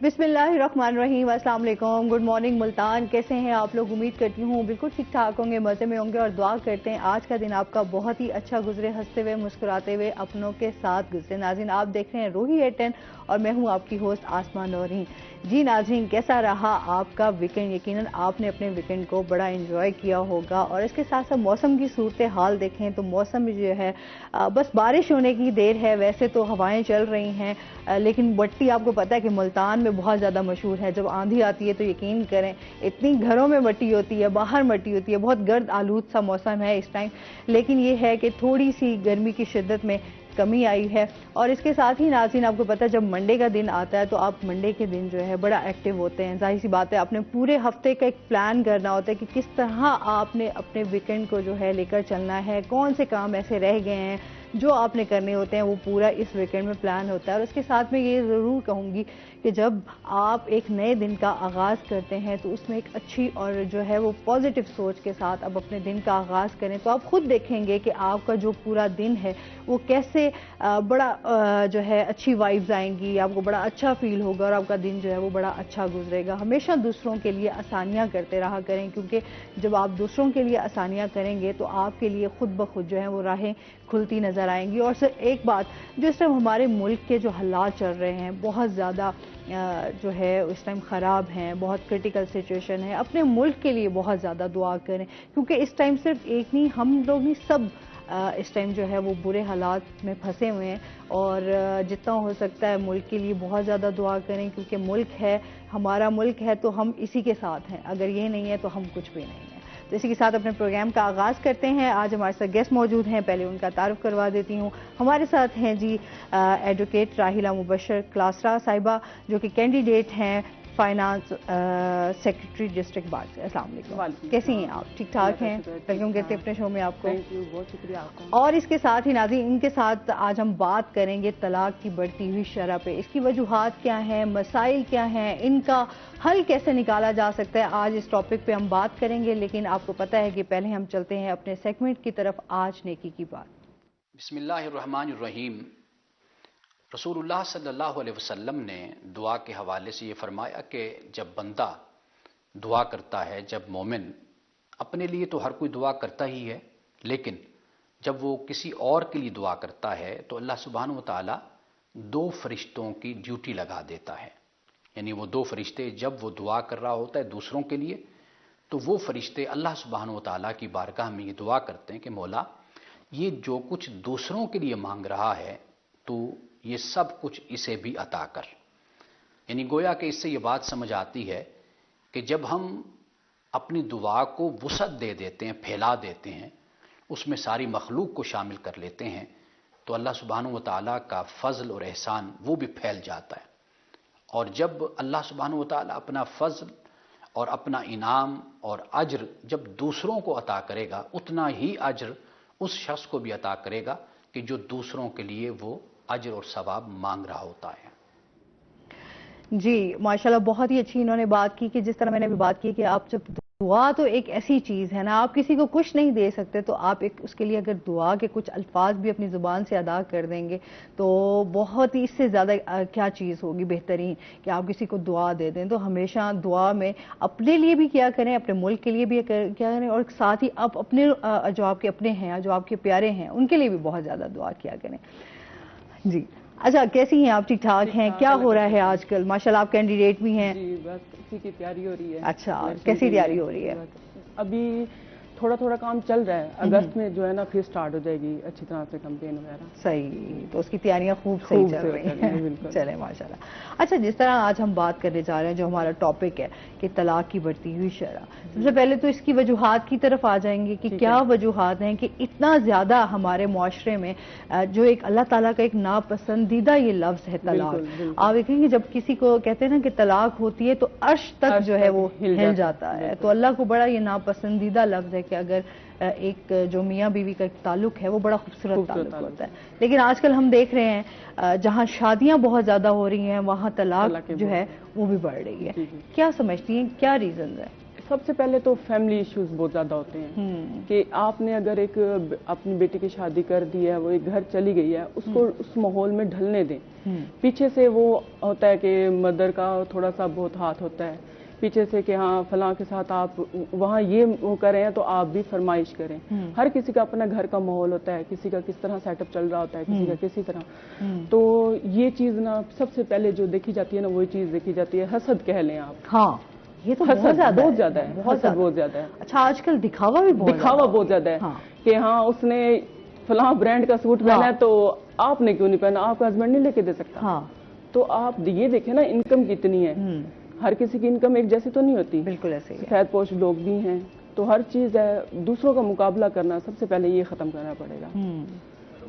बिस्मिल्लाहिर्रहमानिर्रहीम, अस्सलाम वालेकुम, गुड मॉर्निंग मुल्तान। कैसे हैं आप लोग? उम्मीद करती हूँ बिल्कुल ठीक ठाक होंगे, मज़े में होंगे और दुआ करते हैं आज का दिन आपका बहुत ही अच्छा गुजरे, हंसते हुए मुस्कुराते हुए अपनों के साथ गुजरे। नाज़रीन, आप देख रहे हैं रूही एट10 और मैं हूँ आपकी होस्ट आसमा नौरीन। जी नाज़रीन, कैसा रहा आपका वीकेंड? यकीनन आपने अपने वीकेंड को बड़ा एंजॉय किया होगा और इसके साथ साथ मौसम की सूरत हाल देखें तो मौसम जो है बस बारिश होने की देर है। वैसे तो हवाएं चल रही हैं, लेकिन मट्टी आपको पता है कि मुल्तान में बहुत ज़्यादा मशहूर है। जब आंधी आती है तो यकीन करें इतनी घरों में मट्टी होती है, बाहर मट्टी होती है, बहुत गर्द आलूद सा मौसम है इस टाइम। लेकिन ये है कि थोड़ी सी गर्मी की शिद्दत में कमी आई है। और इसके साथ ही नाज़रीन, आपको पता है जब मंडे का दिन आता है तो आप मंडे के दिन जो है बड़ा एक्टिव होते हैं। जाहिर सी बात है, आपने पूरे हफ्ते का एक प्लान करना होता है कि किस तरह आपने अपने वीकेंड को जो है लेकर चलना है, कौन से काम ऐसे रह गए हैं जो आपने करने होते हैं, वो पूरा इस वीकेंड में प्लान होता है। और उसके साथ में ये ज़रूर कहूँगी कि जब आप एक नए दिन का आगाज़ करते हैं तो उसमें एक अच्छी और जो है वो पॉजिटिव सोच के साथ अब अपने दिन का आगाज़ करें तो आप खुद देखेंगे कि आपका जो पूरा दिन है वो कैसे बड़ा जो है अच्छी वाइब्स आएंगी, आपको बड़ा अच्छा फील होगा और आपका दिन जो है वो बड़ा अच्छा गुजरेगा। हमेशा दूसरों के लिए आसानियाँ करते रहा करें, क्योंकि जब आप दूसरों के लिए आसानियाँ करेंगे तो आपके लिए खुद ब खुद जो है वो राहें खुलती नज़र आएंगी। और सिर्फ एक बात, जो इस टाइम हमारे मुल्क के जो हालात चल रहे हैं बहुत ज़्यादा जो है इस टाइम ख़राब हैं, बहुत क्रिटिकल सिचुएशन है, अपने मुल्क के लिए बहुत ज़्यादा दुआ करें, क्योंकि इस टाइम सिर्फ एक नहीं, हम लोग नहीं, सब इस टाइम जो है वो बुरे हालात में फंसे हुए हैं। और जितना हो सकता है मुल्क के लिए बहुत ज़्यादा दुआ करें, क्योंकि मुल्क है, हमारा मुल्क है तो हम इसी के साथ हैं, अगर ये नहीं है तो हम कुछ भी नहीं है। तो इसी के साथ अपने प्रोग्राम का आगाज़ करते हैं। आज हमारे साथ गेस्ट मौजूद हैं, पहले उनका तारुफ करवा देती हूँ। हमारे साथ हैं जी एडवोकेट राहिला मुबशर क्लासरा साहिबा, जो कि कैंडिडेट हैं फाइनेंस सेक्रेटरी डिस्ट्रिक्ट बार से। अस्सलाम वालेकुम, कैसी हैं आप? ठीक ठाक हैं? वेलकम कहते हैं अपने शो में आपको। थैंक यू, बहुत शुक्रिया आपका। और इसके साथ ही नाज़रीन, इनके साथ आज हम बात करेंगे तलाक की बढ़ती हुई शरह पे। इसकी वजूहात क्या हैं, मसाइल क्या हैं, इनका हल कैसे निकाला जा सकता है, आज इस टॉपिक पे हम बात करेंगे। लेकिन आपको पता है कि पहले हम चलते हैं अपने सेगमेंट की तरफ, आज नेकी की बात। बिस्मिल्लाहिर्रहमानिर्रहीम। रसूलुल्लाह सल्लल्लाहु अलैहि वसल्लम ने दुआ के हवाले से ये फरमाया कि जब बंदा दुआ करता है, जब मोमिन, अपने लिए तो हर कोई दुआ करता ही है, लेकिन जब वो किसी और के लिए दुआ करता है तो अल्लाह सुब्हानहु व तआला दो फरिश्तों की ड्यूटी लगा देता है। यानी वो दो फरिश्ते जब वो दुआ कर रहा होता है दूसरों के लिए, तो वो फरिश्ते अल्लाह सुब्हानहु व तआला की बारगाह में ये दुआ करते हैं कि मौला, ये जो कुछ दूसरों के लिए मांग रहा है तो ये सब कुछ इसे भी अता कर। यानी गोया कि इससे ये बात समझ आती है कि जब हम अपनी दुआ को वुसअत दे देते हैं, फैला देते हैं, उसमें सारी मखलूक को शामिल कर लेते हैं, तो अल्लाह सुब्हानहु व तआला का फ़ज़ल और एहसान वो भी फैल जाता है। और जब अल्लाह सुब्हानहु व तआला अपना फ़ज़ल और अपना इनाम और अज्र जब दूसरों को अता करेगा, उतना ही अज्र उस शख्स को भी अता करेगा कि जो दूसरों के लिए वो अज्र और सवाब मांग रहा होता है। जी माशाल्लाह, बहुत ही अच्छी इन्होंने बात की कि जिस तरह मैंने भी बात की कि आप जब दुआ तो एक ऐसी चीज़ है ना, आप किसी को कुछ नहीं दे सकते, तो आप एक उसके लिए अगर दुआ के कुछ अल्फाज भी अपनी ज़ुबान से अदा कर देंगे तो बहुत ही, इससे ज़्यादा क्या चीज़ होगी बेहतरीन कि आप किसी को दुआ दे दें। तो हमेशा दुआ में अपने लिए भी क्या करें, अपने मुल्क के लिए भी क्या करें, और साथ ही आप अपने जो आपके अपने हैं, जो आपके प्यारे हैं, उनके लिए भी बहुत ज़्यादा दुआ किया करें। जी अच्छा, कैसी हैं आप? ठीक ठाक हैं? क्या हो रहा है आजकल? माशाल्लाह आप कैंडिडेट भी हैं। जी, बस इसी की तैयारी हो रही है। अच्छा, कैसी तैयारी हो रही है? अभी थोड़ा थोड़ा काम चल रहा है, अगस्त में जो है ना फिर स्टार्ट हो जाएगी अच्छी तरह से कैंपेन वगैरह। सही, तो उसकी तैयारियां खूब सही चल रही हैं। चले माशाल्लाह। अच्छा, जिस तरह आज हम बात करने जा रहे हैं, जो हमारा टॉपिक है कि तलाक की बढ़ती हुई शरह, सबसे पहले तो इसकी वजूहात की तरफ आ जाएंगे कि क्या वजूहात हैं कि इतना ज्यादा हमारे मुआशरे में जो एक अल्लाह ताला का एक नापसंदीदा ये लफ्ज है तलाक। आप देखेंगे जब किसी को कहते हैं ना कि तलाक होती है तो अर्श तक जो है वो हिल जाता है। तो अल्लाह को बड़ा ये नापसंदीदा लफ्ज है कि अगर एक जो मियाँ बीवी का ताल्लुक है वो बड़ा खूबसूरत ताल्लुक होता है। लेकिन आजकल हम देख रहे हैं जहाँ शादियां बहुत ज्यादा हो रही हैं वहाँ तलाक जो है वो भी बढ़ रही है। क्या समझती हैं, क्या रीजन है? सबसे पहले तो फैमिली इश्यूज बहुत ज्यादा होते हैं कि आपने अगर एक अपनी बेटी की शादी कर दी है, वो एक घर चली गई है, उसको उस माहौल में ढलने दें। पीछे से वो होता है कि मदर का थोड़ा सा बहुत हाथ होता है पीछे से कि हाँ फलां के साथ आप वहाँ ये वो करें हैं तो आप भी फरमाइश करें। हर किसी का अपना घर का माहौल होता है, किसी का किस तरह सेटअप चल रहा होता है, किसी का किसी तरह। तो ये चीज ना सबसे पहले जो देखी जाती है ना, वही चीज देखी जाती है, हसद कह लें आप। हाँ, ये तो बहुत ज्यादा है, बहुत ज्यादा है। अच्छा, आजकल दिखावा भी बहुत ज्यादा है। हाँ। कि हाँ उसने फलां ब्रांड का सूट पहना है तो आपने क्यों नहीं पहना, आपका हस्बैंड नहीं लेके दे सकता। हाँ। तो आप ये देखें ना इनकम कितनी है, हर किसी की इनकम एक जैसी तो नहीं होती। बिल्कुल ऐसे ही सफेद पोश लोग भी हैं, तो हर चीज है, दूसरों का मुकाबला करना सबसे पहले ये खत्म करना पड़ेगा।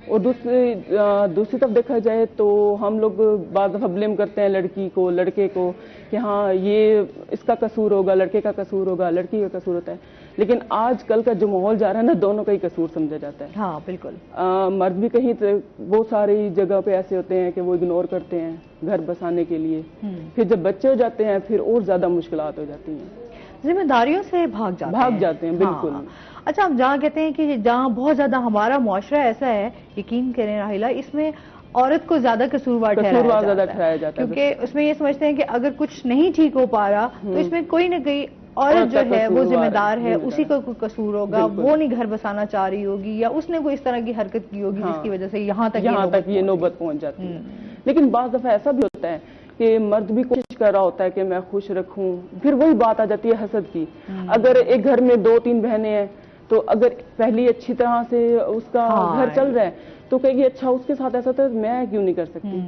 और दूसरी तरफ देखा जाए तो हम लोग बार दफा ब्लेम करते हैं लड़की को लड़के को कि हाँ ये इसका कसूर होगा, लड़के का कसूर होगा, लड़की का कसूर होता है। लेकिन आजकल का जो माहौल जा रहा है ना, दोनों का ही कसूर समझा जाता है। हाँ बिल्कुल। मर्द भी कहीं बहुत सारी जगह पे ऐसे होते हैं कि वो इग्नोर करते हैं घर बसाने के लिए। फिर जब बच्चे हो जाते हैं फिर और ज्यादा मुश्किलात हो जाती हैं, जिम्मेदारियों से भाग जाते हैं। बिल्कुल। हाँ। अच्छा, आप जहाँ कहते हैं कि जहाँ बहुत ज्यादा हमारा मुआशरा ऐसा है, यकीन करें राहिला, इसमें औरत को ज्यादा कसूरवार ठहराया जाता है, क्योंकि उसमें ये समझते हैं कि अगर कुछ नहीं ठीक हो पा रहा तो इसमें कोई ना कोई औरत जो है वो जिम्मेदार है, उसी का कोई कसूर होगा, वो नहीं घर बसाना चाह रही होगी या उसने कोई इस तरह की हरकत की होगी जिसकी वजह से यहाँ तक ये नौबत पहुंच जाती है। लेकिन बाज़ दफा ऐसा भी होता है कि मर्द भी कोशिश कर रहा होता है कि मैं खुश रखूं, फिर वही बात आ जाती है हसद की। अगर एक घर में 2-3 बहनें हैं तो अगर पहली अच्छी तरह से उसका घर चल रहा है तो कहेगी अच्छा उसके साथ ऐसा था मैं क्यों नहीं कर सकती।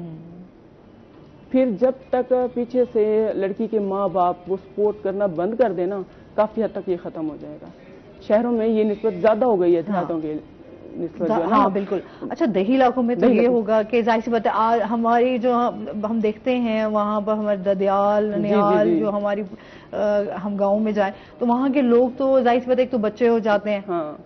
फिर जब तक पीछे से लड़की के माँ बाप वो सपोर्ट करना बंद कर देना, काफी हद तक ये खत्म हो जाएगा। शहरों में ये निस्बत ज्यादा हो गई है देहातों के निस्बत। हाँ बिल्कुल। अच्छा, दही इलाकों में तो ये होगा कि जाहिर सी बात है, हमारी जो हम देखते हैं वहाँ पर हमारे ददियाल नियाल जो हमारी हम गाँव में जाए तो वहाँ के लोग तो जाहिर सी बात है एक तो बच्चे हो जाते हैं,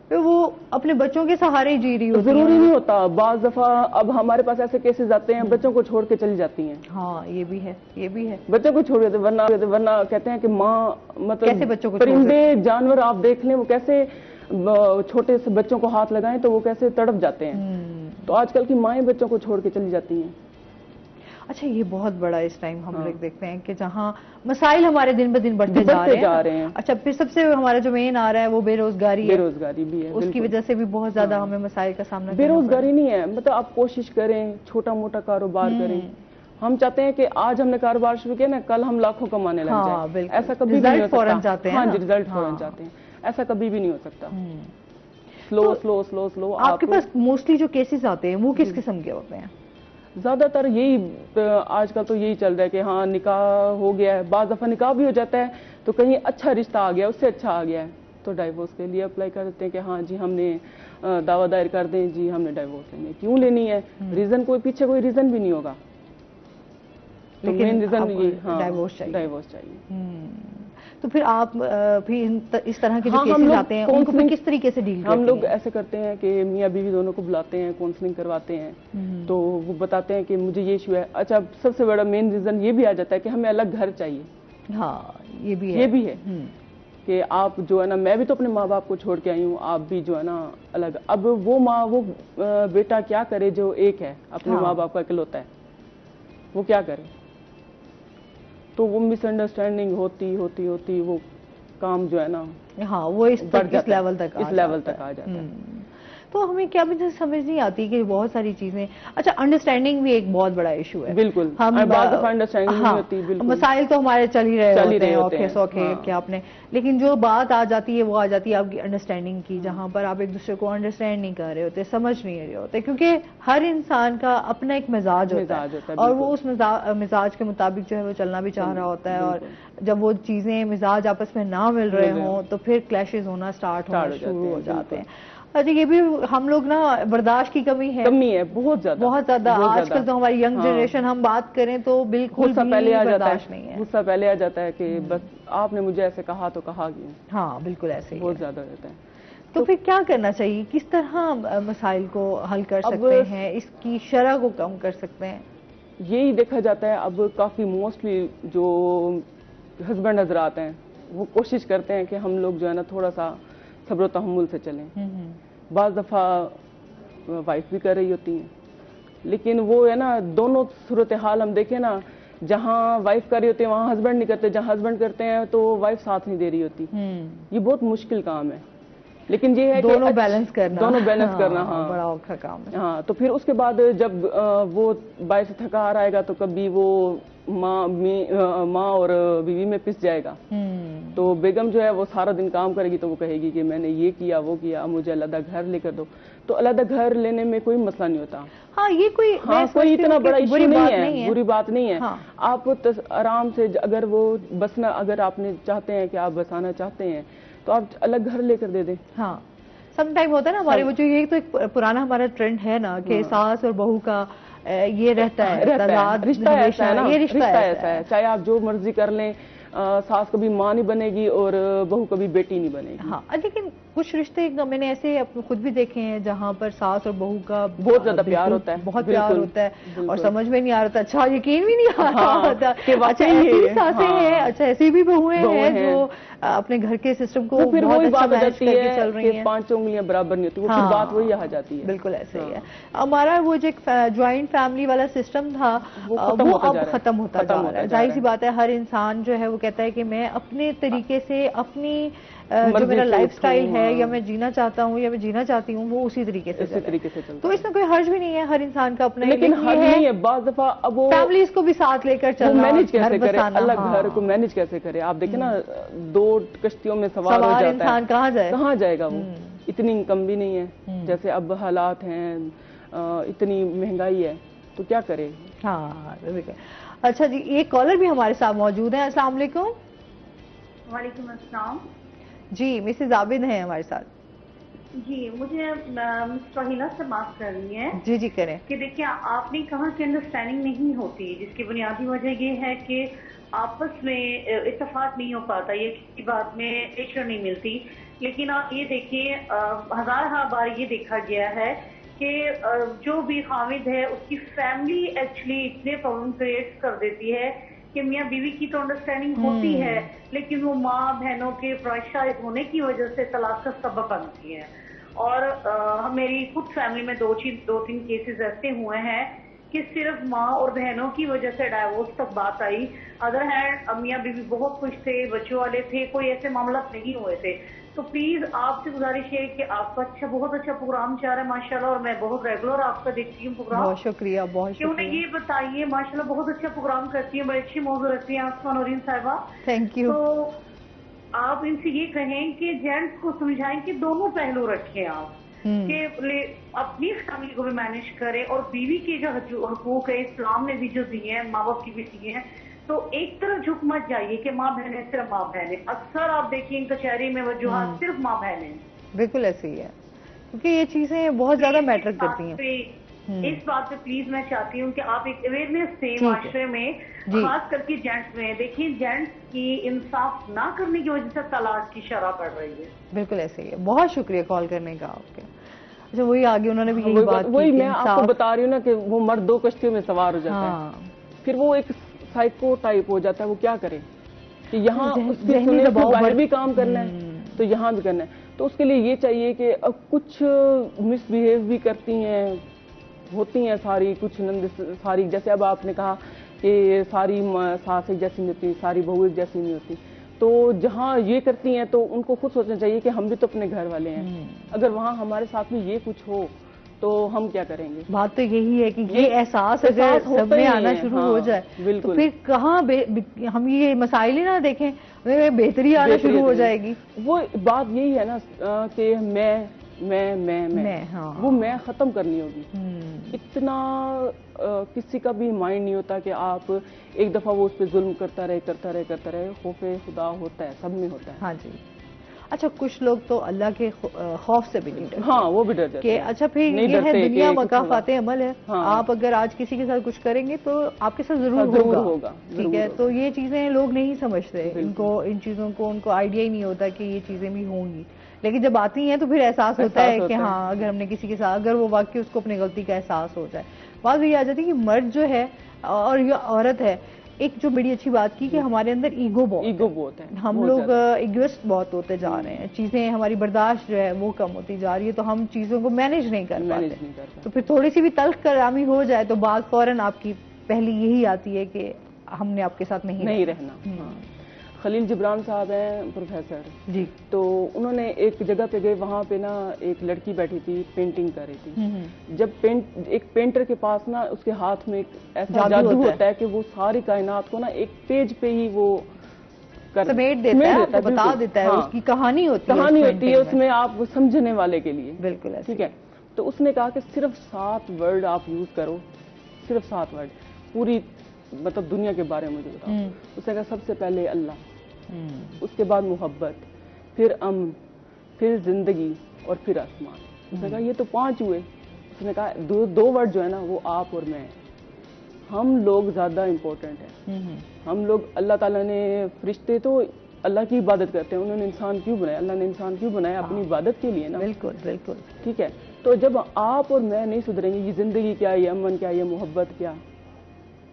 फिर वो अपने बच्चों के सहारे ही जी रही होती है। जरूरी नहीं होता, बाज दफा अब हमारे पास ऐसे केसेस आते हैं बच्चों को छोड़ के चली जाती हैं। हाँ ये भी है, बच्चों को छोड़ देते, वरना कहते हैं कि माँ मतलब कैसे बच्चों को, परिंदे जानवर आप देख लें वो कैसे छोटे से बच्चों को हाथ लगाएं तो वो कैसे तड़प जाते हैं। तो आजकल की माएं बच्चों को छोड़ के चली जाती हैं। अच्छा, ये बहुत बड़ा इस टाइम हम लोग देखते हैं कि जहाँ मसाइल हमारे दिन ब दिन बढ़ते जा रहे हैं। अच्छा, फिर सबसे हमारा जो मेन आ रहा है वो बेरोजगारी भी है। उसकी वजह से भी बहुत ज्यादा हमें मसाइल का सामना। बेरोजगारी नहीं है, मतलब आप कोशिश करें, छोटा मोटा कारोबार करें। हम चाहते हैं कि आज हमने कारोबार शुरू किया ना, कल हम लाखों कमाने लग जाए। ऐसा कभी नहीं हो सकता। हाँ, रिजल्ट फौरन चाहते हैं, ऐसा कभी भी नहीं हो सकता। स्लो। आपके पास मोस्टली जो केसेस आते हैं वो किस किस्म के होते हैं? ज्यादातर यही आजकल तो यही चल रहा है कि हाँ निकाह हो गया है, बाज़ दफा निकाह भी हो जाता है तो कहीं अच्छा रिश्ता आ गया, उससे अच्छा आ गया है तो डाइवोर्स के लिए अप्लाई कर देते हैं कि हाँ जी हमने दावा दायर कर दें जी हमने डाइवोर्स लेनी है। क्यों लेनी है? रीजन कोई पीछे कोई रीजन भी नहीं होगा, तो मेन रीजन ये डाइवोर्स चाहिए। तो फिर आप फिर इस तरह के जो केसेस आते हैं उनको फिर किस तरीके से डील करते हैं? हम लोग ऐसे करते हैं कि मियाँ बीवी दोनों को बुलाते हैं, काउंसलिंग करवाते हैं, तो वो बताते हैं कि मुझे ये इशू है। अच्छा, सबसे बड़ा मेन रीजन ये भी आ जाता है कि हमें अलग घर चाहिए। हाँ ये भी है कि आप जो है ना, मैं भी तो अपने माँ बाप को छोड़ के आई हूँ, आप भी जो है ना अलग। अब वो माँ वो बेटा क्या करे जो एक है, अपने माँ बाप का इकलौता है, वो क्या करे? तो वो मिसअंडरस्टैंडिंग होती वो काम जो है ना, हाँ वो इस लेवल तक आ जाता है। तो हमें क्या भी समझ नहीं आती कि बहुत सारी चीजें। अच्छा, अंडरस्टैंडिंग भी एक बहुत बड़ा इशू है। बिल्कुल, हम अंडरस्टैंडिंग नहीं होती। बिल्कुल, मसाइल तो हमारे चल ही रहे होते हैं सौखे क्या आपने, लेकिन जो बात आ जाती है वो आ जाती है आपकी अंडरस्टैंडिंग की, जहाँ पर आप एक दूसरे को अंडरस्टैंड नहीं कर रहे होते, समझ नहीं रहे होते, क्योंकि हर इंसान का अपना एक मिजाज होता है और वो उस मिजाज के मुताबिक जो है वो चलना भी चाह रहा होता है। और जब वो चीजें मिजाज आपस में ना मिल रहे हों तो फिर क्लैशेस होना स्टार्ट होना शुरू हो जाते हैं। अच्छा, ये भी हम लोग ना बर्दाश्त की कमी है बहुत ज्यादा। आजकल तो हमारी यंग जनरेशन हम बात करें तो बिल्कुल बर्दाश्त नहीं है। गुस्सा पहले आ जाता है कि बस आपने मुझे ऐसे कहा तो कहा क्यों। हाँ बिल्कुल ऐसे ही बहुत ज्यादा रहता है। तो फिर क्या करना चाहिए, किस तरह मसाइल को हल कर सकते हैं, इसकी शरह को कम कर सकते हैं? यही देखा जाता है अब काफी मोस्टली जो हस्बैंड हजरात हैं वो कोशिश करते हैं कि हम लोग जो है ना थोड़ा सा सब्र तहम्मुल से चलें। बाज़ दफ़ा वाइफ भी कर रही होती हैं, लेकिन वो है ना दोनों सूरत हाल हम देखें ना, जहाँ वाइफ कर रही होती है वहाँ हस्बैंड नहीं करते, जहाँ हस्बैंड करते हैं तो वाइफ साथ नहीं दे रही होती। ये बहुत मुश्किल काम है, लेकिन ये है दोनों कि बैलेंस करना, दोनों बैलेंस करना, हाँ बड़ा औखा काम है। हाँ, तो फिर उसके बाद जब वो बाहर से थका आ रहेगा तो कभी वो माँ और बीवी में पिस जाएगा। तो बेगम जो है वो सारा दिन काम करेगी तो वो कहेगी कि मैंने ये किया वो किया, मुझे अलग घर लेकर दो। तो अलग घर लेने में कोई मसला नहीं होता। हाँ, ये कोई कोई इतना बड़ा इशू नहीं है, बुरी बात नहीं है। हाँ। आप आराम से अगर वो बसना, अगर आपने चाहते हैं कि आप बसाना चाहते हैं तो आप अलग घर लेकर दे दें। हाँ, सम टाइम होता है ना हमारे वो जो, ये तो एक पुराना हमारा ट्रेंड है ना कि सास और बहू का ये रहता है रिश्ता ऐसा है ना, ये रिश्ता ऐसा है, चाहे आप जो मर्जी कर लें, सास कभी माँ नहीं बनेगी और बहू कभी बेटी नहीं बनेगी। हाँ, लेकिन कुछ रिश्ते मैंने ऐसे खुद भी देखे हैं जहाँ पर सास और बहू का बहुत ज्यादा प्यार होता है, बहुत प्यार होता है और समझ में नहीं आ रहा था, अच्छा यकीन भी नहीं आ रहा होता, अच्छा ऐसी भी सासें हैं, अच्छा ऐसी भी बहुएं हैं जो अपने घर के सिस्टम को फिर बहुत वही अच्छा बात मैनेज करके चल रही हैं, 5 उंगलियां बराबर नहीं होती, वो फिर बात वही आ जाती है। बिल्कुल ऐसे ही है। हमारा वो जो ज्वाइंट फैमिली वाला सिस्टम था वो अब खत्म होता जा रहा है। जाहिर सी बात है, हर इंसान जो है वो कहता है कि मैं अपने तरीके से, अपनी जो मेरा लाइफस्टाइल है या मैं जीना चाहता हूँ या मैं जीना चाहती हूँ वो उसी तरीके से चलता। तो इसमें कोई हर्ज भी नहीं है, हर इंसान का अपना, लेकिन हर्ज नहीं है। बाज़ दफा अब वो फैमिलीज को भी साथ लेकर चलना, मैनेज कैसे करे, अलग घर को मैनेज कैसे करे। आप देखें ना, 2 कश्तियों में सवार हो जाता है, इंसान कहाँ जाएगा वो, इतनी इनकम भी नहीं है, जैसे अब हालात हैं, इतनी महंगाई है तो क्या करे। हाँ, अच्छा जी, एक कॉलर भी हमारे साथ मौजूद है। अस्सलाम वालेकुम। वालेकुम अस्सलाम जी, मिसेज आबिद हैं हमारे साथ। जी, मुझे सोहिला से बात करनी है। जी जी करें। कि देखिए, आपने कहा कि अंडरस्टैंडिंग नहीं होती, जिसकी बुनियादी वजह ये है कि आपस में इत्तेफाक नहीं हो पाता, ये किसी बात में टेक्चर नहीं मिलती। लेकिन आप ये देखिए, हजार बार ये देखा गया है कि जो भी हामिद है उसकी फैमिली एक्चुअली इतने प्रॉब्लम क्रिएट कर देती है कि मियाँ बीवी की तो अंडरस्टैंडिंग होती है, लेकिन वो माँ बहनों के प्रेशराइज होने की वजह से तलाक का सबब बनती है। और मेरी खुद फैमिली में 2-3 केसेस ऐसे हुए हैं कि सिर्फ माँ और बहनों की वजह से डाइवोर्स तक बात आई। अदर हैंड मियाँ बीवी बहुत खुश थे, बच्चों वाले थे, कोई ऐसे मामला नहीं हुए थे। तो प्लीज आपसे गुजारिश है कि आपका बहुत अच्छा प्रोग्राम चल रहा है माशाल्लाह, और मैं बहुत रेगुलर आपका देखती हूँ प्रोग्राम। बहुत शुक्रिया, बहुत शुक्रिया। क्यों नहीं ये बताइए, माशाल्लाह बहुत अच्छा प्रोग्राम करती है, बड़ी अच्छी मौजूद रखती है आसमान नौरीन साहिबा। Thank you. तो आप इनसे ये कहें कि जेंट्स को समझाएं कि दोनों पहलू रखें आप, कि अपनी फैमिली को भी मैनेज करें और बीवी के जो हकूक है इस्लाम ने भी जो दिए हैं, माँ बाप की भी दिए हैं, तो एक तरफ झुक मत जाइए कि माँ बहन सिर्फ माँ बहन है। अक्सर आप देखिए कचहरी में वजूहात सिर्फ माँ बहन है। बिल्कुल ऐसे ही है, क्योंकि ये चीजें बहुत ज्यादा मैटर करती हैं। इस बात पे प्लीज मैं चाहती हूँ कि आप एक अवेयरनेस दें माशरे में, खास करके जेंट्स में। देखिए, जेंट्स की इंसाफ ना करने की वजह से तलाक की शरह बढ़ रही है। बिल्कुल ऐसे ही है। बहुत शुक्रिया कॉल करने का आपके। अच्छा, वही आगे उन्होंने भी यही बात की। वही मैं आपको बता रही हूँ ना कि वो मर्द 2 कश्तियों में सवार हो जाता है, फिर वो एक साइको टाइप हो जाता है। वो क्या करे कि यहाँ उसके सुने बाहर भी काम करना है तो यहाँ भी करना है। तो उसके लिए ये चाहिए कि अब कुछ मिसबिहेव भी करती हैं, होती हैं सारी, कुछ नंद सारी, जैसे अब आपने कहा कि सारी सास एक जैसी नहीं होती, सारी बहू एक जैसी नहीं होती। तो जहाँ ये करती हैं तो उनको खुद सोचना चाहिए कि हम भी तो अपने घर वाले हैं, अगर वहाँ हमारे साथ में ये कुछ हो तो हम क्या करेंगे। बात तो यही है कि ये एहसास अगर सब में आना शुरू हो जाए तो फिर कहाँ हम ये मसाइल ही ना देखें, बेहतरी आना शुरू हो जाएगी। वो बात यही है ना कि मैं हाँ। वो मैं खत्म करनी होगी। इतना किसी का भी माइंड नहीं होता कि आप एक दफा वो उस पर जुल्म करता रहे। खौफे खुदा होता है, सब में होता है। हाँ जी। अच्छा, कुछ लोग तो अल्लाह के खौफ से भी नहीं डरते। हाँ, वो भी डर जाते हैं। अच्छा, फिर ये है दुनिया मकाफाते अमल है। हाँ। आप अगर आज किसी के साथ कुछ करेंगे तो आपके साथ जरूर होगा। ठीक है, तो ये चीजें लोग नहीं समझते, इनको इन चीजों को उनको आइडिया ही नहीं होता कि ये चीजें भी होंगी। लेकिन जब आती हैं तो फिर एहसास होता है कि हाँ, अगर हमने किसी के साथ, अगर वो वाकई उसको अपनी गलती का एहसास हो जाए। बात ये आ जाती है कि मर्द जो है और ये औरत है, एक जो बड़ी अच्छी बात की कि हमारे अंदर ईगो बहुत है, हम लोग इगोइस्ट बहुत होते जा रहे हैं, चीजें हमारी बर्दाश्त जो है वो कम होती जा रही है, तो हम चीजों को मैनेज नहीं कर पाते। तो फिर थोड़ी सी भी तल्ख कलामी हो जाए तो बात फौरन आपकी पहली यही आती है कि हमने आपके साथ नहीं रहना। खलील जिब्रान साहब हैं प्रोफेसर जी, तो उन्होंने एक जगह पे गए, वहां पे ना एक लड़की बैठी थी, पेंटिंग कर रही थी। जब एक पेंटर के पास ना उसके हाथ में एक ऐसा जादू होता है कि वो सारी कायनात को ना एक पेज पे ही वो समेट देता है, बता देता है, उसकी कहानी होती है उसमें आप समझने वाले के लिए। बिल्कुल ठीक है। तो उसने कहा कि सिर्फ 7 वर्ड आप यूज करो, सिर्फ 7 वर्ड, पूरी मतलब दुनिया के बारे में मुझे बताओ। उसने कहा सबसे पहले अल्लाह, उसके बाद मोहब्बत, फिर अमन, फिर जिंदगी और फिर आसमान। उसने कहा ये तो 5 हुए। उसने कहा दो वर्ड जो है ना वो आप और मैं, हम लोग ज्यादा इम्पोर्टेंट है। हम लोग, अल्लाह ताला ने फरिश्ते तो अल्लाह की इबादत करते हैं, उन्होंने इंसान क्यों बनाया? अल्लाह ने इंसान क्यों बनाया? अपनी इबादत के लिए ना। बिल्कुल बिल्कुल। ठीक है। तो जब आप और मैं नहीं सुधरेंगे, ये जिंदगी क्या, ये अमन क्या, ये मोहब्बत क्या,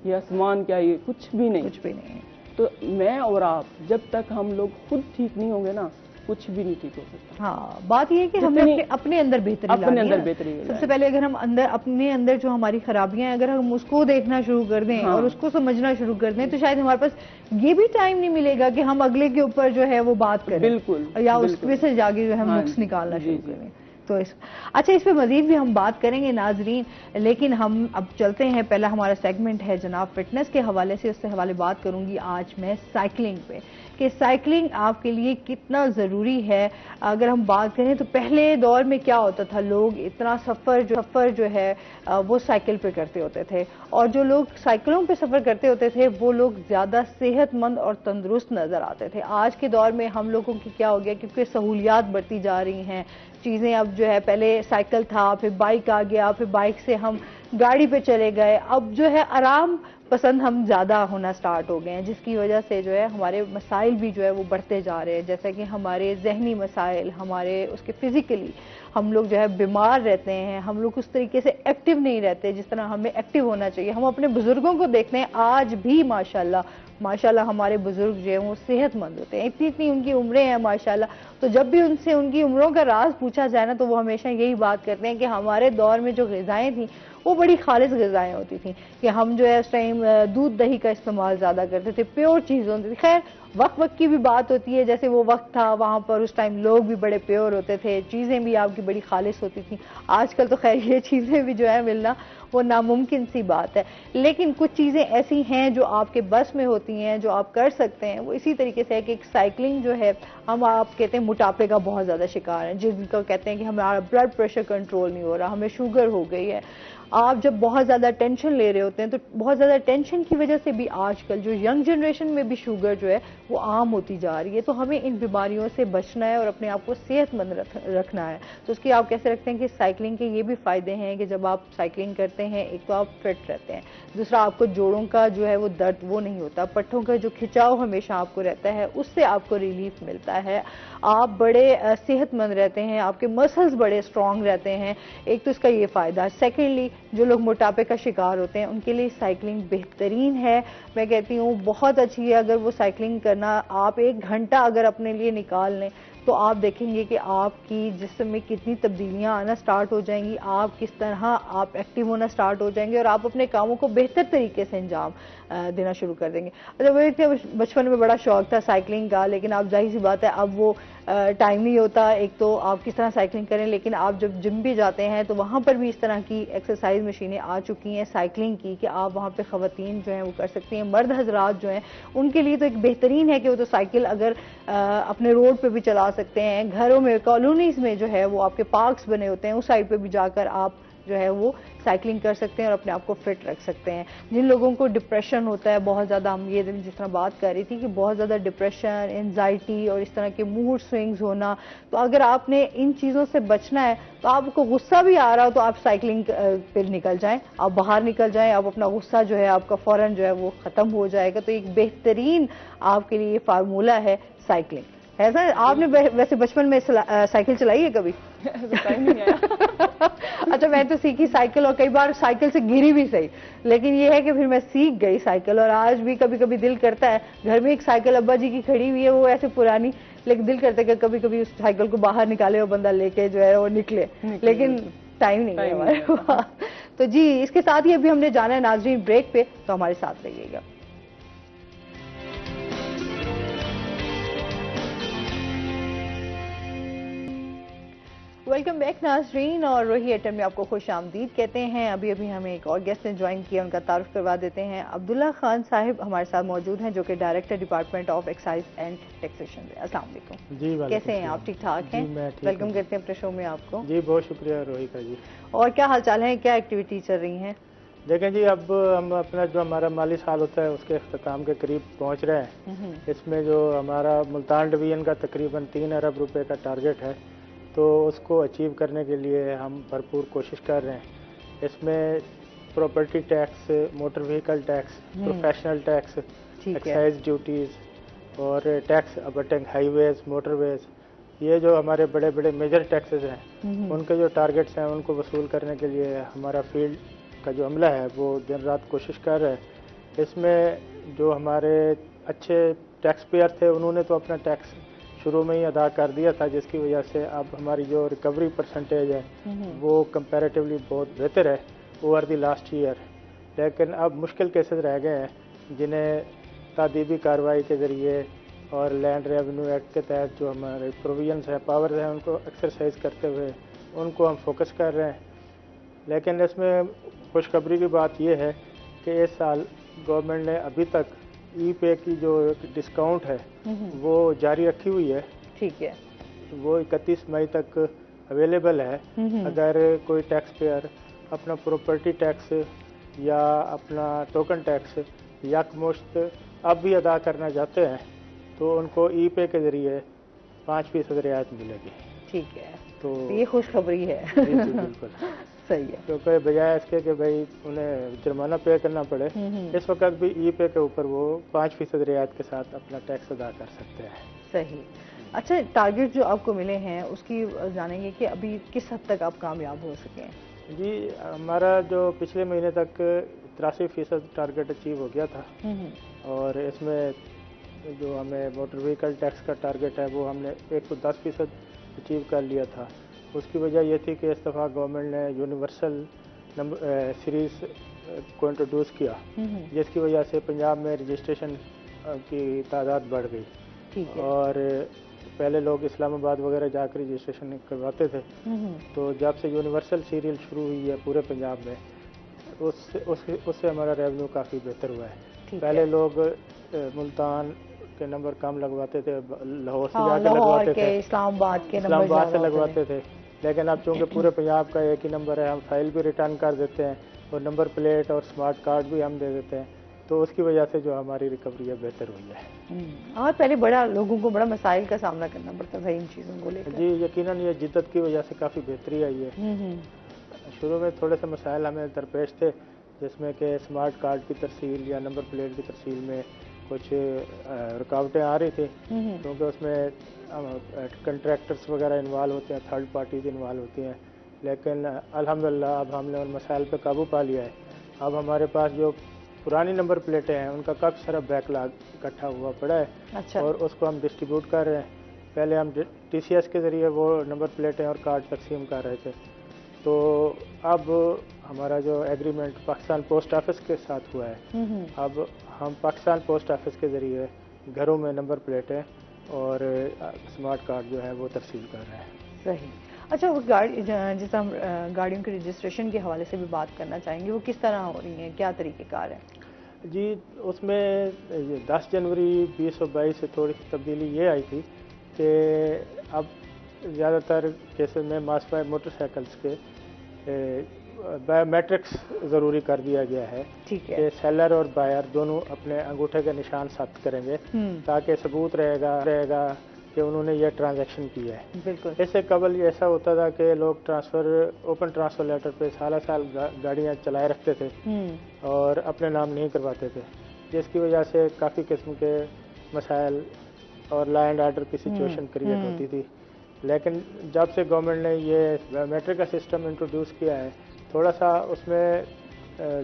ये आसमान क्या, ये कुछ भी नहीं है। तो मैं और आप जब तक हम लोग खुद ठीक नहीं होंगे ना, कुछ भी नहीं ठीक हो सकता। हाँ, बात ये है कि हमें अपने अंदर बेहतरी सबसे पहले अगर हम अपने अंदर जो हमारी खराबियां हैं, अगर हम उसको देखना शुरू कर दें और उसको समझना शुरू कर दें, तो शायद हमारे पास ये भी टाइम नहीं मिलेगा कि हम अगले के ऊपर जो है वो बात करें। बिल्कुल। या उसमें से जाके जो है नुक्स निकालना शुरू करें। तो अच्छा, इस पे मजीद भी हम बात करेंगे नाजरीन, लेकिन हम अब चलते हैं, पहला हमारा सेगमेंट है जनाब फिटनेस के हवाले से। उससे हवाले बात करूंगी आज मैं साइकिलिंग पे, कि साइकिलिंग आपके लिए कितना ज़रूरी है। अगर हम बात करें तो पहले दौर में क्या होता था, लोग इतना सफ़र जो है वो साइकिल पे करते होते थे, और जो लोग साइकिलों पे सफ़र करते होते थे वो लोग ज़्यादा सेहतमंद और तंदुरुस्त नज़र आते थे। आज के दौर में हम लोगों की क्या हो गया, क्योंकि सहूलियात बढ़ती जा रही हैं, चीज़ें अब जो है, पहले साइकिल था, फिर बाइक आ गया, फिर बाइक से हम गाड़ी पे चले गए, अब जो है आराम पसंद हम ज़्यादा होना स्टार्ट हो गए हैं, जिसकी वजह से जो है हमारे मसाइल भी जो है वो बढ़ते जा रहे हैं, जैसे कि हमारे जहनी मसाइल, हमारे उसके फिज़िकली हम लोग जो है बीमार रहते हैं, हम लोग उस तरीके से एक्टिव नहीं रहते जिस तरह हमें एक्टिव होना चाहिए। हम अपने बुजुर्गों को देखते हैं, आज भी माशाल्लाह हमारे बुजुर्ग जो हैं वो सेहतमंद होते हैं, इतनी उनकी उम्रें हैं माशाल्लाह। तो जब भी उनसे उनकी उम्रों का राज पूछा जाए ना, तो वो हमेशा यही बात करते हैं कि हमारे दौर में जो ग़िज़ाएँ थी वो बड़ी खालिस ग़िज़ाएँ होती थी, कि हम जो है उस टाइम दूध दही का इस्तेमाल ज़्यादा करते थे, प्योर चीज़ होती थी। खैर वक्त की भी बात होती है, जैसे वो वक्त था वहाँ पर उस टाइम लोग भी बड़े प्योर होते थे, चीज़ें भी आपकी बड़ी खालिस होती थी। आजकल तो खैर ये चीज़ें भी जो है मिलना वो नामुमकिन सी बात है, लेकिन कुछ चीज़ें ऐसी हैं जो आपके बस में होती हैं, जो आप कर सकते हैं। वो इसी तरीके से है कि एक साइकिलिंग जो है, हम आप कहते हैं मोटापे का बहुत ज़्यादा शिकार हैं, जिनको कहते हैं कि हमारा ब्लड प्रेशर कंट्रोल नहीं हो रहा, हमें शुगर हो गई है। आप जब बहुत ज़्यादा टेंशन ले रहे होते हैं, तो बहुत ज़्यादा टेंशन की वजह से भी आजकल जो यंग जनरेशन में भी शुगर जो है वो आम होती जा रही है। तो हमें इन बीमारियों से बचना है और अपने आप को सेहतमंद रखना है। तो उसकी आप कैसे रखते हैं कि साइकिलिंग के ये भी फ़ायदे हैं कि जब आप साइकिलिंग करते हैं, एक तो आप फिट रहते हैं, दूसरा आपको जोड़ों का जो है वो दर्द वो नहीं होता, पट्टों का जो खिंचाव हमेशा आपको रहता है उससे आपको रिलीफ मिलता है, आप बड़े सेहतमंद रहते हैं, आपके मसल्स बड़े स्ट्रॉन्ग रहते हैं। एक तो इसका ये फ़ायदा। सेकेंडली, जो लोग मोटापे का शिकार होते हैं उनके लिए साइकिलिंग बेहतरीन है, मैं कहती हूँ बहुत अच्छी है। अगर वो साइकिलिंग करना आप 1 घंटा अगर अपने लिए निकाल लें, तो आप देखेंगे कि आपकी जिस्म में कितनी तब्दीलियां आना स्टार्ट हो जाएंगी, आप किस तरह आप एक्टिव होना स्टार्ट हो जाएंगे और आप अपने कामों को बेहतर तरीके से अंजाम देना शुरू कर देंगे। अच्छा, मुझे बचपन में बड़ा शौक था साइकिलिंग का, लेकिन अब जाहिर सी बात है अब वो टाइम नहीं होता। एक तो आप किस तरह साइकिलिंग करें, लेकिन आप जब जिम भी जाते हैं तो वहाँ पर भी इस तरह की एक्सरसाइज मशीनें आ चुकी हैं साइकिलिंग की, कि आप वहाँ पे ख़वातीन जो हैं वो कर सकती हैं। मर्द हजरात जो हैं उनके लिए तो एक बेहतरीन है कि वो तो साइकिल अगर अपने रोड पे भी चला सकते हैं, घरों में कॉलोनीज में जो है वो आपके पार्क्स बने होते हैं, उस साइड पे भी जाकर आप जो है वो साइकिलिंग कर सकते हैं और अपने आप को फिट रख सकते हैं। जिन लोगों को डिप्रेशन होता है बहुत ज़्यादा, हम ये जिस तरह बात कर रही थी कि बहुत ज़्यादा डिप्रेशन, एंजाइटी और इस तरह के मूड स्विंग्स होना, तो अगर आपने इन चीज़ों से बचना है तो आपको गुस्सा भी आ रहा हो तो आप साइकिलिंग पर निकल जाएं, आप बाहर निकल जाएं, आप अपना गुस्सा जो है आपका फ़ौरन जो है वो ख़त्म हो जाएगा। तो एक बेहतरीन आपके लिए फार्मूला है साइकिलिंग। ऐसा आपने वैसे बचपन में साइकिल चलाई है कभी? नहीं आया। अच्छा, मैं तो सीखी साइकिल और कई बार साइकिल से गिरी भी सही, लेकिन ये है कि फिर मैं सीख गई साइकिल। और आज भी कभी कभी दिल करता है, घर में एक साइकिल अब्बा जी की खड़ी हुई है, वो ऐसे पुरानी, लेकिन दिल करता है कि कभी कभी उस साइकिल को बाहर निकाले और बंदा लेके जो है वो निकले, लेकिन टाइम नहीं है हमारे पास। तो जी, इसके साथ ही अभी हमने जाना है नाजरीन ब्रेक पे, तो हमारे साथ रहिएगा। वेलकम बैक नाजरीन, और रोही एटम में आपको खुश आमदीद कहते हैं। अभी अभी हमें एक और गेस्ट ने ज्वाइन किया, उनका तारुफ करवा देते हैं। अब्दुल्ला खान साहिब हमारे साथ मौजूद हैं, जो कि director department of excise and taxation है। अस्सलाम वालेकुम जी। कैसे हैं आप? ठीक ठाक हैं? वेलकम करते हैं अपने शो में आपको। जी बहुत शुक्रिया रोही का जी। और क्या हाल चाल है, क्या एक्टिविटी चल रही हैं? देखें जी, अब हम अपना जो हमारा माली साल होता है उसके अख्ताम के करीब पहुंच रहे हैं। इसमें जो हमारा मुल्तान डिवीजन का तकरीबन 3 अरब रुपए का टारगेट है, तो उसको अचीव करने के लिए हम भरपूर कोशिश कर रहे हैं। इसमें property tax, motor vehicle tax, professional tax, excise duties और टैक्स अबटिंग हाईवेज, मोटरवेज, ये जो हमारे बड़े बड़े मेजर टैक्सेस हैं, उनके जो टारगेट्स हैं उनको वसूल करने के लिए हमारा फील्ड का जो अमला है वो दिन रात कोशिश कर रहा है। इसमें जो हमारे अच्छे टैक्स पेयर थे, उन्होंने तो अपना टैक्स शुरू में ही अदा कर दिया था, जिसकी वजह से अब हमारी जो रिकवरी परसेंटेज है वो कंपैरेटिवली बहुत बेहतर है ओवर द लास्ट ईयर। लेकिन अब मुश्किल केसेस रह गए हैं जिन्हें तादीबी कार्रवाई के ज़रिए और लैंड रेवेन्यू एक्ट के तहत जो हमारे प्रोविजंस हैं, पावर्स हैं, उनको एक्सरसाइज करते हुए उनको हम फोकस कर रहे हैं। लेकिन इसमें खुशखबरी की बात यह है कि इस साल गवर्नमेंट ने अभी तक ई पे की जो डिस्काउंट है वो जारी रखी हुई है। ठीक है, वो 31 मई तक अवेलेबल है। अगर कोई टैक्स पेयर अपना प्रॉपर्टी टैक्स या अपना टोकन टैक्स यकमुश्त अब भी अदा करना चाहते हैं, तो उनको ई पे के जरिए 5% रियायत मिलेगी। ठीक है, तो ये खुशखबरी है। जी बिल्कुल सही है, क्योंकि बजाय इसके कि भाई उन्हें जुर्माना पे करना पड़े, इस वक्त भी ई पे के ऊपर वो 5% रियायत के साथ अपना टैक्स अदा कर सकते हैं। सही। अच्छा, टारगेट जो आपको मिले हैं उसकी जानेंगे कि अभी किस हद तक आप कामयाब हो सके? जी, हमारा जो पिछले महीने तक 83% टारगेट अचीव हो गया था, और इसमें जो हमें मोटर व्हीकल टैक्स का टारगेट है वो हमने 110% अचीव कर लिया था। उसकी वजह यह थी कि इस दफ़ा गवर्नमेंट ने यूनिवर्सल नंबर सीरीज़ को इंट्रोड्यूस किया, जिसकी वजह से पंजाब में रजिस्ट्रेशन की तादाद बढ़ गई। ठीक है। और पहले लोग इस्लामाबाद वगैरह जाकर रजिस्ट्रेशन करवाते थे, तो जब से यूनिवर्सल सीरियल शुरू हुई है पूरे पंजाब में, उससे हमारा रेवेन्यू काफ़ी बेहतर हुआ है। पहले लोग मुल्तान के नंबर कम लगवाते थे, लाहौर से जाकर लगवाते थे, इस्लामाबाद से लगवाते थे, लेकिन अब चूँकि पूरे पंजाब का एक ही नंबर है, हम फाइल भी रिटर्न कर देते हैं और नंबर प्लेट और स्मार्ट कार्ड भी हम दे देते हैं, तो उसकी वजह से जो हमारी रिकवरी है बेहतर हुई है। और पहले लोगों को बड़ा मसाइल का सामना करना पड़ता था इन चीज़ों को लेकर। जी, यकीनन ये जिद्दत की वजह से काफ़ी बेहतरी आई है। शुरू में थोड़े से मसाइल हमें दरपेश थे, जिसमें कि स्मार्ट कार्ड की तरसील या नंबर प्लेट की तरसील में कुछ रुकावटें आ रही थी, क्योंकि उसमें कंट्रैक्टर्स वगैरह इन्वॉल्व होते हैं, थर्ड पार्टीज इन्वॉल्व होती हैं। लेकिन अल्हम्दुलिल्लाह अब हमने उन मसाइल पर काबू पा लिया है। अब हमारे पास जो पुरानी नंबर प्लेटें हैं उनका काफ़ी सारा बैकलॉग इकट्ठा हुआ पड़ा है। अच्छा। और उसको हम डिस्ट्रीब्यूट कर रहे हैं। पहले हम TCS के ज़रिए वो नंबर प्लेटें और कार्ड तकसीम कर रहे थे, तो अब हमारा जो एग्रीमेंट पाकिस्तान पोस्ट ऑफिस के साथ हुआ है, अब हम पाकिस्तान पोस्ट ऑफिस के ज़रिए घरों में नंबर प्लेटें और स्मार्ट कार्ड जो है वो तकसीम कर रहे हैं। सही। अच्छा, वो जैसे हम गाड़ियों के रजिस्ट्रेशन के हवाले से भी बात करना चाहेंगे, वो किस तरह हो रही हैं, क्या तरीक़ेकार है? जी, उसमें 10 जनवरी 2022 से थोड़ी सी तब्दीली ये आई थी कि अब ज़्यादातर केसेस में मॉडिफाइड मोटरसाइकिल्स के बायोमेट्रिक्स ज़रूरी कर दिया गया है। ठीक है। कि सेलर और बायर दोनों अपने अंगूठे का निशान साबित करेंगे, ताकि सबूत रहेगा कि उन्होंने यह ट्रांजैक्शन किया है। बिल्कुल। इससे कबल ऐसा होता था कि लोग ओपन ट्रांसफ़र लेटर पे साल गाड़ियाँ चलाए रखते थे और अपने नाम नहीं करवाते थे, जिसकी वजह से काफ़ी किस्म के मसाइल और लॉ एंड ऑर्डर की सिचुएशन क्रिएट होती थी। लेकिन जब से गवर्नमेंट ने ये बायोमेट्रिक का सिस्टम इंट्रोड्यूस किया है, थोड़ा सा उसमें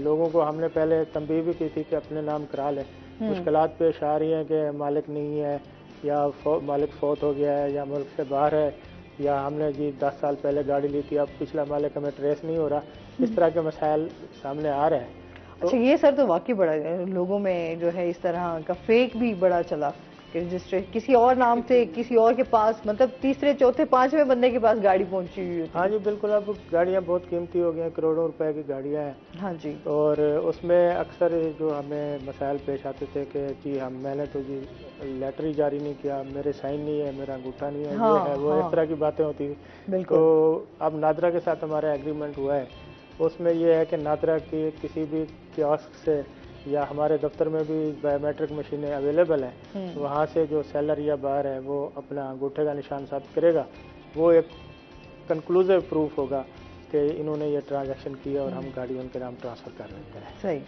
लोगों को हमने पहले तंबीह भी की थी कि अपने नाम करा लें। मुश्किलात पेश आ रही हैं कि मालिक नहीं है, या मालिक फौत हो गया है, या मुल्क से बाहर है, या हमने जी 10 साल पहले गाड़ी ली थी, अब पिछला मालिक हमें ट्रेस नहीं हो रहा। इस तरह के मसाइल सामने आ रहे हैं। अच्छा, ये सर तो वाकई बड़ा लोगों में जो है इस तरह का फेक भी बड़ा चला कि रजिस्ट्रेशन किसी और नाम से किसी और के पास, मतलब तीसरे चौथे पांचवें बंदे के पास गाड़ी पहुंची हुई होती है। हाँ जी बिल्कुल, अब गाड़ियाँ बहुत कीमती हो गई हैं, करोड़ों रुपए की गाड़ियाँ हैं। हाँ जी। और उसमें अक्सर जो हमें मसाइल पेश आते थे कि जी मैंने तो जी लेटर ही जारी नहीं किया, मेरे साइन नहीं है, मेरा अंगूठा नहीं है, हाँ, ये है वो हाँ, इस तरह की बातें होती थी। बिल्कुल। तो अब नादरा के साथ हमारा एग्रीमेंट हुआ है, उसमें यह है कि नादरा की किसी भी कियोस्क से या हमारे दफ्तर में भी बायोमेट्रिक मशीनें अवेलेबल हैं, वहाँ से जो सेलर या बाहर है वो अपना अंगूठे का निशान साबित करेगा, वो एक कंक्लूसिव प्रूफ होगा कि इन्होंने ये ट्रांजैक्शन किया और हम गाड़ी उनके नाम ट्रांसफ़र कर देते हैं। सही।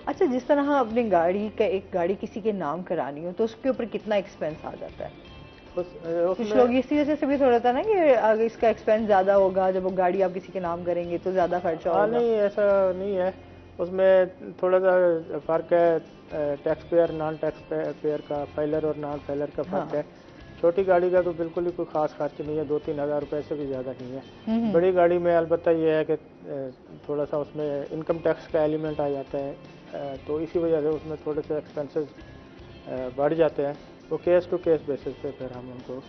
अच्छा, जिस तरह अपनी गाड़ी का एक गाड़ी किसी के नाम करानी हो तो उसके ऊपर कितना एक्सपेंस आ जाता है? कुछ लोग इसी वजह से भी थोड़ा था ना कि अगर इसका एक्सपेंस ज़्यादा होगा, जब वो गाड़ी आप किसी के नाम करेंगे तो ज़्यादा खर्चा होगा। नहीं, ऐसा नहीं है, उसमें थोड़ा सा फ़र्क है tax payer non tax payer का, फाइलर और नॉन फाइलर का फ़र्क है। छोटी गाड़ी का तो बिल्कुल ही कोई ख़ास खर्च नहीं है, 2-3 हज़ार रुपये से भी ज़्यादा नहीं है। बड़ी गाड़ी में अलबत्ता ये है कि थोड़ा सा उसमें इनकम टैक्स का एलिमेंट आ जाता है, तो इसी वजह से उसमें थोड़े से एक्सपेंसेस बढ़ जाते हैं। तो केस टू केस बेसिस पे फिर हम उनको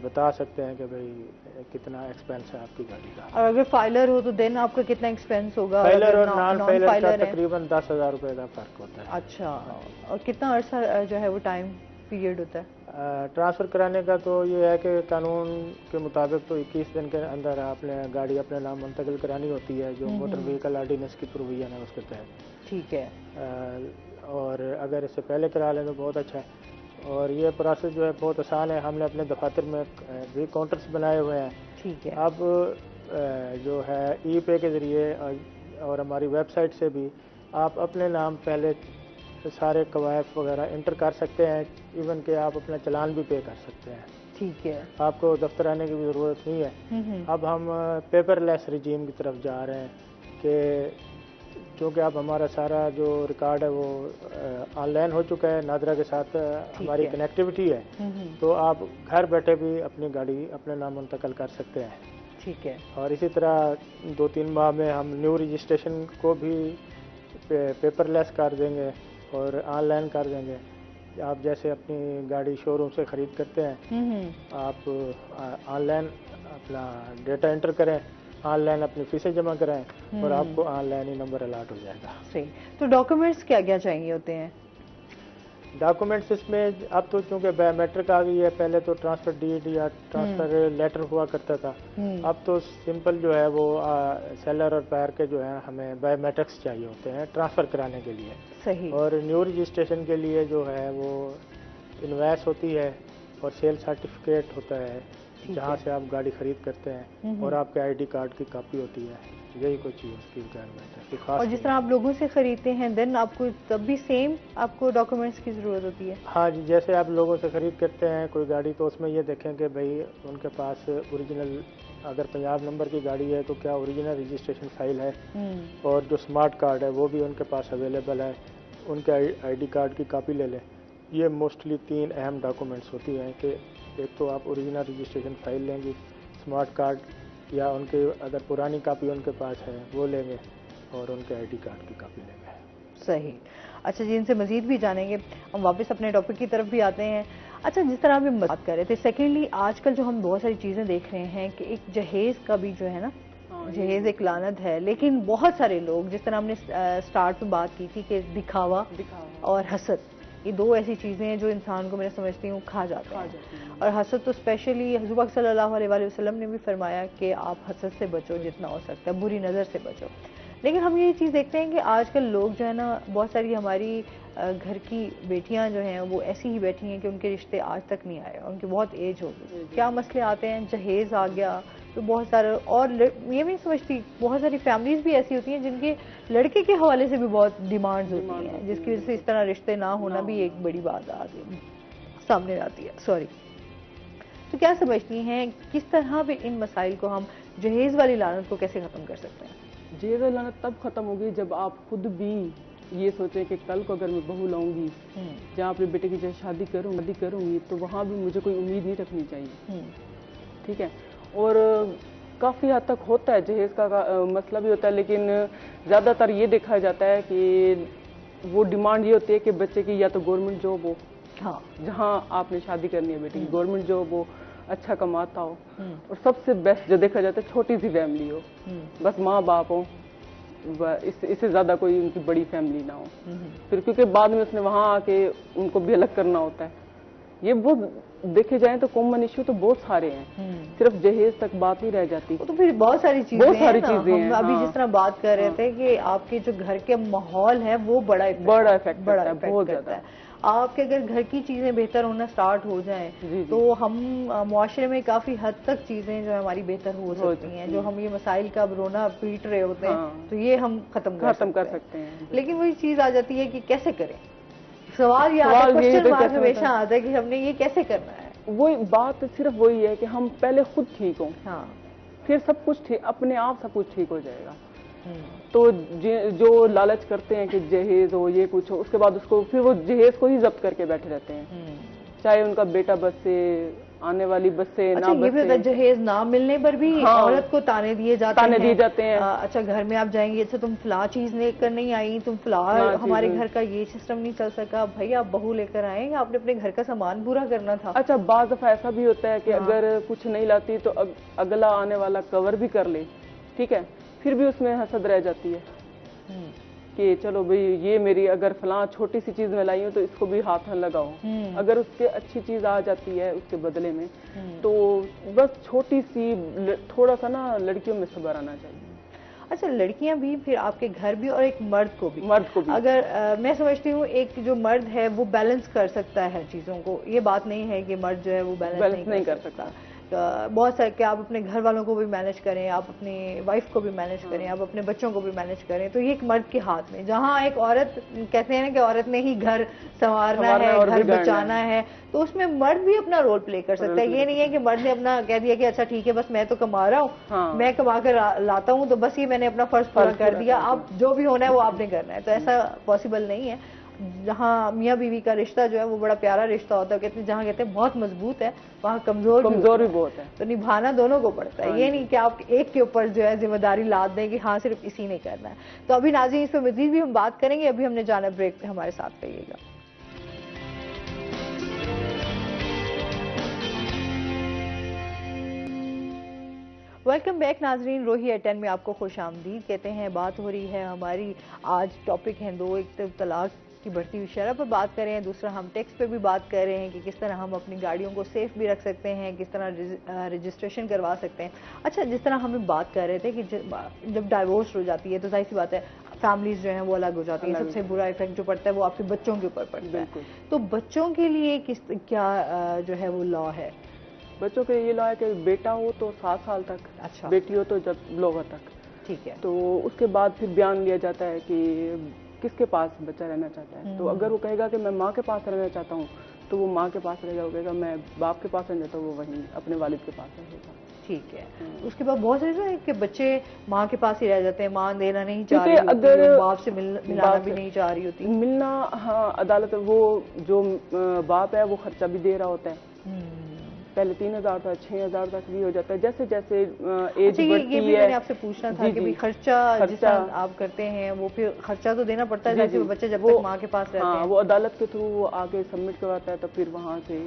बता सकते हैं कि भाई कितना एक्सपेंस है आपकी गाड़ी का। और अगर फाइलर हो तो देन आपका कितना एक्सपेंस होगा? फाइलर और नॉन फाइलर का तकरीबन 10,000 रुपये का फ़र्क होता है। अच्छा, और कितना अर्सा जो है वो टाइम पीरियड होता है ट्रांसफ़र कराने का? तो ये है कि कानून के मुताबिक तो 21 दिन के अंदर आपने गाड़ी अपने नाम मुंतकिल करानी होती है, जो मोटर व्हीकल ऑर्डिनेंस की प्रोविजन है उसके तहत। ठीक है। और अगर इससे पहले करा लें तो बहुत अच्छा है। और ये प्रोसेस जो है बहुत आसान है, हमने अपने दफातर में भी काउंटर्स बनाए हुए हैं। ठीक है। अब जो है ई पे के ज़रिए और हमारी वेबसाइट से भी आप अपने नाम पहले सारे कवायद वगैरह इंटर कर सकते हैं, इवन कि आप अपना चालान भी पे कर सकते हैं। ठीक है। आपको दफ्तर आने की भी ज़रूरत नहीं है। अब हम पेपरलेस रिजीम की तरफ जा रहे हैं कि क्योंकि अब हमारा सारा जो रिकॉर्ड है वो ऑनलाइन हो चुका है, नादरा के साथ हमारी कनेक्टिविटी है, तो आप घर बैठे भी अपनी गाड़ी अपने नाम मुंतकिल कर सकते हैं। ठीक है। और इसी तरह 2-3 माह में हम न्यू रजिस्ट्रेशन को भी पेपरलेस कर देंगे और ऑनलाइन कर देंगे। आप जैसे अपनी गाड़ी शोरूम से ख़रीद करते हैं, आप ऑनलाइन अपना डेटा एंटर करें, ऑनलाइन अपनी फीसें जमा कराएं और आपको ऑनलाइन ही नंबर अलॉट हो जाएगा। सही। तो डॉक्यूमेंट्स क्या क्या चाहिए होते हैं? डॉक्यूमेंट्स इसमें अब तो चूंकि बायोमेट्रिक आ गई है, पहले तो ट्रांसफ़र डीड या ट्रांसफ़र लेटर हुआ करता था, अब तो सिंपल जो है वो सेलर और बायर के जो है हमें बायोमेट्रिक्स चाहिए होते हैं ट्रांसफ़र कराने के लिए। सही। और न्यू रजिस्ट्रेशन के लिए जो है वो इनवॉइस होती है और सेल सर्टिफिकेट होता है जहाँ से आप गाड़ी खरीद करते हैं, और आपके आईडी कार्ड की कॉपी होती है। यही कोई चीज़ उसकी रिक्वायरमेंट है। खास और जिस तरह आप लोगों से खरीदते हैं देन आपको तब भी सेम आपको डॉक्यूमेंट्स की ज़रूरत होती है? हाँ जी, जैसे आप लोगों से खरीद करते हैं कोई गाड़ी, तो उसमें ये देखें कि भाई उनके पास ओरिजिनल, अगर पंजाब नंबर की गाड़ी है तो क्या ओरिजिनल रजिस्ट्रेशन फाइल है, और जो स्मार्ट कार्ड है वो भी उनके पास अवेलेबल है, उनके आईडी कार्ड की कॉपी ले लें। ये मोस्टली 3 अहम डॉक्यूमेंट्स होती हैं कि एक तो आप ओरिजिनल रजिस्ट्रेशन फाइल लेंगे, स्मार्ट कार्ड या उनके अगर पुरानी कॉपी उनके पास है वो लेंगे, और उनके आईडी कार्ड की कॉपी लेंगे। सही। अच्छा जी, इनसे मजीद भी जानेंगे, हम वापस अपने टॉपिक की तरफ भी आते हैं। अच्छा, जिस तरह हम बात कर रहे थे, सेकेंडली आजकल जो हम बहुत सारी चीज़ें देख रहे हैं कि एक जहेज़ का भी जो है ना, जहेज़ एक लानत है, लेकिन बहुत सारे लोग, जिस तरह हमने स्टार्ट में बात की थी कि दिखावा और हसद, ये 2 ऐसी चीज़ें हैं जो इंसान को मैं समझती हूँ खा जाते हैं। और हसद तो स्पेशली हुज़ूर पाक सल्लल्लाहु अलैहि वसल्लम ने भी फरमाया कि आप हसद से बचो जितना हो सकता है, बुरी नज़र से बचो। लेकिन हम ये चीज़ देखते हैं कि आजकल लोग जो है ना, बहुत सारी हमारी घर की बेटियां जो हैं वो ऐसी ही बैठी हैं कि उनके रिश्ते आज तक नहीं आए, उनकी बहुत एज हो गई। क्या मसले आते हैं, जहेज़ आ गया तो बहुत सारे, और ये नहीं समझती, बहुत सारी फैमिलीज भी ऐसी होती हैं जिनके लड़के के हवाले से भी बहुत डिमांड्स होती हैं, जिसकी वजह से इस तरह रिश्ते ना होना भी एक बड़ी बात आ गई। सामने आती है। सॉरी। तो क्या समझती हैं किस तरह पे इन मसाइल को हम जहेज वाली लानत को कैसे खत्म कर सकते हैं? जहेज वाली लानत तब खत्म होगी जब आप खुद भी ये सोचें कि कल को अगर मैं बहू लाऊंगी, जहाँ अपने बेटे की शादी करूंगी तो वहाँ भी मुझे कोई उम्मीद नहीं रखनी चाहिए। ठीक है। और काफ़ी हद तक होता है जहेज का मसला भी होता है, लेकिन ज़्यादातर ये देखा जाता है कि वो डिमांड ये होती है कि बच्चे की या तो गवर्नमेंट जॉब हो, हाँ, जहाँ आपने शादी करनी है बेटे की गवर्नमेंट जॉब हो, अच्छा कमाता हो, और सबसे बेस्ट जो देखा जाता है छोटी सी फैमिली हो, बस माँ बाप हो, इससे ज़्यादा कोई उनकी बड़ी फैमिली ना हो। फिर क्योंकि बाद में उसने वहाँ आके उनको भी अलग करना होता है। ये बहुत देखे जाए तो कॉमन इश्यू तो बहुत सारे हैं, सिर्फ जहेज तक बात नहीं रह जाती। तो फिर बहुत सारी चीजें हैं। अभी हाँ। जिस तरह बात कर रहे थे कि आपके जो घर के माहौल है वो बड़ा इफेक्ट बहुत ज्यादा है। आपके अगर घर की चीजें बेहतर होना स्टार्ट हो जाएं तो हम मुआशरे में काफी हद तक चीजें जो हमारी बेहतर हो सकती हैं। जो हम ये मसाइल का रोना पीट रहे होते हैं तो ये हम खत्म कर सकते हैं। लेकिन वही चीज आ जाती है कि कैसे करें। सवाल ये आता है, क्वेश्चन मार्क हमेशा आता है कि हमने ये कैसे करना है। वही बात सिर्फ वही है कि हम पहले खुद ठीक हों, हाँ, फिर सब कुछ ठीक, अपने आप सब कुछ ठीक हो जाएगा। तो जो लालच करते हैं कि जहेज हो ये कुछ हो, उसके बाद उसको फिर वो जहेज को ही जब्त करके बैठे रहते हैं, चाहे उनका बेटा बस से आने वाली बस से अच्छा, ना बस से। जहेज ना मिलने पर भी औरत को ताने दिए जाते हैं। अच्छा, घर में आप जाएंगे, अच्छा तुम फला चीज लेकर नहीं आई, तुम फला हमारे घर का ये सिस्टम नहीं चल सका। भाई आप बहू लेकर आए, आपने अपने घर का सामान पूरा करना था। अच्छा, बाज़ दफा ऐसा भी होता है कि अगर कुछ नहीं लाती तो अगला आने वाला कवर भी कर ले, ठीक है, फिर भी उसमें हसद रह जाती है कि चलो भाई ये मेरी अगर फलां छोटी सी चीज में लाई हूँ तो इसको भी हाथ में लगाओ। अगर उसके अच्छी चीज आ जाती है उसके बदले में तो बस छोटी सी थोड़ा सा ना लड़कियों में सब्र आना चाहिए। अच्छा, लड़कियां भी, फिर आपके घर भी, और एक मर्द को भी अगर मैं समझती हूँ एक जो मर्द है वो बैलेंस कर सकता है चीजों को। ये बात नहीं है कि मर्द जो है वो बैलेंस नहीं कर सकता। बहुत सारे कि आप अपने घर वालों को भी मैनेज करें, आप अपनी वाइफ को भी मैनेज करें, आप अपने बच्चों को भी मैनेज करें, तो ये एक मर्द के हाथ में। जहाँ एक औरत कहते हैं कि औरत ने ही घर संवारना है, घर बचाना है, तो उसमें मर्द भी अपना रोल प्ले कर सकता है। ये नहीं है कि मर्द ने अपना कह दिया कि अच्छा ठीक है बस मैं तो कमा रहा हूँ, मैं कमा कर लाता हूँ तो बस ये मैंने अपना फर्ज पूरा कर दिया, अब जो भी होना है वो आपने करना है। तो ऐसा पॉसिबल नहीं है। जहाँ मियाँ बीवी का रिश्ता जो है वो बड़ा प्यारा रिश्ता होता है, कहते हैं जहाँ कहते हैं बहुत मजबूत है वहाँ कमजोर भी बहुत है। तो निभाना दोनों को पड़ता है। ये नहीं कि आप एक के ऊपर जो है जिम्मेदारी लाद दें कि हाँ सिर्फ इसी ने करना है। तो अभी नाज़रीन इस पर मजीद भी हम बात करेंगे। अभी हमने जाना ब्रेक पे, हमारे साथ रहिएगा। वेलकम बैक नाजरीन, रोही एट10 में आपको खुश आमदीद कहते हैं। बात हो रही है हमारी, आज टॉपिक है दो, एक तो तलाक की बढ़ती हुई शरह पर बात कर रहे हैं, दूसरा हम टैक्स पे भी बात कर रहे हैं कि किस तरह हम अपनी गाड़ियों को सेफ भी रख सकते हैं, किस तरह रजिस्ट्रेशन करवा सकते हैं। अच्छा, जिस तरह हम बात कर रहे थे कि जब डाइवोर्स हो जाती है तो जाहिर सी बात है फैमिलीज जो हैं वो अलग हो जाती हैं। सबसे बुरा इफेक्ट जो पड़ता है वो आपके बच्चों के ऊपर पड़ता है। तो बच्चों के लिए क्या जो है वो लॉ है? बच्चों के ये लॉ है कि बेटा हो तो 7 साल तक, अच्छा, बेटी हो तो जब ब्लोगर तक, ठीक है। तो उसके बाद फिर बयान लिया जाता है कि किसके पास बच्चा रहना चाहता है। तो अगर वो कहेगा कि मैं माँ के पास रहना चाहता हूँ तो वो माँ के पास रह जाएगा, मैं बाप के पास रहना चाहता हूँ वो वहीं अपने वालिद के पास रहेगा। ठीक है। उसके बाद बहुत सारे कि बच्चे माँ के पास ही रह जाते हैं, माँ देना नहीं चाह रही होती, अगर बाप से मिलाना भी नहीं चाह रही होती। मिलना, हाँ, अदालत वो जो बाप है वो खर्चा भी दे रहा होता है। पहले 3,000 था, 6,000 तक भी हो जाता है जैसे जैसे एज बढ़ती है। ये मैंने आपसे पूछना था कि खर्चा जिस तरह आप करते हैं वो फिर खर्चा तो देना पड़ता है जैसे बच्चे जब तक माँ के पास रहते हैं। वो अदालत के थ्रू वो आगे सबमिट करवाता है तो फिर वहाँ से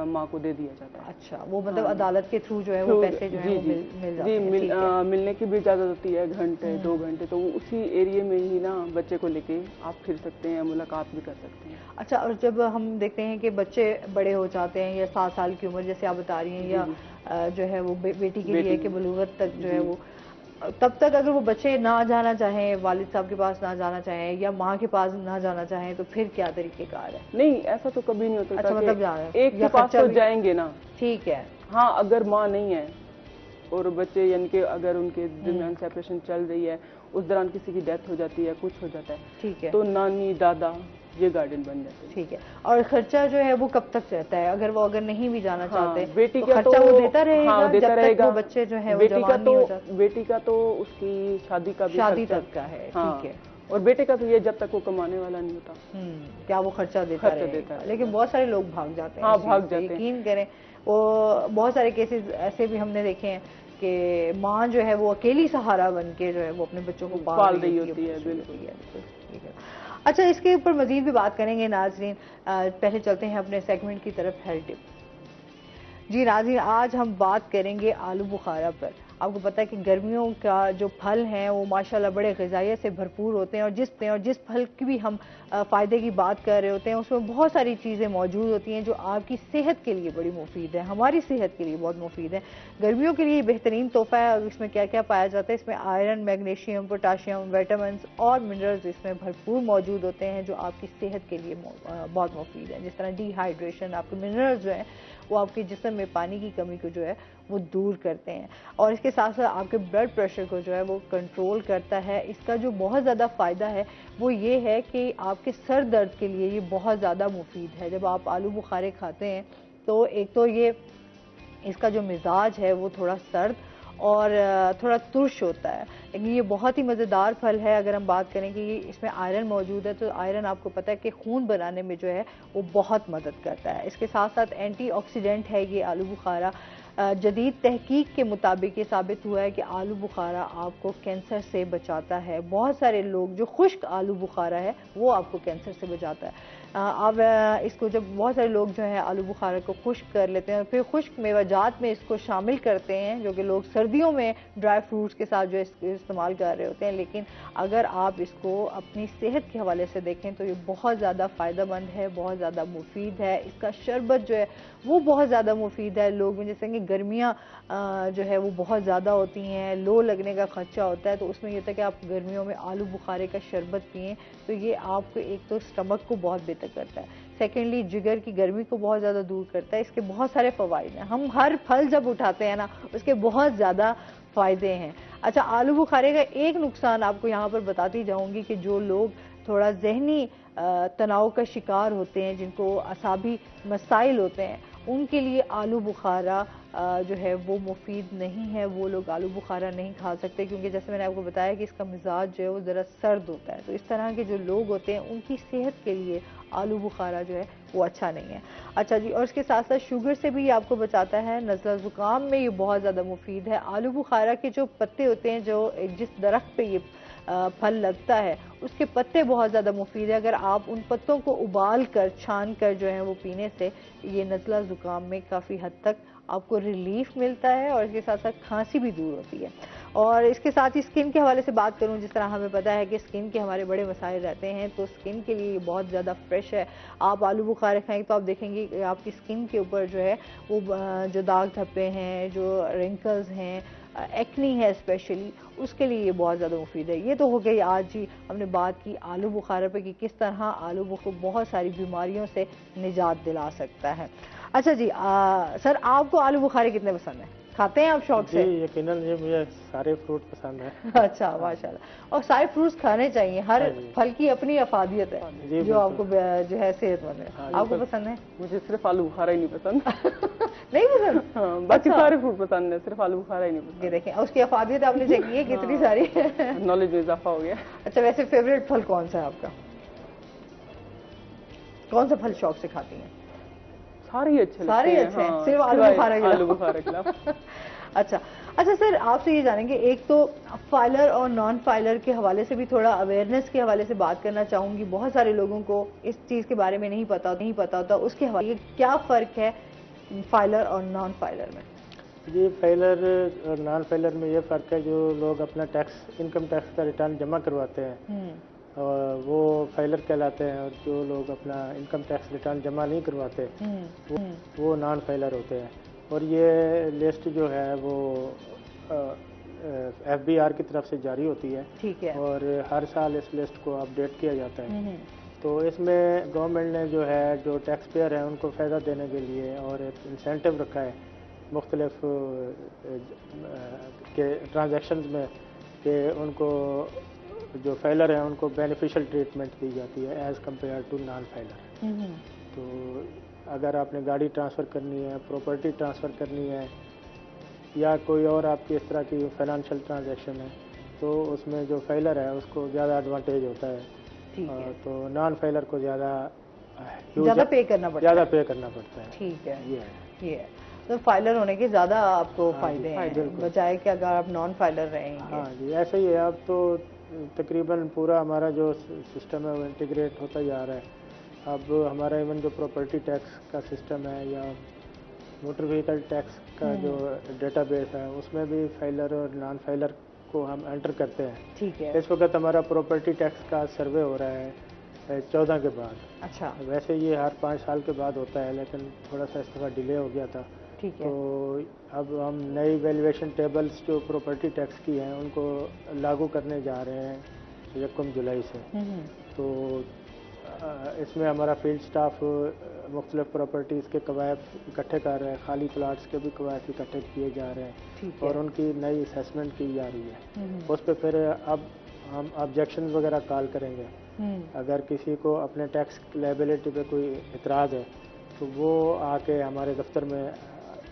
माँ को दे दिया जाता है। अच्छा, वो मतलब अदालत के थ्रू जो है वो पैसे जो है मिल जाते हैं। मिलने की भी इजाजत होती है, घंटे 2 घंटे, तो उसी एरिया में ही ना बच्चे को लेके आप फिर सकते हैं, मुलाकात भी कर सकते हैं। अच्छा, और जब हम देखते हैं कि बच्चे बड़े हो जाते हैं या 7 साल की उम्र जैसे आप बता रही हैं, या जो है वो बेटी के लिए कि बलूगत तक जो है वो, तब तक अगर वो बच्चे ना जाना चाहें, वालिद साहब के पास ना जाना चाहें या माँ के पास ना जाना चाहें, तो फिर क्या तरीकेकार है? नहीं, ऐसा तो कभी नहीं होता। अच्छा, मतलब एक के पास तो जाएंगे ना। ठीक है। हाँ, अगर माँ नहीं है और बच्चे यानी कि अगर उनके दरमियान सेपरेशन चल रही है, उस दौरान किसी की डेथ हो जाती है, कुछ हो जाता है, ठीक है, तो नानी, दादा ये गार्डन बन जाते हैं। ठीक है। और खर्चा जो है वो कब तक रहता है, अगर नहीं भी जाना चाहते बेटी तो का खर्चा वो देता रहेगा? हाँ, देता जब रहेगा। तक वो बच्चे जो है वो जवान नहीं हो जाते? बेटी का तो उसकी शादी का भी शादी खर्चा, तक का है। हाँ, ठीक है। और बेटे का तो ये जब तक वो कमाने वाला नहीं होता क्या वो खर्चा देता रहेगा। लेकिन बहुत सारे लोग भाग जाते हैं। हाँ, भाग जाते हैं। यकीन करें, वो बहुत सारे केसेस ऐसे भी हमने देखे हैं कि माँ जो है वो अकेली सहारा बन के जो है वो अपने बच्चों को पाल रही होती है। बिल्कुल। ठीक है। अच्छा, इसके ऊपर मजीद भी बात करेंगे नाजरीन। पहले चलते हैं अपने सेगमेंट की तरफ, हेल्थ टिप। जी नाज़रीन, आज हम बात करेंगे आलू बुखारा पर। आपको पता है कि गर्मियों का जो फल हैं वो माशाल्लाह बड़े ग़िज़ाइयत से भरपूर होते हैं, और जिस फल की भी हम फ़ायदे की बात कर रहे होते हैं उसमें बहुत सारी चीज़ें मौजूद होती हैं जो आपकी सेहत के लिए बड़ी मुफीद है, हमारी सेहत के लिए बहुत मुफीद है। गर्मियों के लिए बेहतरीन तोहफ़ा है। और इसमें क्या क्या पाया जाता है? इसमें आयरन, मैग्नीशियम, पोटाशियम, विटामिन और मिनरल्स इसमें भरपूर मौजूद होते हैं जो आपकी सेहत के लिए बहुत मुफीद है। जिस तरह डिहाइड्रेशन, आपके मिनरल्स जो हैं वो आपके जिस्म में पानी की कमी को जो है वो दूर करते हैं, और इसके साथ साथ आपके ब्लड प्रेशर को जो है वो कंट्रोल करता है। इसका जो बहुत ज़्यादा फ़ायदा है वो ये है कि आपके सर दर्द के लिए ये बहुत ज़्यादा मुफीद है। जब आप आलू बुखारे खाते हैं तो एक तो ये इसका जो मिजाज है वो थोड़ा सर्द और थोड़ा तुर्श होता है, लेकिन ये बहुत ही मज़ेदार फल है। अगर हम बात करें कि इसमें आयरन मौजूद है तो आयरन आपको पता है कि खून बनाने में जो है वो बहुत मदद करता है। इसके साथ साथ एंटीऑक्सीडेंट है ये आलू बुखारा। जदीद तहकीक के मुताबिक ये साबित हुआ है कि आलू बुखारा आपको कैंसर से बचाता है। बहुत सारे लोग जो खुश्क आलू बुखारा है वो आपको कैंसर से बचाता है। अब इसको जब बहुत सारे लोग जो है आलू बुखारा को खुश्क कर लेते हैं और फिर खुश्क मेवाजात में इसको शामिल करते हैं, जो कि लोग सर्दियों में ड्राई फ्रूट्स के साथ जो इस्तेमाल कर रहे होते हैं, लेकिन अगर आप इसको अपनी सेहत के हवाले से देखें तो ये बहुत ज़्यादा फ़ायदेमंद है, बहुत ज़्यादा मुफीद है। इसका शरबत जो है वो बहुत ज़्यादा मुफीद है। लोग में जैसे कि गर्मियाँ जो है वो बहुत ज़्यादा होती हैं, लो लगने का खदशा होता है, तो उसमें ये था कि आप गर्मियों में आलू बुखारे का शरबत पिएँ तो ये आपको एक तो स्टमक को बहुत बेहतर करता है, सेकेंडली जिगर की गर्मी को बहुत ज़्यादा दूर करता है। इसके बहुत सारे फ़वाइद हैं। हम हर फल जब उठाते हैं ना उसके बहुत ज़्यादा फ़ायदे हैं। अच्छा, आलू बुखारे का एक नुकसान आपको यहाँ पर बताती जाऊँगी कि जो लोग थोड़ा जहनी तनाव का शिकार होते हैं, जिनको असाबी मसाइल होते हैं, उनके लिए आलू बुखारा जो है वो मुफीद नहीं है। वो लोग आलू बुखारा नहीं खा सकते क्योंकि जैसे मैंने आपको बताया कि इसका मिजाज जो है वो ज़रा सर्द होता है, तो इस तरह के जो लोग होते हैं उनकी सेहत के लिए आलू बुखारा जो है वो अच्छा नहीं है। अच्छा जी, और इसके साथ साथ शुगर से भी आपको बचाता है। नज़ला ज़ुकाम में ये बहुत ज़्यादा मुफीद है। आलू बुखारा के जो पत्ते होते हैं, जो जिस दरख्त पे ये फल लगता है, उसके पत्ते बहुत ज़्यादा मुफीद है। अगर आप उन पत्तों को उबाल कर, छान कर जो है वो पीने से ये नज़ला ज़ुकाम में काफ़ी हद तक आपको रिलीफ मिलता है और इसके साथ साथ खांसी भी दूर होती है। और इसके साथ ही स्किन के हवाले से बात करूं, जिस तरह हमें पता है कि स्किन के हमारे बड़े मसाइल रहते हैं, तो स्किन के लिए बहुत ज़्यादा फ्रेश है। आप आलू बुखारे खाएंगे तो आप देखेंगे कि आपकी स्किन के ऊपर जो है वो जो दाग धब्बे हैं, जो रिंकल्स हैं, एक्नी है स्पेशली, उसके लिए ये बहुत ज़्यादा मुफीद है। ये तो हो गई आज ही हमने बात की आलू बुखारे पे कि किस तरह आलू बुखारा बहुत सारी बीमारियों से निजात दिला सकता है। अच्छा जी, सर आपको आलू बुखारे कितने पसंद है? खाते हैं आप शौक से? जी यकीनन, ये मुझे सारे फ्रूट पसंद है। अच्छा, माशाल्लाह। और सारे फ्रूट्स खाने चाहिए, हर फल की अपनी अफादियत है जो आपको जो है सेहतमंद है। आपको पसंद है? मुझे सिर्फ आलू बुखारा ही नहीं पसंद। नहीं पसंद? हाँ, बाकी सारे फ्रूट पसंद है, सिर्फ आलू बुखारा ही नहीं पसंद। ये देखें, उसकी अफादियत आपने चेक की है कितनी सारी। नॉलेज में इजाफा हो गया। अच्छा, वैसे फेवरेट फल कौन सा है आपका? कौन सा फल शौक से खाती हैं? सारे ही अच्छे, सारे ही अच्छे हैं, सिर्फ आलू बुखारा के खिलाफ। अच्छा सर, आपसे ये जानेंगे, एक तो फाइलर और नॉन फाइलर के हवाले से भी थोड़ा अवेयरनेस के हवाले से बात करना चाहूँगी। बहुत सारे लोगों को इस चीज़ के बारे में नहीं पता होता, उसके हवाले क्या फ़र्क है फाइलर और नॉन फाइलर में? जी, फाइलर और नॉन फाइलर में ये फ़र्क है, जो लोग अपना टैक्स, इनकम टैक्स का रिटर्न जमा करवाते हैं और वो फाइलर कहलाते हैं, और जो लोग अपना इनकम टैक्स रिटर्न जमा नहीं करवाते वो नॉन फाइलर होते हैं। और ये लिस्ट जो है वो FBR की तरफ से जारी होती है। ठीक है। और हर साल इस लिस्ट को अपडेट किया जाता है। तो इसमें गवर्नमेंट ने जो है, जो टैक्स पेयर हैं उनको फ़ायदा देने के लिए और एक इंसेंटिव रखा है मुख्तलिफ के ट्रांजैक्शंस में, कि उनको जो फाइलर हैं उनको बेनिफिशियल ट्रीटमेंट दी जाती है as compare to non filer. तो अगर आपने गाड़ी ट्रांसफ़र करनी है, प्रॉपर्टी ट्रांसफ़र करनी है या कोई और आपकी इस तरह की फाइनेंशियल ट्रांजैक्शन है, तो उसमें जो फाइलर है उसको ज़्यादा एडवांटेज होता है। ठीक है। तो नॉन फाइलर को ज़्यादा पे करना पड़ता है। ज़्यादा पे करना पड़ता है। ठीक है, ये है। ये है। तो फाइलर होने के ज़्यादा आपको हाँ फायदे जी, हैं बिल्कुल। बजाय कि अगर आप नॉन फाइलर रहेंगे। हाँ जी, ऐसा ही है। अब तो तकरीबन पूरा हमारा जो सिस्टम है वो इंटीग्रेट होता जा रहा है। अब हमारा इवन जो प्रॉपर्टी टैक्स का सिस्टम है या मोटर व्हीकल टैक्स का जो डेटाबेस है उसमें भी फाइलर और नॉन फाइलर को हम एंटर करते हैं। ठीक है। इस वक्त हमारा प्रॉपर्टी टैक्स का सर्वे हो रहा है 14 के बाद। अच्छा। वैसे ये हर 5 साल के बाद होता है, लेकिन थोड़ा सा इस दफ़ा डिले हो गया था। ठीक है। तो अब हम नई वैल्यूएशन टेबल्स जो प्रॉपर्टी टैक्स की हैं उनको लागू करने जा रहे हैं 1 जुलाई से। तो इसमें हमारा फील्ड स्टाफ मुख्तलिफ प्रॉपर्टीज़ के कवायद इकट्ठे कर रहे हैं, खाली प्लाट्स के भी कवायद इकट्ठे किए जा रहे हैं। ठीक है। और उनकी नई असेसमेंट की जा रही है। उस पर फिर अब हम ऑब्जेक्शन वगैरह कॉल करेंगे। अगर किसी को अपने टैक्स लायबिलिटी पे कोई इतराज़ है तो वो आके हमारे दफ्तर में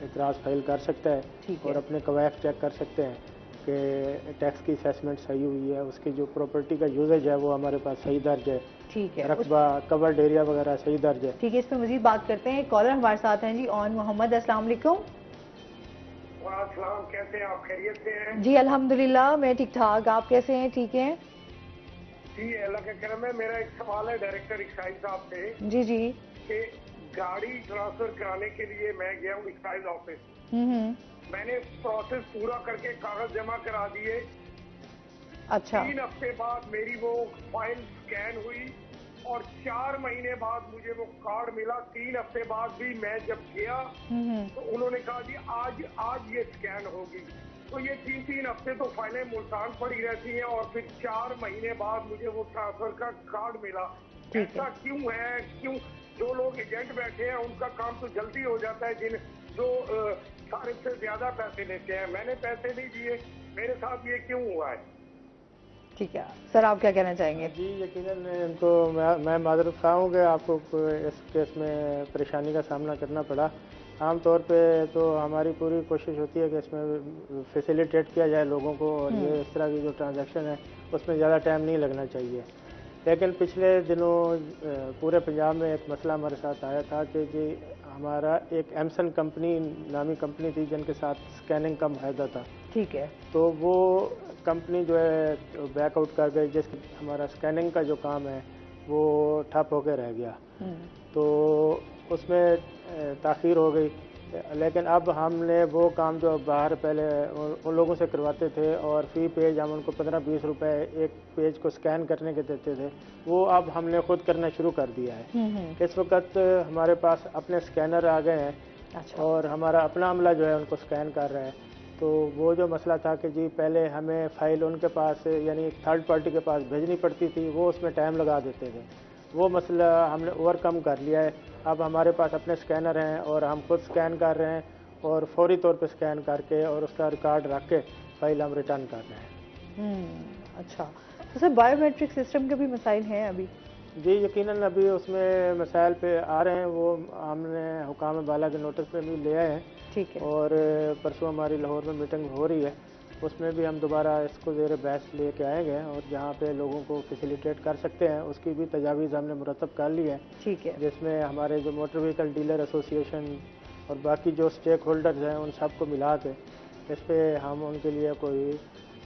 इतराज़ फाइल कर सकता है और अपने कवायद चेक कर सकते हैं कि टैक्स की असेसमेंट सही हुई है, उसकी जो प्रॉपर्टी का यूजेज है वो हमारे पास सही दर्ज है। ठीक है। रकबा, कवर्ड एरिया वगैरह सही दर्ज है। ठीक है, इस पर मजीद बात करते हैं। कॉलर हमारे साथ हैं जी ऑन मोहम्मद। अस्सलाम वालेकुम। वालेकुम, कैसे हैं आप? खैरियत से हैं? जी अल्हम्दुलिल्लाह, मैं ठीक ठाक। आप कैसे हैं? ठीक हैं जी, अल्लाह का करम है। मेरा एक सवाल है डायरेक्टर एक्साइज साहब से जी। जी। कि गाड़ी ट्रांसफर कराने के लिए मैं गया हूँ एक्साइज ऑफिस। मैंने प्रोसेस पूरा करके कागज जमा करा दिए। अच्छा। 3 हफ्ते बाद मेरी वो फाइल स्कैन हुई और 4 महीने बाद मुझे वो कार्ड मिला। 3 हफ्ते बाद भी मैं जब गया तो उन्होंने कहा जी आज ये स्कैन होगी। तो ये 3-3 हफ्ते तो फाइलें मुल्तान पड़ी रहती हैं और फिर 4 महीने बाद मुझे वो ट्रांसफर का कार्ड मिला। ऐसा क्यों है? क्यों जो लोग एजेंट बैठे हैं उनका काम तो जल्दी हो जाता है, जो सारे से ज्यादा पैसे लेते हैं। मैंने पैसे नहीं दिए, मेरे साथ ये क्यों हुआ है? ठीक है सर, आप क्या कहना चाहेंगे? जी यकीनन इनको मैं माजरत खा हूँ कि आपको इस केस में परेशानी का सामना करना पड़ा। आम तौर पे तो हमारी पूरी कोशिश होती है कि इसमें फैसिलिटेट किया जाए लोगों को और ये इस तरह की जो ट्रांजैक्शन है उसमें ज़्यादा टाइम नहीं लगना चाहिए। लेकिन पिछले दिनों पूरे पंजाब में एक मसला हमारे साथ आया था कि जी हमारा एक एमसन कंपनी नामी कंपनी थी जिनके साथ स्कैनिंग का मुआहदा था। ठीक है। तो वो कंपनी जो है बैकआउट कर गई, जिस हमारा स्कैनिंग का जो काम है वो ठप होकर रह गया। तो उसमें ताख़ीर हो गई। लेकिन अब हमने वो काम जो बाहर पहले उन लोगों से करवाते थे और फ़ी पेज हम उनको 15-20 रुपए एक पेज को स्कैन करने के देते थे, वो अब हमने खुद करना शुरू कर दिया है। इस वक्त हमारे पास अपने स्कैनर आ गए हैं। अच्छा। और हमारा अपना अमला जो है उनको स्कैन कर रहा है। तो वो जो मसला था कि जी पहले हमें फ़ाइल उनके पास यानी थर्ड पार्टी के पास भेजनी पड़ती थी, वो उसमें टाइम लगा देते थे, वो मसला हमने ओवरकम कर लिया है। अब हमारे पास अपने स्कैनर हैं और हम खुद स्कैन कर रहे हैं और फौरी तौर पे स्कैन करके और उसका रिकॉर्ड रख के फाइल हम रिटर्न कर रहे हैं। अच्छा, तो सर बायोमेट्रिक सिस्टम के भी मसाइल हैं अभी? जी यकीनन अभी उसमें मसाइल पे आ रहे हैं, वो हमने हुकाम बाला के नोटिस पे भी ले आए हैं। ठीक है। और परसों हमारी लाहौर में मीटिंग हो रही है, उसमें भी हम दोबारा इसको ज़ेर बहस लेके आएंगे और जहाँ पे लोगों को फैसिलिटेट कर सकते हैं उसकी भी तजावीज़ हमने मुरतब कर ली है। ठीक है। जिसमें हमारे जो मोटर व्हीकल डीलर एसोसिएशन और बाकी जो स्टेक होल्डर्स हैं उन सबको मिला के इस पर हम उनके लिए कोई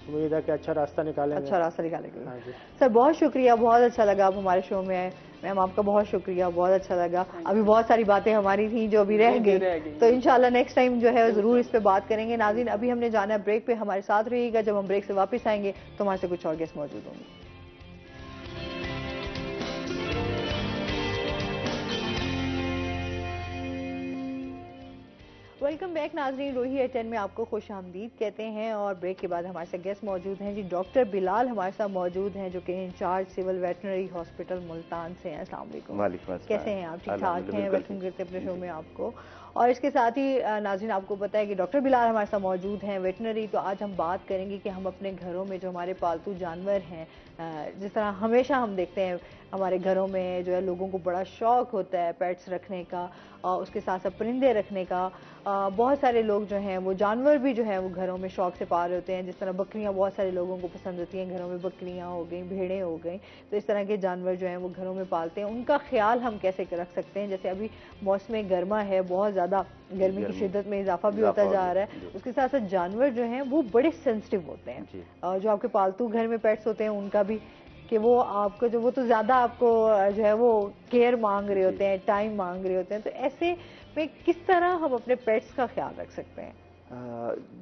उम्मीद है कि अच्छा रास्ता निकालेंगे। अच्छा रास्ता निकालेंगे। हाँ जी सर बहुत शुक्रिया, बहुत अच्छा लगा आप हमारे शो में आए। मैम आपका बहुत शुक्रिया, बहुत अच्छा लगा। अभी बहुत सारी बातें हमारी थी जो अभी रह गई, तो इंशाल्लाह नेक्स्ट टाइम जो है ज़रूर इस पे बात करेंगे। नाज़रीन अभी हमने जाना है ब्रेक पे, हमारे साथ रहिएगा। जब हम ब्रेक से वापस आएंगे तो हमारे से कुछ और गेस्ट मौजूद होंगे। वेलकम बैक नाजरीन, रोही एटेन में आपको खुश आमदीद कहते हैं। और ब्रेक के बाद हमारे साथ गेस्ट मौजूद हैं जी, डॉक्टर बिलाल हमारे साथ मौजूद हैं जो कि incharge civil veterinary hospital Multan से हैं। अस्सलाम वालेकुम। वालेकुम अस्सलाम। कैसे हैं आप? ठीक ठाक हैं? वेलकम करते हैं अपने शो में आपको। और इसके साथ ही नाजरीन आपको पता है कि डॉक्टर बिलाल हमारे साथ मौजूद हैं वेटनरी। तो आज हम बात करेंगे कि हम अपने घरों में जो हमारे पालतू जानवर हैं, जिस तरह हमेशा हम देखते हैं हमारे घरों में जो है लोगों को बड़ा शौक होता है पेट्स रखने का, और उसके साथ साथ परिंदे रखने का। बहुत सारे लोग जो हैं वो जानवर भी जो है वो घरों में शौक से पाल रहे होते हैं। जिस तरह बकरियां बहुत सारे लोगों को पसंद होती हैं, घरों में बकरियां हो गई, भेड़ें हो गई, तो इस तरह के जानवर जो हैं वो घरों में पालते हैं। उनका ख्याल हम कैसे रख सकते हैं? जैसे अभी मौसम गर्मा है, बहुत ज़्यादा गर्मी की शिद्दत में इजाफा भी होता जा रहा है। उसके साथ साथ जानवर जो हैं वो बड़े सेंसिटिव होते हैं, और जो आपके पालतू घर में पेट्स होते हैं उनका भी, कि वो आपको जो वो तो ज़्यादा आपको जो है वो केयर मांग रहे होते हैं, टाइम मांग रहे होते हैं। तो ऐसे में किस तरह हम अपने पेट्स का ख्याल रख सकते हैं?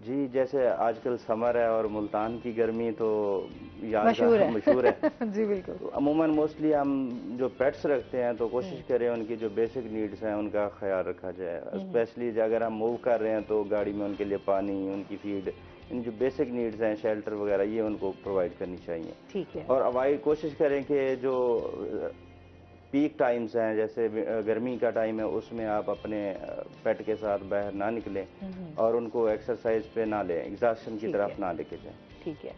जी, जैसे आजकल समर है और मुल्तान की गर्मी तो मशहूर है जी बिल्कुल। तो अमूमन मोस्टली हम जो पेट्स रखते हैं तो कोशिश करें उनकी जो बेसिक नीड्स हैं उनका ख्याल रखा जाए। स्पेशली अगर हम मूव कर रहे हैं तो गाड़ी में उनके लिए पानी, उनकी फीड, इन जो बेसिक नीड्स हैं, शेल्टर वगैरह, ये उनको प्रोवाइड करनी चाहिए। ठीक है। और अवॉइड कोशिश करें कि जो पीक टाइम्स हैं, जैसे गर्मी का टाइम है, उसमें आप अपने पेट के साथ बाहर ना निकलें और उनको एक्सरसाइज पे ना लें, एग्जॉस्शन की तरफ ना लेके जाएं। ठीक है।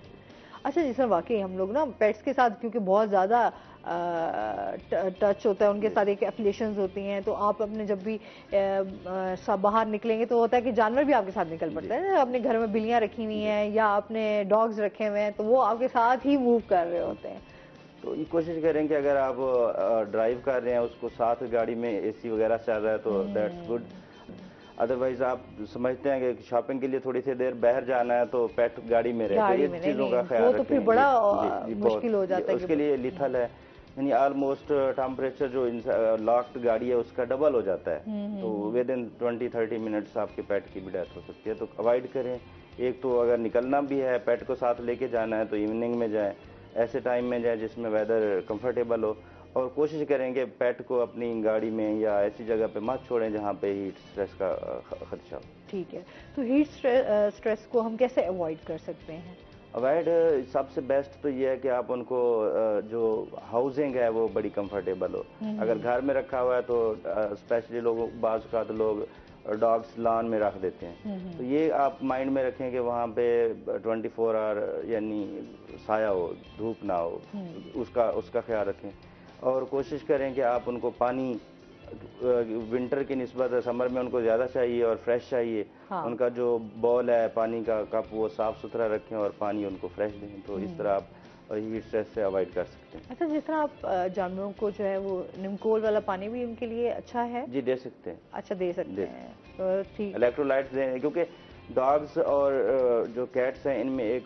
अच्छा जी सर, वाकई हम लोग ना पेट्स के साथ क्योंकि बहुत ज़्यादा टच होता है, उनके साथ एक एफिलिएशंस होती हैं, तो आप अपने जब भी सब बाहर निकलेंगे तो होता है कि जानवर भी आपके साथ निकल पड़ते हैं। अपने घर में बिल्लियाँ रखी हुई हैं या अपने डॉग्स रखे हुए हैं, तो वो आपके साथ ही मूव कर रहे होते हैं। तो ये कोशिश करें कि अगर आप ड्राइव कर रहे हैं, उसको साथ गाड़ी में एसी वगैरह चल रहा है तो दैट्स गुड। अदरवाइज आप समझते हैं कि शॉपिंग के लिए थोड़ी सी देर बाहर जाना है तो पेट गाड़ी में रहे, तो इन चीज़ों का ख्याल रखें। तो फिर बड़ा मुश्किल हो जाता है, उसके लिए लिथल है, यानी ऑलमोस्ट टेम्परेचर जो लॉक्ड गाड़ी है उसका डबल हो जाता है। तो विद इन 20-30 मिनट्स आपके पेट की भी डेथ हो सकती है। तो अवॉइड करें। एक तो अगर निकलना भी है, पेट को साथ लेके जाना है, तो इवनिंग में जाए, ऐसे टाइम में जाए जिसमें वेदर कंफर्टेबल हो, और कोशिश करेंगे पेट को अपनी गाड़ी में या ऐसी जगह पे मत छोड़ें जहाँ पे हीट स्ट्रेस का खदशा हो। ठीक है। तो हीट स्ट्रेस को हम कैसे अवॉइड कर सकते हैं? अवॉइड सबसे बेस्ट तो ये है कि आप उनको जो हाउसिंग है वो बड़ी कंफर्टेबल हो। अगर घर में रखा हुआ है तो स्पेशली लोग बाज़ का लोग डॉग्स लॉन में रख देते हैं, तो ये आप माइंड में रखें कि वहाँ पे 24 आवर यानी साया हो, धूप ना हो, उसका ख्याल रखें। और कोशिश करें कि आप उनको पानी विंटर की निस्बत समर में उनको ज़्यादा चाहिए और फ्रेश चाहिए। हाँ। उनका जो बॉल है पानी का कप वो साफ़ सुथरा रखें और पानी उनको फ्रेश दें, तो इस तरह आप हीट स्ट्रेस से अवॉइड कर सकते हैं। अच्छा, जिस तरह आप जानवरों को जो है वो निमकोल वाला पानी भी उनके लिए अच्छा है? जी दे सकते हैं। अच्छा, दे सकते हैं। ठीक। इलेक्ट्रोलाइट्स दें, क्योंकि डॉग्स और जो कैट्स हैं इनमें एक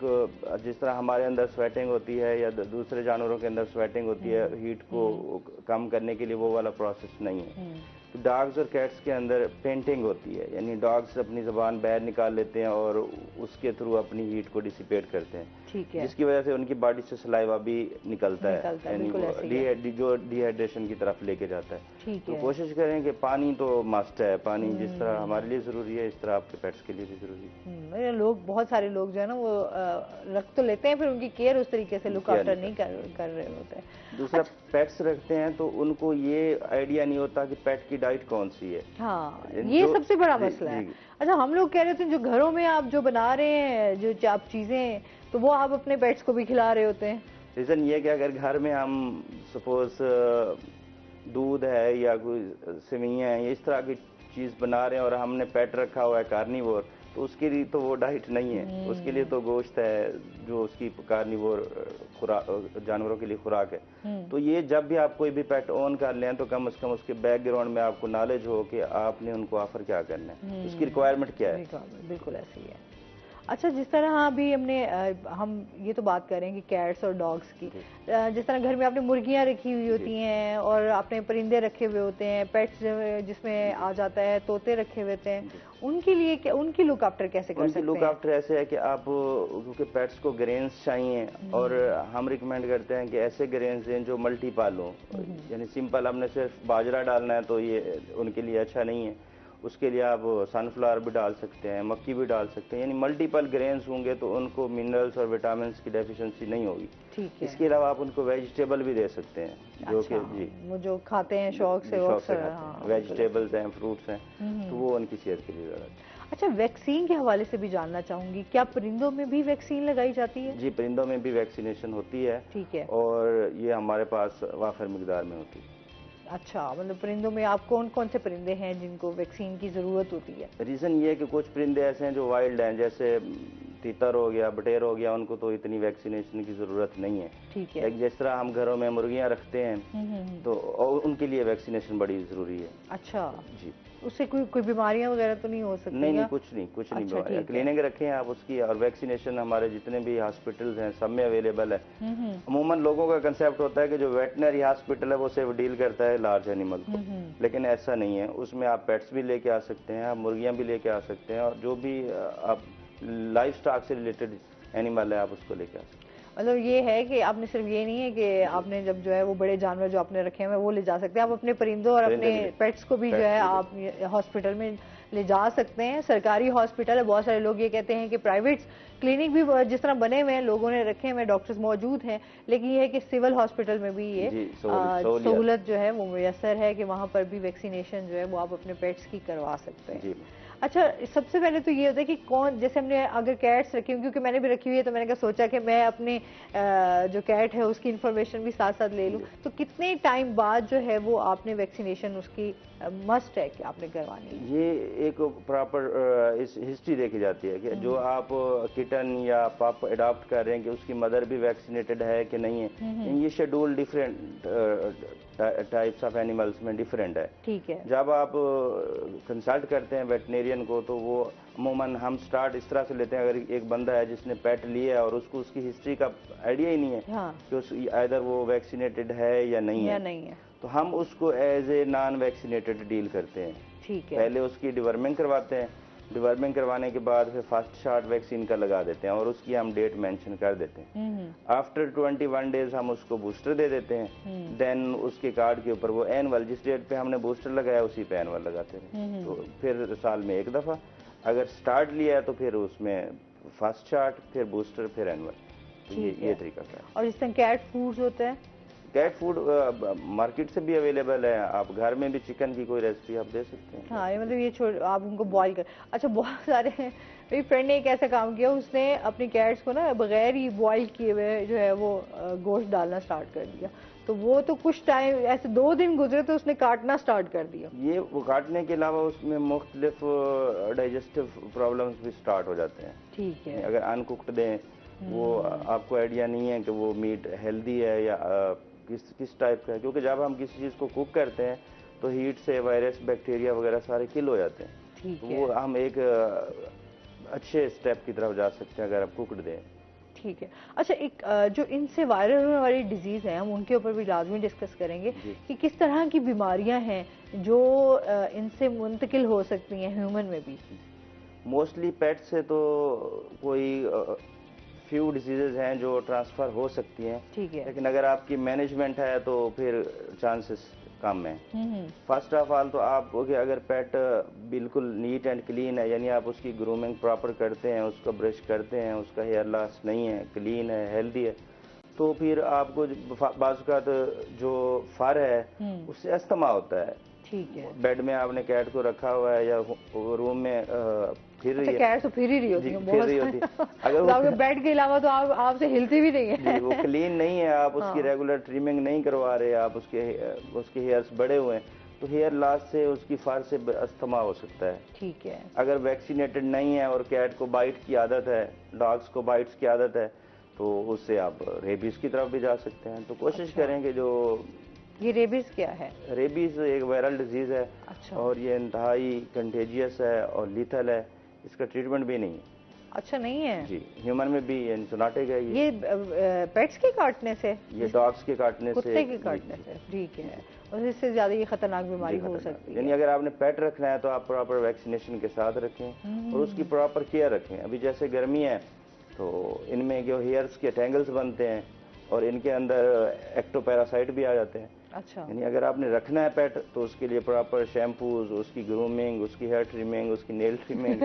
जिस तरह हमारे अंदर स्वेटिंग होती है या दूसरे जानवरों के अंदर स्वेटिंग होती है, हीट को कम करने के लिए वो वाला प्रोसेस नहीं है। तो डॉग्स और कैट्स के अंदर पेंटिंग होती है, यानी डॉग्स अपनी जुबान बाहर निकाल लेते हैं और उसके थ्रू अपनी हीट को डिसिपेट करते हैं। ठीक है। जिसकी वजह से उनकी बॉडी से सलाइवा भी निकलता है, यानी जो डिहाइड्रेशन की तरफ लेके जाता है। तो कोशिश करें कि पानी तो मस्ट है, पानी जिस तरह हमारे लिए जरूरी है इस तरह आपके पेट्स के लिए भी जरूरी है। लोग बहुत सारे लोग जो है ना वो रख तो लेते हैं, फिर उनकी केयर उस तरीके से लुक आफ्टर नहीं कर रहे होते हैं। दूसरा, पेट्स रखते हैं तो उनको ये आइडिया नहीं होता कि पेट की डाइट कौन सी है। हाँ, ये सबसे बड़ा मसला है। अच्छा, हम लोग कह रहे थे जो घरों में आप जो बना रहे हैं जो आप चीजें, तो वो आप अपने पेट्स को भी खिला रहे होते हैं? रीजन ये कि अगर घर में हम सपोज दूध है या कोई सेवइयां है, इस तरह की चीज बना रहे हैं और हमने पेट रखा हुआ है कार्निवोर, तो उसके लिए तो वो डाइट नहीं है। उसके लिए तो गोश्त है जो उसकी कार्निवोर जानवरों के लिए खुराक है। तो ये जब भी आप कोई भी पेट ऑन कर लें तो कम से कम उसके बैकग्राउंड में आपको नॉलेज हो कि आपने उनको ऑफर क्या करना है, उसकी रिक्वायरमेंट क्या है। बिल्कुल ऐसे ही है। अच्छा, जिस तरह अभी हम ये तो बात करें कि कैट्स और डॉग्स की, जिस तरह घर में आपने मुर्गियां रखी हुई होती हैं और आपने परिंदे रखे हुए होते हैं, पेट्स जिसमें आ जाता है, तोते रखे हुए होते हैं, उनके लिए उनकी लुक आफ्टर कैसे कर सकते हैं? लुक आफ्टर ऐसे है कि आप, क्योंकि पेट्स को ग्रेन्स चाहिए और हम रिकमेंड करते हैं कि ऐसे ग्रेन्स दें जो मल्टीपल हो, यानी सिंपल हमने सिर्फ बाजरा डालना है तो ये उनके लिए अच्छा नहीं है। उसके लिए आप सनफ्लावर भी डाल सकते हैं, मक्की भी डाल सकते हैं, यानी मल्टीपल ग्रेन्स होंगे तो उनको मिनरल्स और विटामिन की डेफिशिएंसी नहीं होगी। ठीक है। इसके अलावा आप उनको वेजिटेबल भी दे सकते हैं, जो कि जी वो जो खाते हैं शौक से खाते हैं, वेजिटेबल्स हैं, फ्रूट्स हैं, तो वो उनकी सेहत के लिए ज़्यादा अच्छा। अच्छा, वैक्सीन के हवाले से भी जानना चाहूंगी, क्या परिंदों में भी वैक्सीन लगाई जाती है? जी, परिंदों में भी वैक्सीनेशन होती है। ठीक है। और ये हमारे पास वाफर मिकदार में होती है। अच्छा, मतलब परिंदों में आप कौन कौन से परिंदे हैं जिनको वैक्सीन की जरूरत होती है? रीज़न ये है कि कुछ परिंदे ऐसे हैं जो वाइल्ड हैं, जैसे तीतर हो गया, बटेर हो गया, उनको तो इतनी वैक्सीनेशन की ज़रूरत नहीं है। ठीक है। जिस तरह हम घरों में मुर्गियां रखते हैं तो और उनके लिए वैक्सीनेशन बड़ी ज़रूरी है। अच्छा जी, उससे कोई बीमारियां वगैरह तो नहीं हो सकती? नहीं, कुछ नहीं बीमारियां। क्लिनिक रखे हैं आप उसकी, और वैक्सीनेशन हमारे जितने भी हॉस्पिटल्स हैं सब में अवेलेबल है। अमूमन लोगों का कंसेप्ट होता है कि जो वेटनरी हॉस्पिटल है वो सिर्फ डील करता है लार्ज एनिमल को, लेकिन ऐसा नहीं है। उसमें आप पेट्स भी लेके आ सकते हैं, आप मुर्गियां भी लेके आ सकते हैं, और जो भी आप लाइफ स्टॉक से रिलेटेड एनिमल है आप उसको लेके आ सकते हैं। मतलब ये है कि आपने सिर्फ ये नहीं है कि आपने जब जो है वो बड़े जानवर जो आपने रखे हैं वो ले जा सकते हैं, आप अपने परिंदों और अपने पेट्स को भी जो है आप हॉस्पिटल में ले जा सकते हैं। सरकारी हॉस्पिटल है, बहुत सारे लोग ये कहते हैं कि प्राइवेट क्लिनिक भी जिस तरह बने हुए हैं, लोगों ने रखे हुए, डॉक्टर्स मौजूद हैं, लेकिन ये है कि सिविल हॉस्पिटल में भी ये सहूलत जो है वो मुयसर है कि वहाँ पर भी वैक्सीनेशन जो है वो आप अपने पेट्स की करवा सकते हैं। अच्छा, सबसे पहले तो ये होता है कि कौन, जैसे हमने अगर कैट्स रखी हुई, क्योंकि मैंने भी रखी हुई है, तो मैंने सोचा कि मैं अपने जो कैट है उसकी इन्फॉर्मेशन भी साथ साथ ले लूँ, तो कितने टाइम बाद जो है वो आपने वैक्सीनेशन उसकी मस्ट है कि आपने करवानी है? ये एक प्रॉपर हिस्ट्री देखी जाती है कि जो आप किटन या पप अडॉप्ट कर रहे हैं कि उसकी मदर भी वैक्सीनेटेड है कि नहीं है। ये schedule different types of animals में डिफरेंट है। ठीक है। जब आप कंसल्ट करते हैं वेटनेरियन को तो वो अमूमन हम स्टार्ट इस तरह से लेते हैं, अगर एक बंदा है जिसने पेट लिया है और उसको उसकी हिस्ट्री का आइडिया ही नहीं है कि इधर वो वैक्सीनेटेड है या नहीं है, तो हम उसको as a non vaccinated deal करते हैं। ठीक है। पहले उसकी डिवर्मिंग करवाते हैं, डिवर्मिंग करवाने के बाद फिर फर्स्ट शॉट वैक्सीन का लगा देते हैं और उसकी हम डेट मेंशन कर देते हैं। आफ्टर 21 डेज हम उसको बूस्टर दे देते हैं। देन उसके कार्ड के ऊपर वो एनुअल, जिस डेट पे हमने बूस्टर लगाया उसी पे एनुअल लगाते हैं। तो फिर साल में एक दफा अगर स्टार्ट लिया है तो फिर उसमें फर्स्ट शॉट, फिर बूस्टर, फिर एनुअल। ये तरीका है। और जिस तरह कैट फूड्स होते हैं, कैट फूड मार्केट से भी अवेलेबल है, आप घर में भी चिकन की कोई रेसिपी आप दे सकते हैं। हाँ, ये मतलब ये आप उनको बॉईल कर। अच्छा, बहुत सारे मेरी फ्रेंड ने एक ऐसा काम किया, उसने अपनी कैट्स को ना बगैर ही बॉईल किए हुए जो है वो गोश्त डालना स्टार्ट कर दिया, तो वो तो कुछ टाइम ऐसे 2 दिन गुजरे तो उसने काटना स्टार्ट कर दिया। ये वो काटने के अलावा उसमें मुख्तलिफ डाइजेस्टिव प्रॉब्लम्स भी स्टार्ट हो जाते हैं। ठीक है। अगर अनकुक्ड दें, वो आपको आइडिया नहीं है कि वो मीट हेल्दी है या किस टाइप का है, क्योंकि जब हम किसी चीज़ को कुक करते हैं तो हीट से वायरस, बैक्टीरिया वगैरह सारे किल हो जाते हैं। ठीक है। वो हम एक अच्छे स्टेप की तरफ जा सकते हैं अगर आप कुकड दें। ठीक है। अच्छा, एक जो इनसे वायरल होने वाली डिजीज़ है, हम उनके ऊपर भी लाजमी डिस्कस करेंगे कि किस तरह की बीमारियां हैं जो इनसे मुंतकिल हो सकती हैं ह्यूमन में भी। मोस्टली पेट से तो कोई फ्यू डिजीजेज हैं जो ट्रांसफ़र हो सकती हैं। ठीक है। लेकिन अगर आपकी मैनेजमेंट है तो फिर चांसेस कम है। फर्स्ट ऑफ ऑल तो आप अगर पेट बिल्कुल नीट एंड क्लीन है, यानी आप उसकी ग्रूमिंग प्रॉपर करते हैं, उसका ब्रश करते हैं, उसका हेयर लॉस नहीं है, क्लीन है, हेल्दी है, तो फिर आपको बाज़ जो फर है उससे अस्थमा होता है। ठीक है। बेड में आपने कैट को रखा हुआ है या रूम में फिर रही है। कैट तो फिर ही रही होती है, फिर रही होती है। अगर वो बेड के अलावा तो आपसे हिलती भी नहीं है। वो क्लीन नहीं है, आप उसकी रेगुलर ट्रिमिंग नहीं करवा रहे, आप उसके हेयर्स बड़े हुए हैं, तो हेयर लॉस से उसकी फर से अस्थमा हो सकता है। ठीक है। अगर वैक्सीनेटेड नहीं है और कैट को बाइट की आदत है, डॉग्स को बाइट्स की आदत है, तो उससे आप रेबीज की तरफ भी जा सकते हैं। तो कोशिश करें कि जो ये रेबीज क्या है? रेबीज एक वायरल डिजीज है। अच्छा। और ये इंतहाई कंटेजियस है और लीथल है, इसका ट्रीटमेंट भी नहीं है। अच्छा, नहीं है जी? ह्यूमन में भी इंसोनाटिक है ये पेट्स के काटने से, ये डॉग्स के काटने से, कुत्ते के काटने से। ठीक है। और इससे ज्यादा ये खतरनाक बीमारी हो सकती है। यानी अगर आपने पेट रखना है तो आप प्रॉपर वैक्सीनेशन के साथ रखें और उसकी प्रॉपर केयर रखें। अभी जैसे गर्मी है तो इनमें जो हेयर्स के टेंगल्स बनते हैं और इनके अंदर एक्टोपैरासाइट भी आ जाते हैं, अच्छा। यानी अगर आपने रखना है पेट तो उसके लिए प्रॉपर शैम्पूज, उसकी ग्रूमिंग, उसकी हेयर ट्रिमिंग, उसकी नेल ट्रिमिंग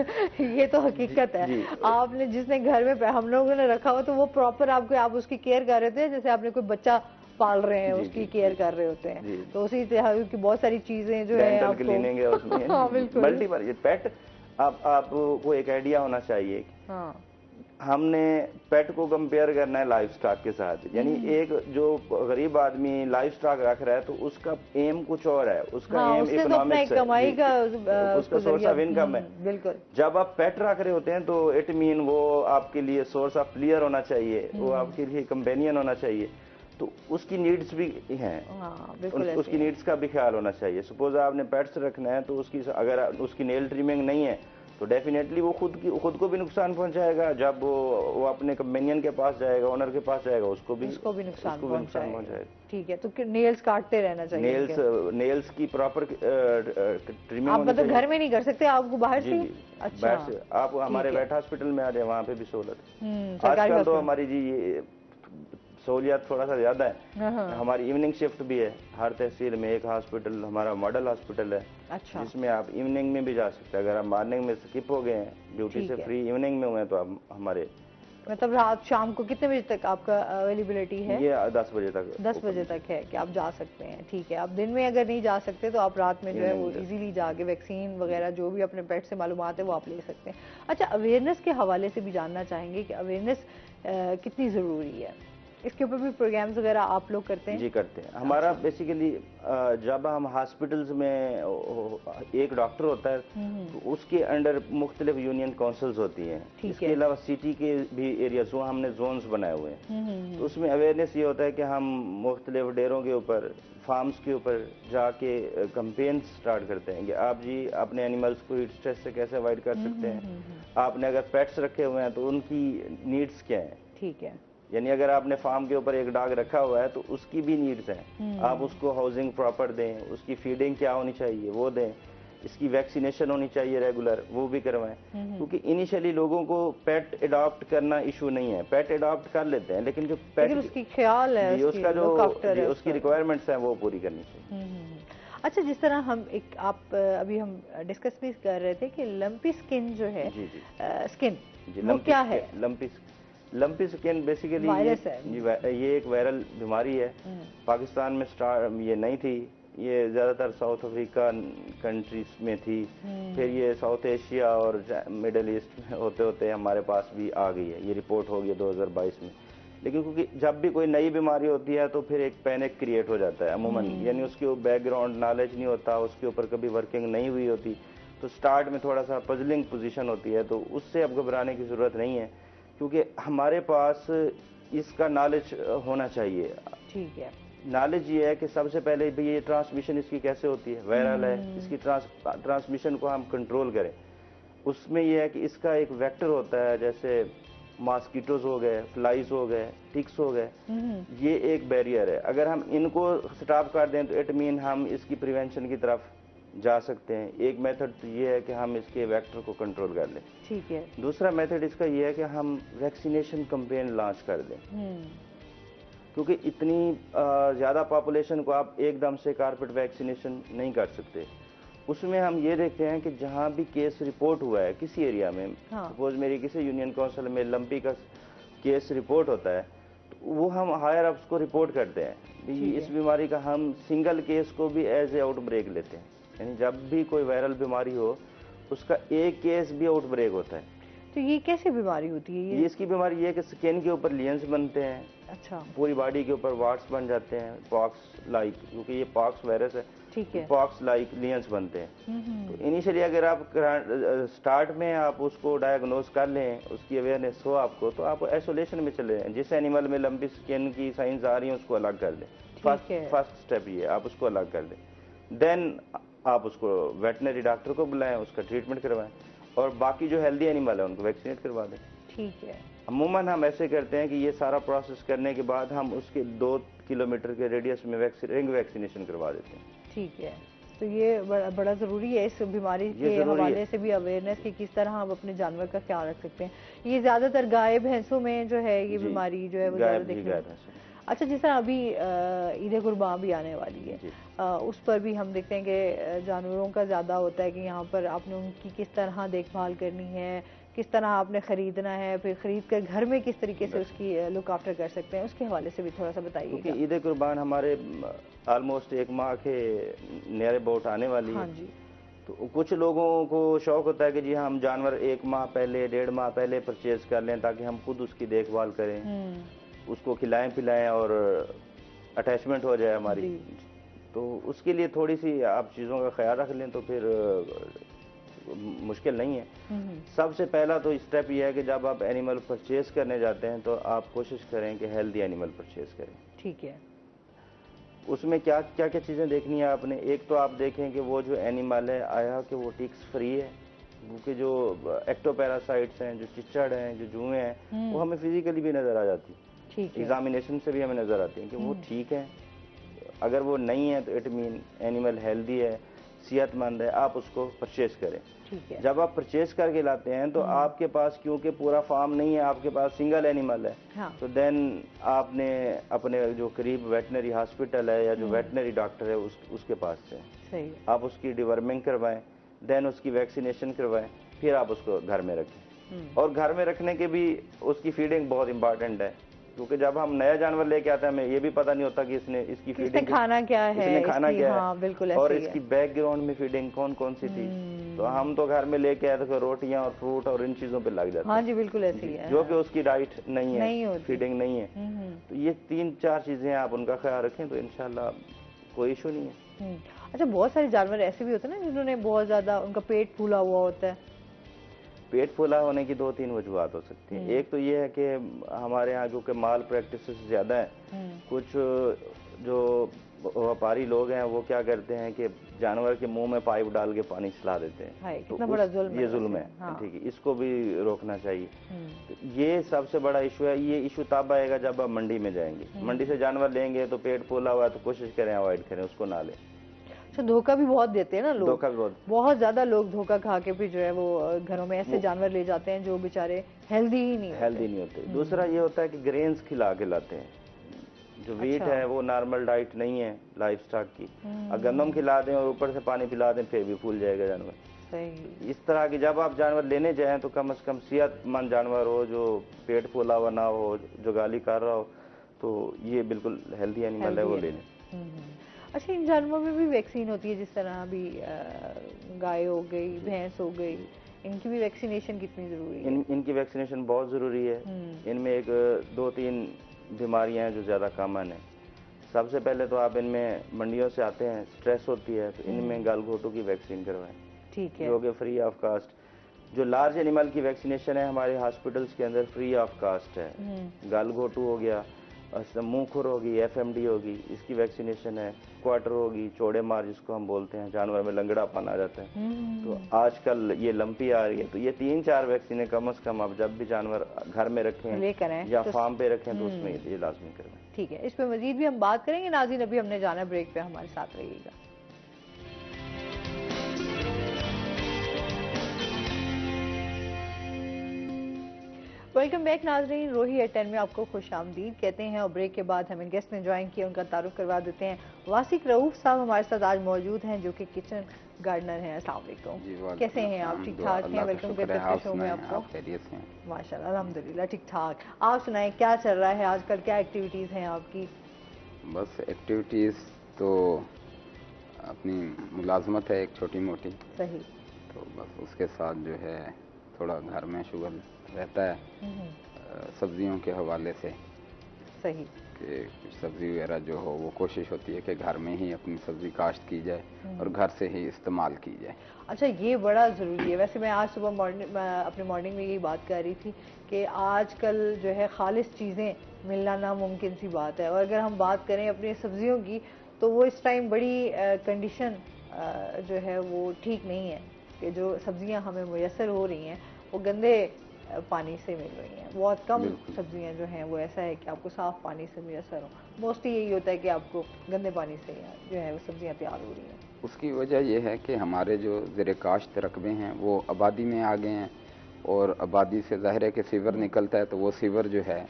ये तो हकीकत है। आपने जिसने घर में हम लोगों ने रखा हो तो वो प्रॉपर आपको, आप उसकी केयर कर रहे थे जैसे आपने कोई बच्चा पाल रहे हैं, उसकी केयर कर रहे होते हैं। तो उसी तरह की बहुत सारी चीजें जो है आपको क्लीनिंग है उसमें। हाँ बिल्कुल, मल्टीपल पेट। आपको एक आइडिया होना चाहिए। हाँ। हमने पेट को कंपेयर करना है लाइफ स्टॉक के साथ। यानी एक जो गरीब आदमी लाइफ स्टॉक रख रहा है तो उसका एम कुछ और है, उसका एम इकोनॉमिक्स है, कमाई का उसका सोर्स ऑफ इनकम है। बिल्कुल। जब आप पेट रख रहे होते हैं तो इट मीन वो आपके लिए सोर्स ऑफ प्लेयर होना चाहिए, वो आपके लिए कंपेनियन होना चाहिए, तो उसकी नीड्स भी हैं। उसकी नीड्स का भी ख्याल होना चाहिए। सपोज आपने पेट्स रखना है तो उसकी अगर उसकी नेल ट्रिमिंग नहीं है तो डेफिनेटली वो खुद को भी नुकसान पहुंचाएगा। जब वो अपने कंपेनियन के पास जाएगा, ओनर के पास जाएगा, उसको भी नुकसान पहुंचाएगा। ठीक है, तो नेल्स काटते रहना चाहिए। नेल्स की प्रॉपर ट्रिमिंग आप मतलब घर में नहीं कर सकते, आपको बाहर से? अच्छा, बाहर से आप हमारे वेट हॉस्पिटल में आ जाए, वहाँ पे भी सहूलत। आजकल तो हमारी जी सहूलियत थोड़ा सा ज्यादा है। हमारी इवनिंग शिफ्ट भी है, हर तहसील में एक हॉस्पिटल हमारा मॉडल हॉस्पिटल है। अच्छा। जिसमें आप इवनिंग में भी जा सकते हैं। अगर आप मॉर्निंग में स्किप हो गए हैं, ड्यूटी से फ्री इवनिंग में हुए हैं, तो आप हमारे मतलब रात शाम को कितने बजे तक आपका अवेलेबिलिटी है? ये 10 बजे तक। 10 बजे तक है कि आप जा सकते हैं। ठीक है, आप दिन में अगर नहीं जा सकते तो आप रात में जो है वो इजीली जाके वैक्सीन वगैरह जो भी अपने पेट से मालूमात है वो आप ले सकते हैं। अच्छा, अवेयरनेस के हवाले से भी जानना चाहेंगे कि अवेयरनेस कितनी ज़रूरी है, इसके ऊपर भी प्रोग्राम्स वगैरह आप लोग करते हैं? जी करते हैं। हमारा बेसिकली जब हम हॉस्पिटल्स में एक डॉक्टर होता है तो उसके अंडर मुख्तलिफ यूनियन काउंसिल्स होती हैं। इसके अलावा सिटी के भी एरियाज वो हमने जोन्स बनाए हुए हैं। तो उसमें अवेयरनेस ये होता है कि हम मुख्तलिफ डेरों के ऊपर, फार्म्स के ऊपर जाके कैंपेन स्टार्ट करते हैं कि आप जी अपने एनिमल्स को हीट स्ट्रेस से कैसे अवॉइड कर सकते हैं। आपने अगर पेट्स रखे हुए हैं तो उनकी नीड्स क्या है। ठीक है, यानी अगर आपने फार्म के ऊपर एक डॉग रखा हुआ है तो उसकी भी नीड्स हैं। आप उसको हाउसिंग प्रॉपर दें, उसकी फीडिंग क्या होनी चाहिए वो दें, इसकी वैक्सीनेशन होनी चाहिए रेगुलर, वो भी करवाएं। क्योंकि इनिशियली लोगों को पेट अडॉप्ट करना इशू नहीं है, पेट अडॉप्ट कर लेते हैं, लेकिन जो पेट उसकी ख्याल है, उसका जो उसकी रिक्वायरमेंट्स हैं वो पूरी करनी चाहिए। अच्छा, जिस तरह हम अभी हम डिस्कस भी कर रहे थे कि लंपी स्किन जो है, स्किन वो क्या है? लंपी स्किन बेसिकली ये एक वायरल बीमारी है। पाकिस्तान में ये नहीं थी, ये ज़्यादातर साउथ अफ्रीका कंट्रीज में थी। फिर ये साउथ एशिया और मिडल ईस्ट में होते होते हमारे पास भी आ गई है। ये रिपोर्ट हो गई 2022 में। लेकिन क्योंकि जब भी कोई नई बीमारी होती है तो फिर एक पैनिक क्रिएट हो जाता है अमूमन। यानी उसके बैकग्राउंड नॉलेज नहीं होता, उसके ऊपर कभी वर्किंग नहीं हुई होती, तो स्टार्ट में थोड़ा सा पजलिंग पोजीशन होती है। तो उससे अब घबराने की ज़रूरत नहीं है, क्योंकि हमारे पास इसका नॉलेज होना चाहिए। ठीक है, नॉलेज ये है कि सबसे पहले भी ये ट्रांसमिशन इसकी कैसे होती है, वायरल है, इसकी ट्रांसमिशन को हम कंट्रोल करें। उसमें यह है कि इसका एक वेक्टर होता है, जैसे मॉस्किटोज हो गए, फ्लाइज हो गए, टिक्स हो गए, ये एक बैरियर है। अगर हम इनको स्टॉप कर दें तो इट मीन हम इसकी प्रिवेंशन की तरफ जा सकते हैं। एक मेथड तो ये है कि हम इसके वेक्टर को कंट्रोल कर लें। ठीक है। दूसरा मेथड इसका ये है कि हम वैक्सीनेशन कैंपेन लॉन्च कर दें, क्योंकि इतनी ज़्यादा पॉपुलेशन को आप एकदम से कारपेट वैक्सीनेशन नहीं कर सकते। उसमें हम ये देखते हैं कि जहाँ भी केस रिपोर्ट हुआ है किसी एरिया में, सपोज मेरी किसी यूनियन काउंसिल में लंपी का केस रिपोर्ट होता है, तो वो हम हायर अप्स को रिपोर्ट करते हैं। इस बीमारी का हम सिंगल केस को भी एज ए आउटब्रेक लेते हैं। यानी जब भी कोई वायरल बीमारी हो उसका एक केस भी आउटब्रेक होता है। तो ये कैसी बीमारी होती है? ये इसकी बीमारी ये है कि स्किन के ऊपर लियंस बनते हैं। अच्छा। पूरी बॉडी के ऊपर वार्ट्स बन जाते हैं, पॉक्स लाइक, क्योंकि ये पॉक्स वायरस है। ठीक है। पॉक्स लाइक लियंस बनते हैं। तो इनिशियली अगर आप स्टार्ट में आप उसको डायग्नोज कर लें, उसकी अवेयरनेस हो आपको, तो आप आइसोलेशन में चले जाएं। जिस एनिमल में लंबी स्किन की साइंस आ रही है उसको अलग कर लें। फर्स्ट स्टेप ये, आप उसको अलग कर लें। देन आप उसको वेटनरी डॉक्टर को बुलाएं, उसका ट्रीटमेंट करवाएं, और बाकी जो हेल्दी एनिमल है उनको वैक्सीनेट करवा दें। ठीक है। अमूमन हम ऐसे करते हैं कि ये सारा प्रोसेस करने के बाद हम उसके 2 किलोमीटर के रेडियस में रिंग वैक्सीनेशन करवा देते हैं। ठीक है, तो ये बड़ा ज़रूरी है इस बीमारी के हवाले से भी अवेयरनेस कि किस तरह हम अपने जानवर का ख्याल रख सकते हैं। ये ज़्यादातर गाय भैंसों में जो है ये बीमारी जो है वो ज़्यादा देखने। अच्छा, जिस तरह अभी ईद कुर्बान भी आने वाली है, उस पर भी हम देखते हैं कि जानवरों का ज़्यादा होता है कि यहाँ पर आपने उनकी किस तरह देखभाल करनी है, किस तरह आपने ख़रीदना है, फिर ख़रीद कर घर में किस तरीके से उसकी लुक आफ्टर कर सकते हैं, उसके हवाले से भी थोड़ा सा बताइए। क्योंकि ईद कुर्बान हमारे ऑलमोस्ट 1 माह के नियर अबाउट आने वाली है। हाँ जी। तो कुछ लोगों को शौक होता है कि जी हम जानवर 1 माह पहले 1.5 माह पहले परचेज कर लें ताकि हम खुद उसकी देखभाल करें, उसको खिलाएं पिलाएं और अटैचमेंट हो जाए हमारी। तो उसके लिए थोड़ी सी आप चीज़ों का ख्याल रख लें तो फिर मुश्किल नहीं है। सबसे पहला तो स्टेप ये है कि जब आप एनिमल परचेज करने जाते हैं तो आप कोशिश करें कि हेल्दी एनिमल परचेज करें। ठीक है। उसमें क्या क्या क्या चीज़ें देखनी है आपने। एक तो आप देखें कि वो जो एनिमल है आया कि वो टिक्स फ्री है, क्योंकि जो एक्टोपैरासाइट्स हैं, जो चिचड़ हैं, जो जुएं हैं, वो हमें फिजिकली भी नज़र आ जाती है, एग्जामिनेशन से भी हमें नज़र आती है कि वो ठीक है। अगर वो नहीं है तो इट मीन एनिमल हेल्दी है, सेहतमंद है, आप उसको परचेज करें। जब आप परचेज करके लाते हैं तो आपके पास क्योंकि पूरा फार्म नहीं है, आपके पास सिंगल एनिमल है, तो देन आपने अपने जो करीब वेटनरी हॉस्पिटल है या जो वेटनरी डॉक्टर है उसके पास से आप उसकी डिवर्मिंग करवाएं, देन उसकी वैक्सीनेशन करवाएं, फिर आप उसको घर में रखें। और घर में रखने के भी उसकी फीडिंग बहुत इंपॉर्टेंट है, क्योंकि जब हम नया जानवर लेके आते हैं हमें ये भी पता नहीं होता कि इसकी फीडिंग खाना क्या है, इसने खाना क्या है, हाँ, बिल्कुल और इसकी बैकग्राउंड में फीडिंग कौन कौन सी थी। तो हम तो घर में लेके आए तो रोटियां और फ्रूट और इन चीजों पे लग जाते हैं। हाँ जी, बिल्कुल ऐसी है, जो कि उसकी डाइट नहीं है, फीडिंग नहीं है। तो ये 3-4 चीजें आप उनका ख्याल रखें तो इंशाल्लाह कोई इशू नहीं है। अच्छा, बहुत सारे जानवर ऐसे भी होते हैं ना जिन्होंने बहुत ज्यादा उनका पेट फूला हुआ होता है। पेट फूला होने की 2-3 वजूहत हो सकती हैं। एक तो ये है कि हमारे यहाँ क्योंकि माल प्रैक्टिस ज्यादा है, कुछ जो व्यापारी लोग हैं वो क्या करते हैं कि जानवर के मुंह में पाइप डाल के पानी चला देते हैं। कितना बड़ा जुल्म ये जुल्म है। ठीक है, इसको भी रोकना चाहिए। तो ये सबसे बड़ा इशू है। ये इशू तब आएगा जब आप मंडी में जाएंगे, मंडी से जानवर लेंगे तो पेट फूला हुआ है तो कोशिश करें अवॉइड करें, उसको ना लें। अच्छा, धोखा भी बहुत देते हैं ना लोग, धोखा भी बहुत ज्यादा लोग धोखा खा के भी जो है वो घरों में ऐसे जानवर ले जाते हैं जो बेचारे हेल्दी ही नहीं होते। दूसरा ये होता है कि ग्रेन्स खिला के लाते हैं, जो वीट है वो नॉर्मल डाइट नहीं है लाइफ स्टॉक की। अगर गंदम खिला दें और ऊपर से पानी पिला दें फिर भी फूल जाएगा जानवर। सही। इस तरह की जब आप जानवर लेने जाएं तो कम से कम सेहतमंद जानवर हो, जो पेट फूला हुआ ना हो, जो गाली कर रहा हो, तो ये बिल्कुल हेल्दी एनिमल है, वो ले लें। अच्छा, इन जानवरों में भी वैक्सीन होती है, जिस तरह अभी गाय हो गई, भैंस हो गई, इनकी भी वैक्सीनेशन कितनी जरूरी है? इनकी वैक्सीनेशन बहुत जरूरी है। इनमें एक 2-3 बीमारियां हैं जो ज्यादा कॉमन है। सबसे पहले तो आप इनमें मंडियों से आते हैं, स्ट्रेस होती है, तो इनमें गलघोटू की वैक्सीन करवाएं। ठीक है, जो कि फ्री ऑफ कास्ट। जो लार्ज एनिमल की वैक्सीनेशन है हमारे हॉस्पिटल्स के अंदर फ्री ऑफ कास्ट है। गलघोटू हो गया, मुंहखुर होगी, FMD होगी, इसकी वैक्सीनेशन है। क्वार्टर होगी, चौड़े मार जिसको हम बोलते हैं, जानवर में लंगड़ापन आ जाता है, तो आजकल ये लंपी आ रही है। तो ये 3-4 वैक्सीनें कम से कम आप जब भी जानवर घर में रखें या फार्म पे रखें तो उसमें ये लाजमी करें। ठीक है, इस पे मजीद भी हम बात करेंगे। नाज़रीन, अभी हमने जाना ब्रेक पे, हमारे साथ रहिएगा। वेलकम बैक नाजरीन, रोही एट 10 में आपको खुश आमदीद कहते हैं। और ब्रेक के बाद हमें गेस्ट ने ज्वाइन किया, उनका तारुफ करवा देते हैं। वासिक रऊफ साहब हमारे साथ आज मौजूद हैं, जो कि किचन गार्डनर हैं। अस्सलाम वालेकुम, कैसे हैं आप? ठीक ठाक हैं? वेलकम करते हैं शो में आपको। माशाल्लाह, अल्हम्दुलिल्लाह ठीक ठाक। आप सुनाएं, क्या चल रहा है आजकल, क्या एक्टिविटीज़ हैं आपकी? बस एक्टिविटीज़ तो अपनी मुलाजमत है एक छोटी मोटी। सही। तो बस उसके साथ जो है थोड़ा घर में शुगर रहता है, सब्जियों के हवाले से। सही। कि कुछ सब्जी वगैरह जो हो वो कोशिश होती है कि घर में ही अपनी सब्जी काश्त की जाए और घर से ही इस्तेमाल की जाए। अच्छा, ये बड़ा ज़रूरी है। वैसे मैं आज सुबह अपने मॉर्निंग में यही बात कर रही थी कि आजकल जो है खालिस चीज़ें मिलना नामुमकिन सी बात है। और अगर हम बात करें अपनी सब्जियों की तो वो इस टाइम बड़ी कंडीशन जो है वो ठीक नहीं है कि जो सब्जियां हमें मुयसर हो रही हैं वो गंदे पानी से मिल रही हैं। बहुत कम सब्जियां जो हैं वो ऐसा है कि आपको साफ़ पानी से मुयसर हो। मोस्टली यही होता है कि आपको गंदे पानी से जो है वो सब्जियां तैयार हो रही हैं। उसकी वजह यह है कि हमारे जो ज़ेरे काश्त रकबे हैं वो आबादी में आ गए हैं, और आबादी से ज़ाहिर है कि सीवर निकलता है, तो वो सीवर जो है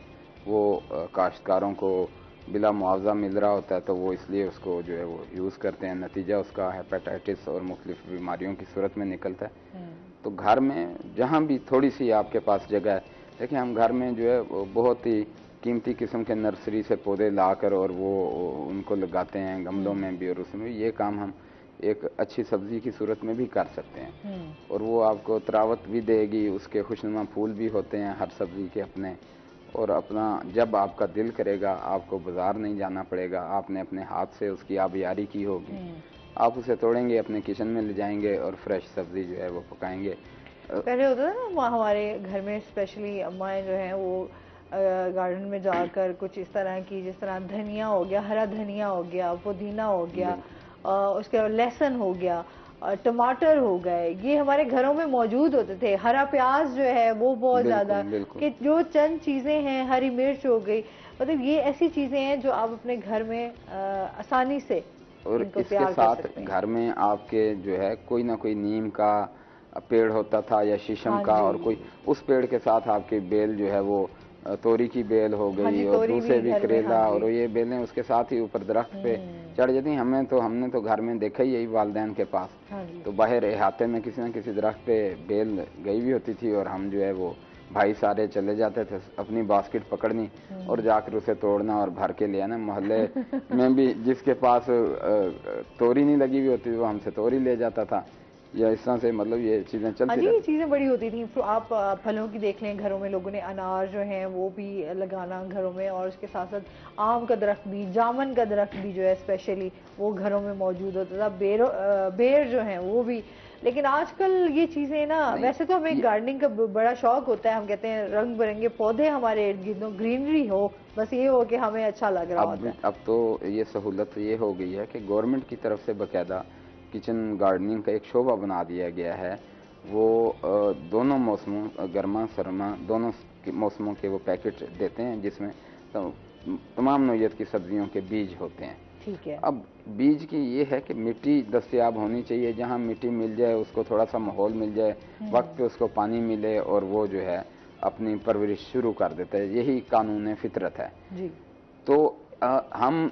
वो काश्तकारों को बिला मुआवजा मिल रहा होता है, तो वो इसलिए उसको जो है वो यूज़ करते हैं। नतीजा उसका हेपेटाइटिस और मुख्तलिफ बीमारियों की सूरत में निकलता है। तो घर में जहाँ भी थोड़ी सी आपके पास जगह है, देखिए हम घर में जो है वो बहुत ही कीमती किस्म के नर्सरी से पौधे लाकर और वो उनको लगाते हैं गमलों में भी, और उसमें ये काम हम एक अच्छी सब्जी की सूरत में भी कर सकते हैं। और वो आपको तरावत भी देगी, उसके खुशनुमा फूल भी होते हैं हर सब्जी के अपने। और अपना जब आपका दिल करेगा, आपको बाजार नहीं जाना पड़ेगा, आपने अपने हाथ से उसकी आबियारी की होगी, आप उसे तोड़ेंगे, अपने किचन में ले जाएंगे और फ्रेश सब्जी जो है वो पकाएंगे। पहले होता था ना हमारे घर में, स्पेशली अम्माएं जो हैं वो गार्डन में जाकर कुछ इस तरह की, जिस तरह धनिया हो गया, हरा धनिया हो गया, पुदीना हो गया, उसके बाद लहसुन हो गया, टमाटर हो गए, ये हमारे घरों में मौजूद होते थे। हरा प्याज जो है वो बहुत ज्यादा, कि जो चंद चीजें हैं, हरी मिर्च हो गई, मतलब ये ऐसी चीजें हैं जो आप अपने घर में आसानी से और इसके साथ घर में आपके जो है कोई ना कोई नीम का पेड़ होता था या शीशम का, और कोई उस पेड़ के साथ आपकी बेल जो है वो तोरी की बेल हो गई, और दूसरे भी करेला, और ये बेलें उसके साथ ही ऊपर दरख्त पे चढ़ जाती। हमने तो घर में देखा ही यही वालदैन के पास, तो बाहर अहाते में किसी न किसी दरख्त पे बेल गई भी होती थी, और हम जो है वो भाई सारे चले जाते थे अपनी बास्केट पकड़नी और जाकर उसे तोड़ना और भर के ले आना। मोहल्ले में भी जिसके पास तोरी नहीं लगी हुई होती वो हमसे तोरी ले जाता था, या इस तरह से मतलब ये चीजें चलती रहती। ये चीजें बड़ी होती थी। तो आप फलों की देख लें, घरों में लोगों ने अनार जो है वो भी लगाना घरों में, और उसके साथ साथ आम का दरख्त भी, जामुन का दरख्त भी जो है स्पेशली वो घरों में मौजूद होता था, बेर जो है वो भी। लेकिन आजकल ये चीजें ना, वैसे तो हमें गार्डनिंग का बड़ा शौक होता है, हम कहते हैं रंग बिरंगे पौधे हमारे इर्द गिर्द, ग्रीनरी हो, बस ये हो कि हमें अच्छा लग रहा होता है। अब तो ये सहूलत ये हो गई है कि गवर्नमेंट की तरफ से बाकायदा किचन गार्डनिंग का एक शोबा बना दिया गया है। वो दोनों मौसमों, गर्मा सरमा दोनों मौसमों के वो पैकेट देते हैं, जिसमें तमाम नौइयत की सब्जियों के बीज होते हैं। ठीक है। अब बीज की ये है कि मिट्टी दस्तयाब होनी चाहिए, जहाँ मिट्टी मिल जाए उसको थोड़ा सा माहौल मिल जाए, वक्त पे उसको पानी मिले, और वो जो है अपनी परवरिश शुरू कर देता है। यही कानून फितरत है जी। तो हम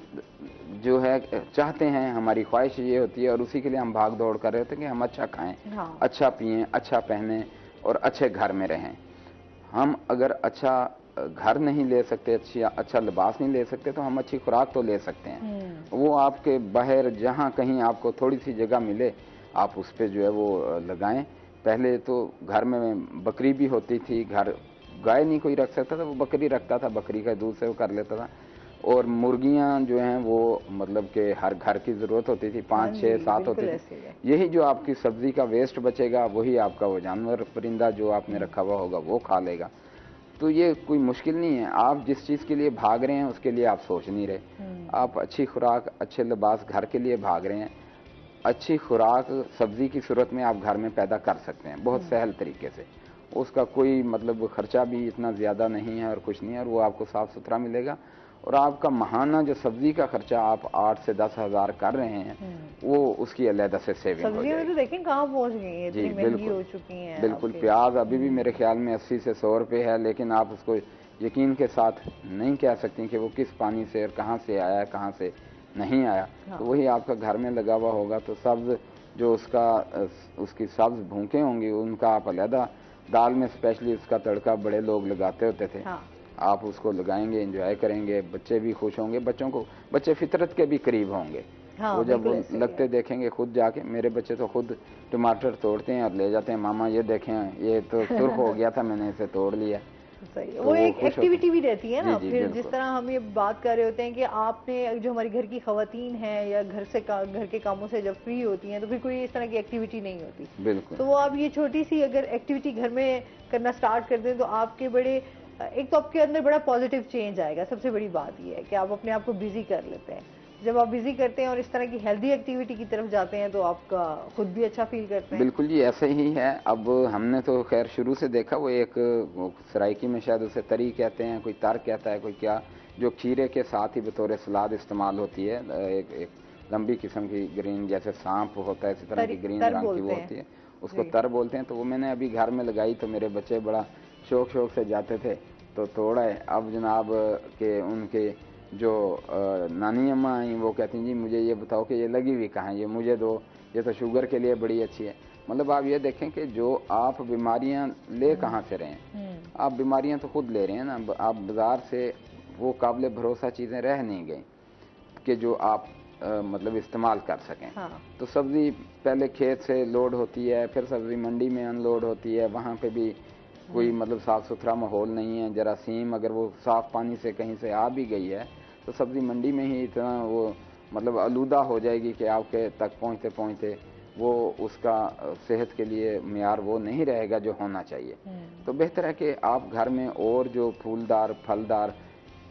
जो है चाहते हैं, हमारी ख्वाहिश ये होती है, और उसी के लिए हम भाग दौड़ कर रहे होते हैं कि हम अच्छा खाएं, अच्छा पिएं, अच्छा पहने और अच्छे घर में रहें। हम अगर अच्छा घर नहीं ले सकते, अच्छा लिबास नहीं ले सकते, तो हम अच्छी खुराक तो ले सकते हैं। वो आपके बाहर जहाँ कहीं आपको थोड़ी सी जगह मिले, आप उस पर जो है वो लगाएं। पहले तो घर में बकरी भी होती थी, घर गाय नहीं कोई रख सकता था, वो बकरी रखता था, बकरी का दूध से वो कर लेता था। और मुर्गियां जो हैं वो मतलब के हर घर की जरूरत होती थी, 5, 6, 7 होती थी। यही जो आपकी सब्जी का वेस्ट बचेगा वही आपका वो जानवर परिंदा जो आपने रखा हुआ होगा वो खा लेगा। तो ये कोई मुश्किल नहीं है। आप जिस चीज के लिए भाग रहे हैं उसके लिए आप सोच नहीं रहे। आप अच्छी खुराक, अच्छे लिबास घर के लिए भाग रहे हैं। अच्छी खुराक सब्जी की सूरत में आप घर में पैदा कर सकते हैं बहुत सहल तरीके से। उसका कोई मतलब खर्चा भी इतना ज्यादा नहीं है और कुछ नहीं है, और वो आपको साफ सुथरा मिलेगा। और आपका महाना जो सब्जी का खर्चा आप 8 से 10 हज़ार कर रहे हैं, वो उसकी अलग से सेविंग हो जाएगी। सब्जियां तो देखें कहाँ पहुंच गई हैं, इतनी महंगी हो चुकी हैं। बिल्कुल, प्याज अभी भी मेरे ख्याल में 80 से 100 रुपए है, लेकिन आप उसको यकीन के साथ नहीं कह सकती कि वो किस पानी से और कहाँ से आया, कहाँ से नहीं आया। तो वही आपका घर में लगा हुआ होगा, तो सब्ज जो उसकी सब्ज भूखे होंगी उनका आप अलहदा, दाल में स्पेशली उसका तड़का बड़े लोग लगाते होते थे। आप उसको लगाएंगे, एंजॉय करेंगे, बच्चे भी खुश होंगे। बच्चे फितरत के भी करीब होंगे। वो जब वो लगते देखेंगे खुद जाके, मेरे बच्चे तो खुद टमाटर तोड़ते हैं और ले जाते हैं, मामा ये देखें ये तो सुर्ख हो गया था, मैंने इसे तोड़ लिया। सही, तो वो एक एक्टिविटी भी रहती है ना। फिर जिस तरह हम ये बात कर रहे होते हैं कि आपने जो हमारी घर की खवातीन हैं या घर के कामों से जब फ्री होती हैं तो फिर कोई इस तरह की एक्टिविटी नहीं होती। बिल्कुल। तो वो आप ये छोटी सी अगर एक्टिविटी घर में करना स्टार्ट कर दें तो आपके बड़े एक तो आपके अंदर बड़ा पॉजिटिव चेंज आएगा। सबसे बड़ी बात यह है कि आप अपने आप को बिजी कर लेते हैं। जब आप बिजी करते हैं और इस तरह की हेल्दी एक्टिविटी की तरफ जाते हैं तो आपका खुद भी अच्छा फील करते हैं। बिल्कुल जी, ऐसे ही है। अब हमने तो खैर शुरू से देखा, वो एक सराइकी में शायद उसे तरी कहते हैं, कोई तर कहता है, कोई क्या, जो खीरे के साथ ही बतौर सलाद इस्तेमाल होती है। एक लंबी किस्म की ग्रीन, जैसे सांप होता है इसी तरह की ग्रीन रंग की वो होती है, उसको तर बोलते हैं। तो वो मैंने अभी घर में लगाई तो मेरे बच्चे बड़ा शौक से जाते थे तो तोड़ा है। अब जनाब के उनके जो नानी अम्मा आई वो कहती हैं जी मुझे ये बताओ कि ये लगी हुई कहाँ है, ये मुझे दो, ये तो शुगर के लिए बड़ी अच्छी है। मतलब आप ये देखें कि जो आप बीमारियां ले कहाँ से रहे हैं, आप बीमारियां तो खुद ले रहे हैं ना। आप बाजार से वो काबिल भरोसा चीज़ें रह नहीं गई कि जो आप मतलब इस्तेमाल कर सकें। हाँ। तो सब्ज़ी पहले खेत से लोड होती है, फिर सब्ज़ी मंडी में अनलोड होती है, वहाँ पे भी कोई मतलब साफ़ सुथरा माहौल नहीं है। जरासीम अगर वो साफ़ पानी से कहीं से आ भी गई है तो सब्ज़ी मंडी में ही इतना वो मतलब आलूदा हो जाएगी कि आपके तक पहुँचते पहुँचते वो उसका सेहत के लिए मियार वो नहीं रहेगा जो होना चाहिए। तो बेहतर है कि आप घर में और जो फूलदार फलदार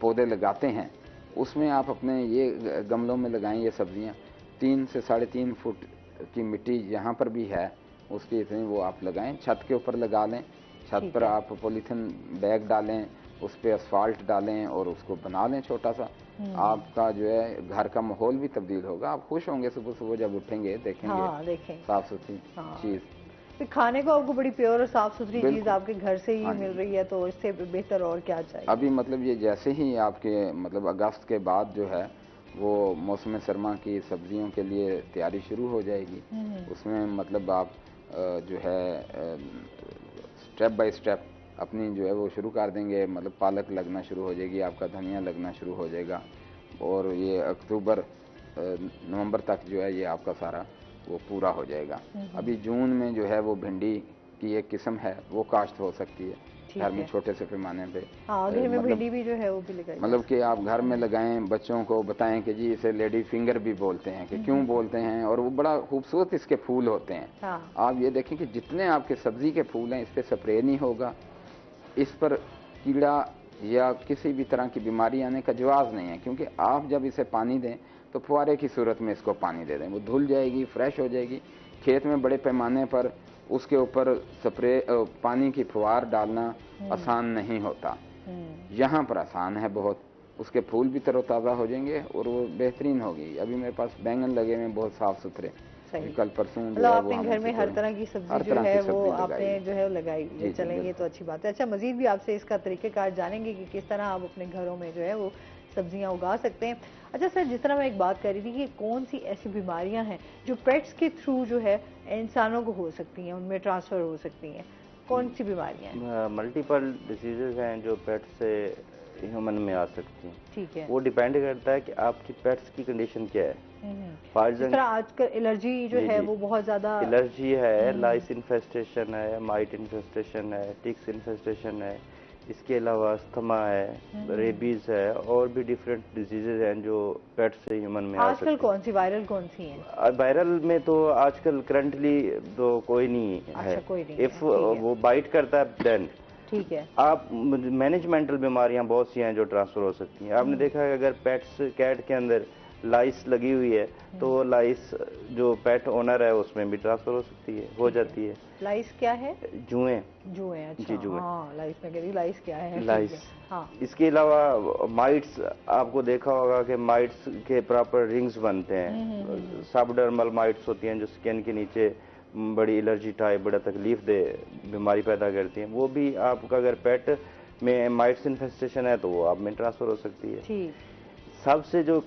पौधे लगाते हैं उसमें आप अपने ये गमलों में लगाएं ये सब्जियां। 3 से 3.5 फुट की मिट्टी यहाँ पर भी है उसकी इतनी वो आप लगाएं। छत के ऊपर लगा लें, छत पर आप पॉलीथिन बैग डालें, उस पर असफाल्ट डालें और उसको बना लें छोटा सा। आपका जो है घर का माहौल भी तब्दील होगा, आप खुश होंगे सुबह सुबह जब उठेंगे देखेंगे। हाँ, साफ सुथरी चीज़। तो खाने को आपको बड़ी प्योर और साफ सुथरी चीज आपके घर से ही मिल रही है, तो इससे बेहतर और क्या चाहिए। अभी मतलब ये जैसे ही आपके मतलब अगस्त के बाद जो है वो मौसम सरमा की सब्जियों के लिए तैयारी शुरू हो जाएगी। उसमें मतलब आप जो है स्टेप बाय स्टेप अपनी जो है वो शुरू कर देंगे। मतलब पालक लगना शुरू हो जाएगी, आपका धनिया लगना शुरू हो जाएगा और ये अक्टूबर नवंबर तक जो है ये आपका सारा वो पूरा हो जाएगा। अभी जून में जो है वो भिंडी की एक किस्म है वो काश्त हो सकती है घर में छोटे से पैमाने पे। हाँ, घर में भिंडी भी जो है वो भी लगाई। मतलब कि आप घर में लगाएं, बच्चों को बताएं कि जी इसे लेडी फिंगर भी बोलते हैं कि क्यों बोलते हैं, और वो बड़ा खूबसूरत इसके फूल होते हैं। हाँ। आप ये देखें कि जितने आपके सब्जी के फूल हैं इस पर स्प्रे नहीं होगा, इस पर कीड़ा या किसी भी तरह की बीमारी आने का जवाब नहीं है, क्योंकि आप जब इसे पानी दें तो फुहारे की सूरत में इसको पानी दे दें, वो धुल जाएगी, फ्रेश हो जाएगी। खेत में बड़े पैमाने पर उसके ऊपर स्प्रे पानी की फुहार डालना आसान नहीं होता, यहाँ पर आसान है बहुत। उसके फूल भी तरोताज़ा हो जाएंगे और वो बेहतरीन होगी। अभी मेरे पास बैंगन लगे हुए बहुत साफ सुथरे, कल परसों मतलब आपने घर में हर तरह की सब्जी जो है वो आपने जो है लगाई। चलेंगे तो अच्छी बात है। अच्छा, मजीद भी आपसे इसका तरीक़ेकार जानेंगे कि किस तरह आप अपने घरों में जो है वो सब्जियां उगा सकते हैं। अच्छा सर, जिस तरह मैं एक बात कर रही थी कि कौन सी ऐसी बीमारियां हैं जो पेट्स के थ्रू जो है इंसानों को हो सकती हैं, उनमें ट्रांसफ़र हो सकती हैं, कौन सी बीमारियां हैं? मल्टीपल डिसीजेज हैं जो पेट से ह्यूमन में आ सकती हैं। ठीक है, वो डिपेंड करता है कि आपकी पेट्स की कंडीशन क्या है। जिस तरह आजकल एलर्जी जो है वो बहुत ज़्यादा एलर्जी है, लाइस इन्फेस्टेशन है, माइट इन्फेस्टेशन है, टिक्स इन्फेस्टेशन है, इसके अलावा अस्थमा है, रेबीज है, और भी डिफरेंट डिजीजेज हैं जो पेट से ह्यूमन में आ सकती हैं। आजकल कौन सी वायरल कौन सी हैं? वायरल में तो आजकल करंटली तो कोई नहीं है। कोई नहीं इफ वो बाइट करता है देन ठीक है। आप मैनेजमेंटल बीमारियां बहुत सी हैं जो ट्रांसफर हो सकती हैं। आपने देखा है अगर पेट्स कैट के अंदर लाइस लगी हुई है तो लाइस जो पेट ओनर है उसमें भी ट्रांसफर हो सकती है, हो जाती है। लाइस क्या है? जुएं। अच्छा, जी जुएं। हाँ, लाइस में कह रही, लाइस क्या है? लाइस। हाँ। इसके अलावा माइट्स, आपको देखा होगा कि माइट्स के प्रॉपर रिंग्स बनते हैं। सबडर्मल माइट्स होती हैं जो स्किन के नीचे बड़ी एलर्जी टाइप, बड़ा तकलीफ दे बीमारी पैदा करती हैं। वो भी आपका अगर पेट में माइट्स इन्फेस्टेशन है तो वो आप में ट्रांसफर हो सकती है। ठीक। सबसे जो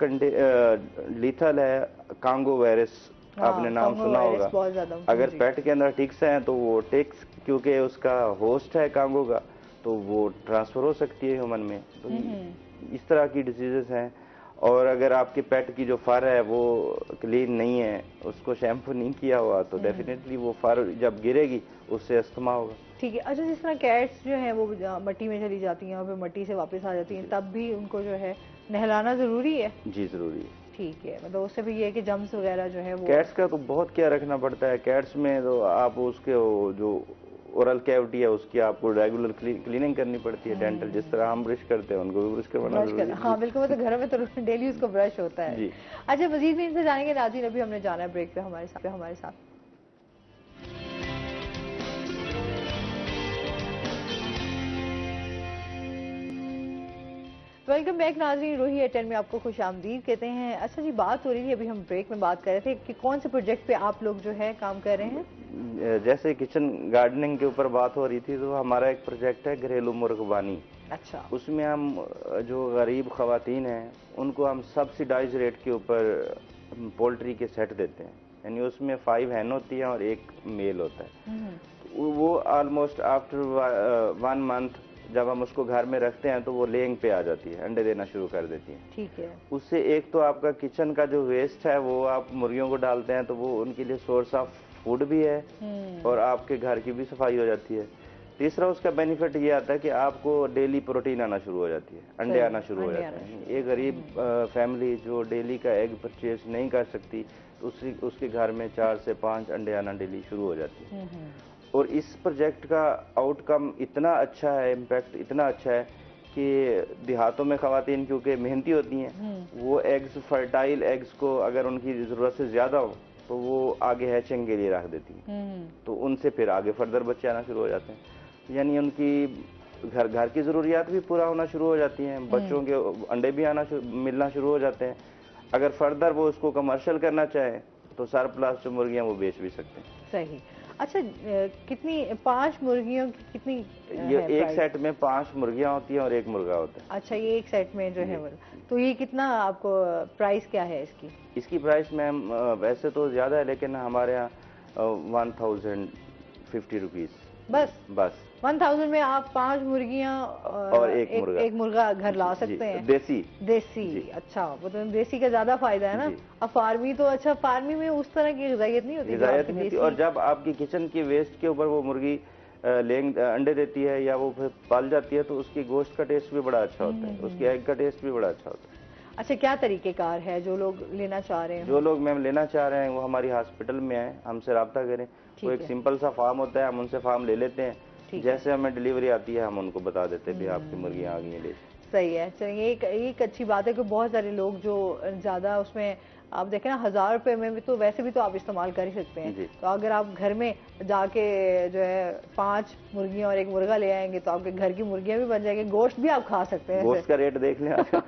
लीथल है कांगो वायरस, आपने नाम सुना होगा। अगर पेट के अंदर टिक्स हैं तो वो टिक्स क्योंकि उसका होस्ट है कांगो का तो वो ट्रांसफर हो सकती है ह्यूमन में। तो इस तरह की डिजीजेस हैं। और अगर आपके पेट की जो फर है वो क्लीन नहीं है, उसको शैम्पू नहीं किया हुआ, तो डेफिनेटली वो फर जब गिरेगी उससे अस्थमा होगा। ठीक है। अच्छा, जिस तरह कैट्स जो हैं वो मट्टी में चली जाती हैं और फिर मट्टी से वापस आ जाती हैं, तब भी उनको जो है नहलाना जरूरी है? जी जरूरी है। ठीक है, मतलब उससे भी ये है कि जम्स वगैरह जो है वो। कैट्स का तो बहुत क्या रखना पड़ता है। कैट्स में तो आप उसके जो ओरल कैविटी है उसकी आपको रेगुलर क्लीनिंग करनी पड़ती है। डेंटल जिस तरह हम ब्रश करते हैं उनको भी ब्रश करवाना जरूरी है। हाँ बिल्कुल, मतलब घर में तो डेली उसको ब्रश होता है जी। अच्छा, मजीद भी इनसे जानेंगे नाज़रीन। अभी हमने जाना है ब्रेक पे हमारे साथ। वेलकम बैक नाज़रीन, रूही एट 10 में आपको खुश आमदीद कहते हैं। अच्छा जी, बात हो रही थी, अभी हम ब्रेक में बात कर रहे थे कि कौन से प्रोजेक्ट पे आप लोग जो है काम कर रहे हैं। जैसे किचन गार्डनिंग के ऊपर बात हो रही थी, तो हमारा एक प्रोजेक्ट है घरेलू मुर्गबानी। अच्छा। उसमें हम जो गरीब खवातीन हैं उनको हम सब्सिडाइज रेट के ऊपर पोल्ट्री के सेट देते हैं, यानी उसमें 5 हैन होती हैं और 1 मेल होता है। तो वो ऑलमोस्ट आफ्टर 1 मंथ जब हम उसको घर में रखते हैं तो वो लेइंग पे आ जाती है, अंडे देना शुरू कर देती है। ठीक है। उससे एक तो आपका किचन का जो वेस्ट है वो आप मुर्गियों को डालते हैं तो वो उनके लिए सोर्स ऑफ फूड भी है और आपके घर की भी सफाई हो जाती है। तीसरा उसका बेनिफिट ये आता है कि आपको डेली प्रोटीन आना शुरू हो जाती है, अंडे आना शुरू हो जाते हैं। एक गरीब फैमिली जो डेली का एग परचेज नहीं कर सकती तो उसके घर में 4 से 5 अंडे आना डेली शुरू हो जाती है। और इस प्रोजेक्ट का आउटकम इतना अच्छा है, इम्पैक्ट इतना अच्छा है कि देहातों में खवातीन क्योंकि मेहनती होती हैं, वो एग्स, फर्टाइल एग्स को अगर उनकी ज़रूरत से ज़्यादा हो तो वो आगे हैचिंग के लिए रख देती हैं, तो उनसे फिर आगे फर्दर बच्चे आना शुरू हो जाते हैं। यानी उनकी घर की ज़रूरियात भी पूरा होना शुरू हो जाती हैं, बच्चों के अंडे भी मिलना शुरू हो जाते हैं। अगर फर्दर वो उसको कमर्शियल करना चाहें तो सरप्लस जो मुर्गियाँ वो बेच भी सकते हैं। सही। अच्छा, कितनी 5 मुर्गियों की कितनी ये एक सेट में 5 मुर्गियां होती हैं और 1 मुर्गा होता है। अच्छा, ये एक सेट में जो है वो, तो ये कितना आपको प्राइस क्या है इसकी? इसकी प्राइस मैम वैसे तो ज्यादा है लेकिन हमारे यहाँ 1050 रुपीज बस 1000 में आप 5 मुर्गियां और एक मुर्गा घर ला सकते हैं। देसी। अच्छा, वो तो देसी का ज्यादा फायदा है ना। अब फार्मी तो, अच्छा फार्मी में उस तरह की ग़िज़ायत नहीं होती। और जब आपकी किचन की वेस्ट के ऊपर वो मुर्गी अंडे देती है या वो फिर पाल जाती है तो उसकी गोश्त का टेस्ट भी बड़ा अच्छा होता है, उसके एग का टेस्ट भी बड़ा अच्छा होता है। अच्छा, क्या तरीकेकार है जो लोग लेना चाह रहे हैं? जो लोग मैम लेना चाह रहे हैं वो हमारी हॉस्पिटल में आए, हमसे रब्ता करें। वो एक सिंपल सा फार्म होता है, हम उनसे फार्म ले लेते हैं, जैसे हमें डिलीवरी आती है हम उनको बता देते हैं भी आपकी मुर्गियाँ आ गई हैं। सही है। चलिए, एक अच्छी बात है कि बहुत सारे लोग जो ज्यादा उसमें, आप देखें ना 1000 रुपए में भी तो वैसे भी तो आप इस्तेमाल कर ही सकते हैं। तो अगर आप घर में जाके जो है 5 मुर्गियां और 1 मुर्गा ले आएंगे तो आपके घर की मुर्गियां भी बन जाएंगी, गोश्त भी आप खा सकते हैं। गोश्त का रेट देख लें। तो